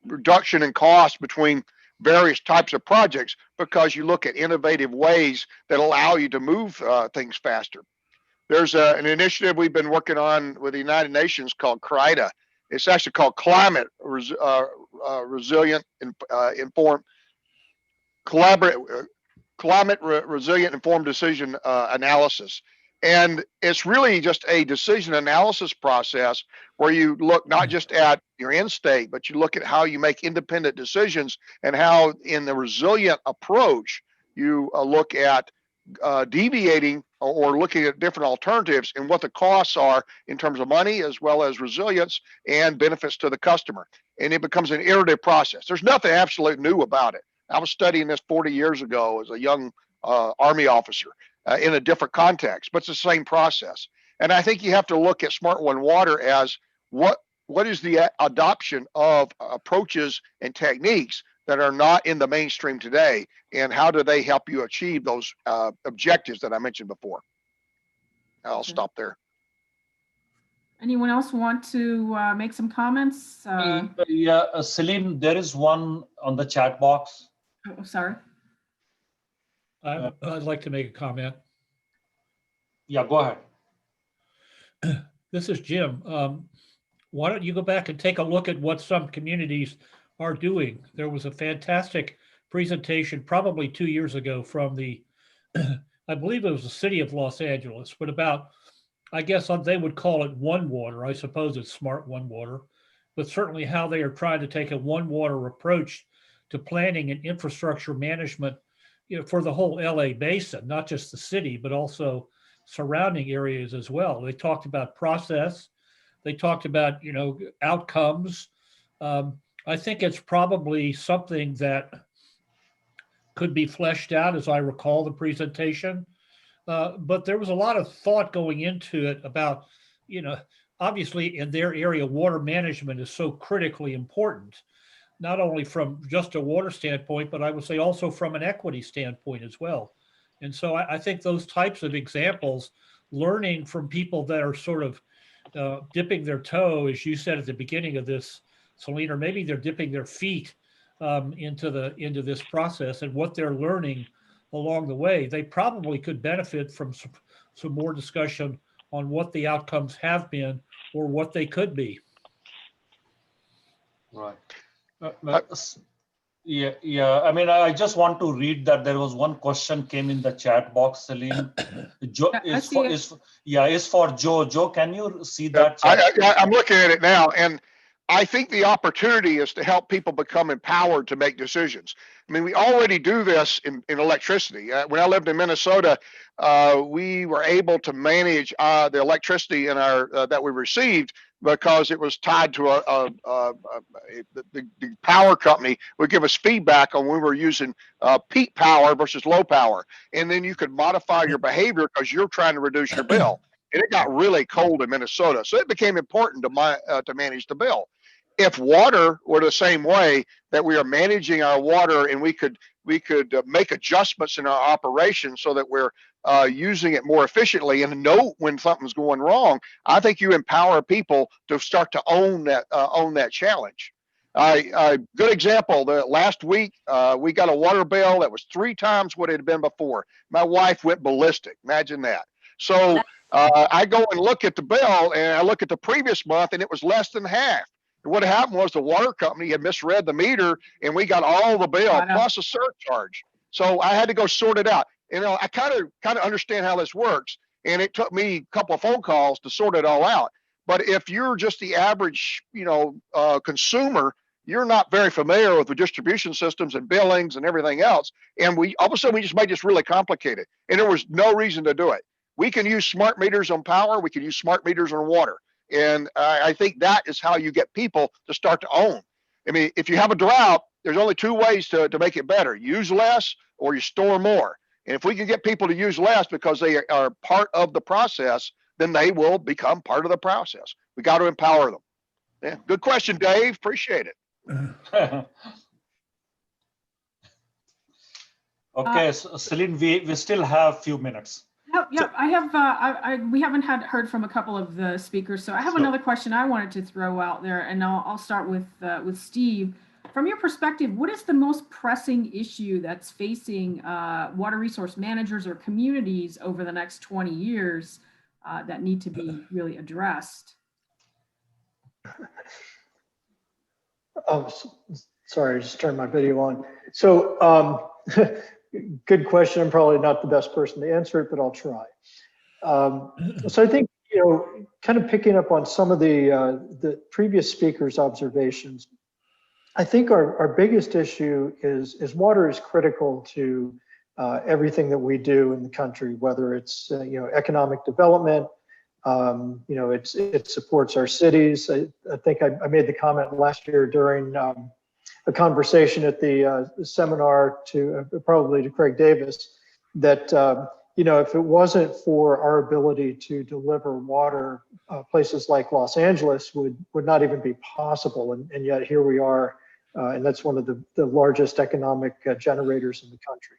reduction in cost between various types of projects, because you look at innovative ways that allow you to move things faster. There's an initiative we've been working on with the United Nations called CRIDA. It's actually called Climate Resilient Informed Decision Analysis. And it's really just a decision analysis process where you look not just at your end state, but you look at how you make independent decisions, and how in the resilient approach, you look at deviating or looking at different alternatives and what the costs are in terms of money, as well as resilience and benefits to the customer. And it becomes an iterative process. There's nothing absolutely new about it. I was studying this 40 years ago as a young Army officer in a different context, but it's the same process. And I think you have to look at Smart One Water as what is the adoption of approaches and techniques that are not in the mainstream today, and how do they help you achieve those objectives that I mentioned before. I'll stop there. Anyone else want to make some comments? Yeah, Celine, there is one on the chat box. Oh, sorry. I'd like to make a comment. Yeah, go ahead. This is Jim. Why don't you go back and take a look at what some communities are doing? There was a fantastic presentation probably 2 years ago from the, I believe it was the city of Los Angeles, but about, I guess they would call it One Water. I suppose it's Smart One Water, but certainly how they are trying to take a One Water approach to planning and infrastructure management, for the whole LA basin, not just the city, but also surrounding areas as well. They talked about process. They talked about, outcomes. I think it's probably something that could be fleshed out, as I recall the presentation. But there was a lot of thought going into it about, obviously in their area, water management is so critically important, not only from just a water standpoint, but I would say also from an equity standpoint as well. And so I think those types of examples, learning from people that are sort of dipping their toe, as you said at the beginning of this, Celine, or maybe they're dipping their feet into this process and what they're learning along the way, they probably could benefit from some more discussion on what the outcomes have been or what they could be. Right. Yeah. I mean, I just want to read that there was one question came in the chat box, Celine. Joe is for Joe. Joe, can you see that? I'm looking at it now, and I think the opportunity is to help people become empowered to make decisions. I mean, we already do this in electricity. When I lived in Minnesota, we were able to manage the electricity in our that we received because it was tied to the power company would give us feedback on when we were using peak power versus low power. And then you could modify your behavior because you're trying to reduce your bill. And it got really cold in Minnesota. So it became important to manage the bill. If water were the same way, that we are managing our water and we could make adjustments in our operation so that we're using it more efficiently and know when something's going wrong, I think you empower people to start to own that challenge. Good example, last week we got a water bill that was 3 times what it had been before. My wife went ballistic. Imagine that. So I go and look at the bill and I look at the previous month and it was less than half. And what happened was the water company had misread the meter and we got all the bill plus a surcharge. So I had to go sort it out. I kind of understand how this works. And it took me a couple of phone calls to sort it all out. But if you're just the average, consumer, you're not very familiar with the distribution systems and billings and everything else. And all of a sudden we just made this really complicated. And there was no reason to do it. We can use smart meters on power. We can use smart meters on water. And I think that is how you get people to start to own. I mean, if you have a drought, there's only 2 ways to make it better. Use less or you store more. And if we can get people to use less because they are part of the process, then they will become part of the process. We got to empower them. Yeah, good question, Dave. Appreciate it. Okay, so Celine, we still have a few minutes. Yep. I have. We haven't heard from a couple of the speakers, so I have another question I wanted to throw out there, and I'll start with Steve. From your perspective, what is the most pressing issue that's facing water resource managers or communities over the next 20 years that need to be really addressed? Oh, sorry, I just turned my video on. So, good question. I'm probably not the best person to answer it, but I'll try. So I think, kind of picking up on some of the previous speakers' observations, I think our biggest issue is water is critical to everything that we do in the country, whether it's economic development, it supports our cities. I think I made the comment last year during a conversation at the seminar probably to Craig Davis that if it wasn't for our ability to deliver water, places like Los Angeles would not even be possible, and yet here we are, and that's one of the largest economic generators in the country.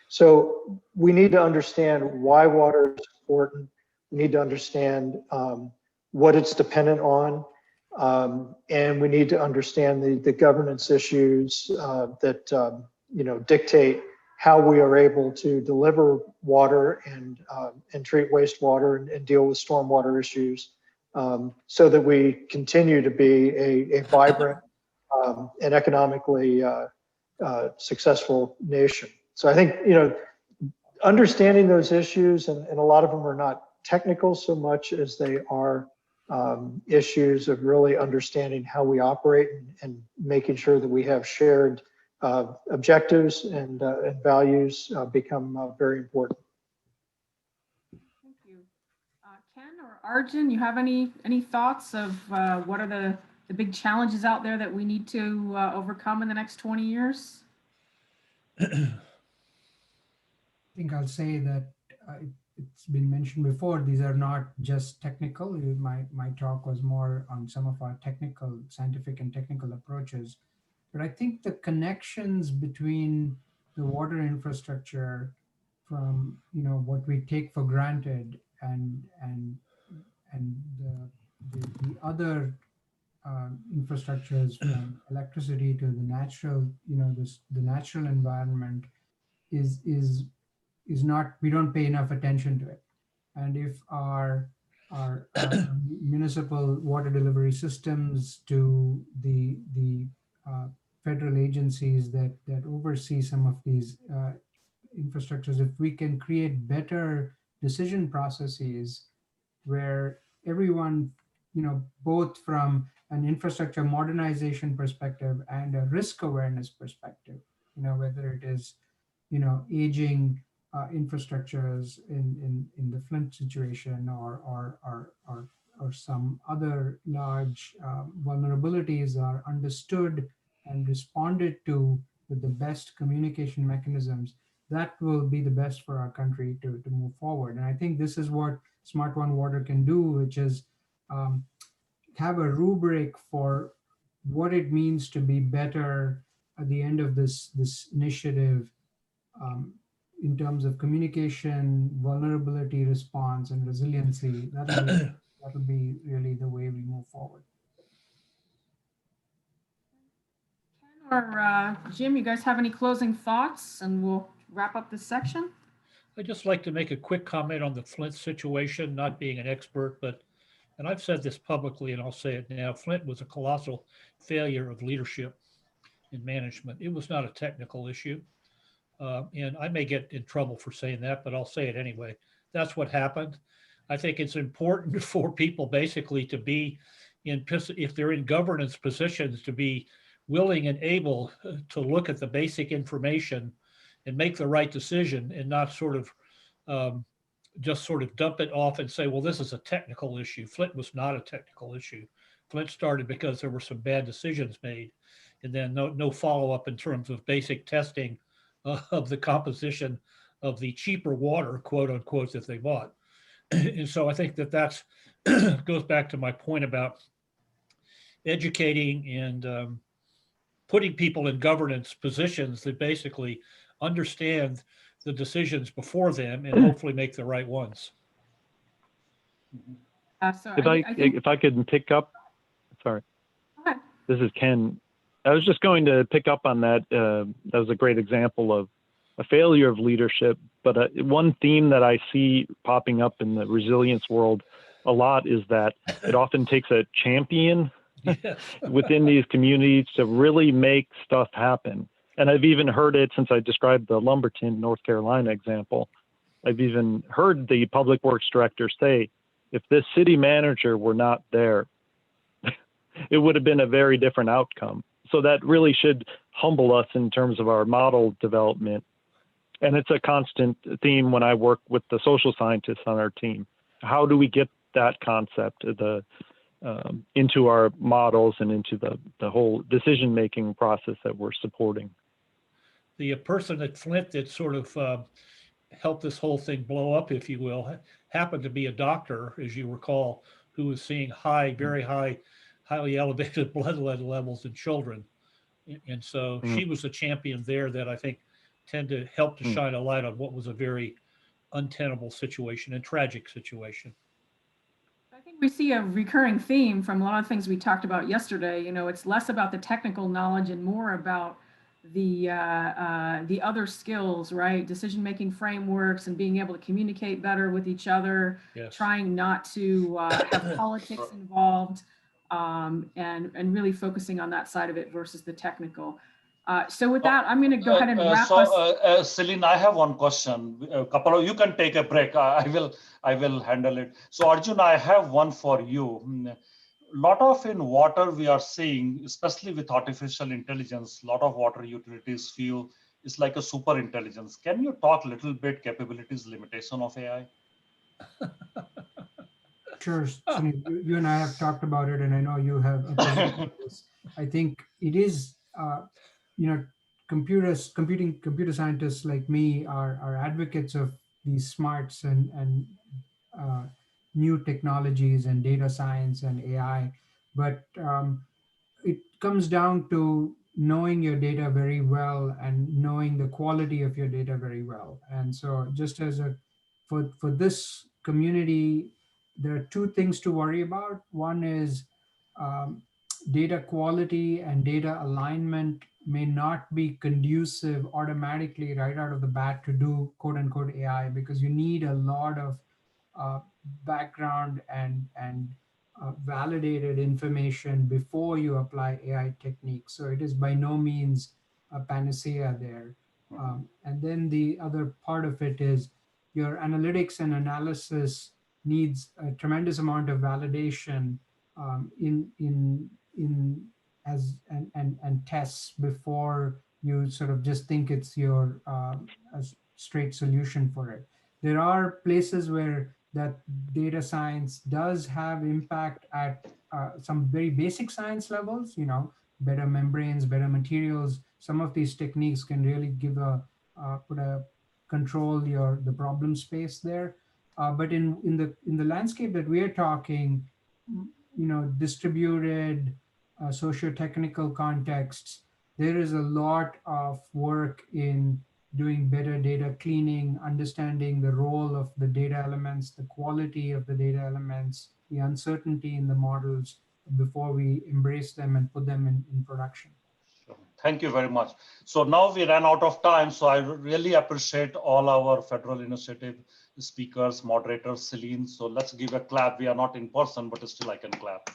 So we need to understand why water is important. We need to understand what it's dependent on. And we need to understand the governance issues that dictate how we are able to deliver water and treat wastewater and deal with stormwater issues, so that we continue to be a vibrant and economically successful nation. So I think understanding those issues, and a lot of them are not technical so much as they are issues of really understanding how we operate and making sure that we have shared objectives and values become very important. Thank you. Ken or Arjun, you have any thoughts of what are the big challenges out there that we need to overcome in the next 20 years? I think I'll say that it's been mentioned before, these are not just technical. My talk was more on some of our technical, scientific and technical approaches. But I think the connections between the water infrastructure from what we take for granted and the other infrastructures from electricity to the natural, the natural environment is not, we don't pay enough attention to it. And if our municipal water delivery systems to the federal agencies that oversee some of these infrastructures, if we can create better decision processes where everyone, both from an infrastructure modernization perspective and a risk awareness perspective, whether it is, aging infrastructures in the Flint situation or some other large vulnerabilities are understood and responded to with the best communication mechanisms, that will be the best for our country to move forward. And I think this is what Smart One Water can do, which is have a rubric for what it means to be better at the end of this initiative in terms of communication, vulnerability response, and resiliency. That'll be really the way we move forward. Or Jim, you guys have any closing thoughts, and we'll wrap up this section? I'd just like to make a quick comment on the Flint situation, not being an expert, and I've said this publicly and I'll say it now, Flint was a colossal failure of leadership and management. It was not a technical issue. And I may get in trouble for saying that, but I'll say it anyway. That's what happened. I think it's important for people basically to be if they're in governance positions, to be willing and able to look at the basic information and make the right decision, and not just sort of dump it off and say, well, this is a technical issue. Flint was not a technical issue. Flint started because there were some bad decisions made, and then no follow-up in terms of basic testing of the composition of the cheaper water, quote unquote, that they bought. And so I think that goes back to my point about educating and putting people in governance positions that basically understand the decisions before them and hopefully make the right ones. So If I could pick up, sorry, okay. This is Ken. I was just going to pick up on that. That was a great example of a failure of leadership. But one theme that I see popping up in the resilience world a lot is that it often takes a champion within these communities to really make stuff happen. And I've even heard it since I described the Lumberton, North Carolina example. I've even heard the public works director say, if this city manager were not there, it would have been a very different outcome. So that really should humble us in terms of our model development. And it's a constant theme when I work with the social scientists on our team. How do we get that concept into our models and into the whole decision-making process that we're supporting? The person at Flint that sort of helped this whole thing blow up, if you will, happened to be a doctor, as you recall, who was seeing very highly elevated blood lead levels in children. And so she was a champion there that I think tended to help to shine a light on what was a very untenable situation and tragic situation. I think we see a recurring theme from a lot of things we talked about yesterday. It's less about the technical knowledge and more about the other skills, right? Decision-making frameworks and being able to communicate better with each other, Yes. Trying not to have politics involved, and really focusing on that side of it versus the technical. So with that, I'm going to go ahead and wrap us. Celine, I have one question. You can take a break. I will handle it. So Arjun, I have one for you. Lot of in water we are seeing, especially with artificial intelligence, a lot of water utilities feel it's like a super intelligence. Can you talk a little bit capabilities, limitation of AI? Sure, Sunil, you and I have talked about it, and I know you have opposed this. I think it is, computer scientists like me are advocates of these smarts and new technologies and data science and AI, but it comes down to knowing your data very well and knowing the quality of your data very well. And so just as for this community, there are two things to worry about. One is data quality and data alignment may not be conducive automatically right out of the bat to do quote unquote AI, because you need a lot of background and validated information before you apply AI techniques. So it is by no means a panacea there. And then the other part of it is your analytics and analysis needs a tremendous amount of validation and tests before you sort of just think it's your a straight solution for it. There are places where that data science does have impact at some very basic science levels, better membranes, better materials. Some of these techniques can really give control the problem space there. But in the landscape that we are talking, distributed socio-technical contexts, there is a lot of work in doing better data cleaning, understanding the role of the data elements, the quality of the data elements, the uncertainty in the models before we embrace them and put them in production. Thank you very much. So now we ran out of time. So I really appreciate all our Federal Initiative speakers, moderators, Celine. So let's give a clap. We are not in person, but still I can clap.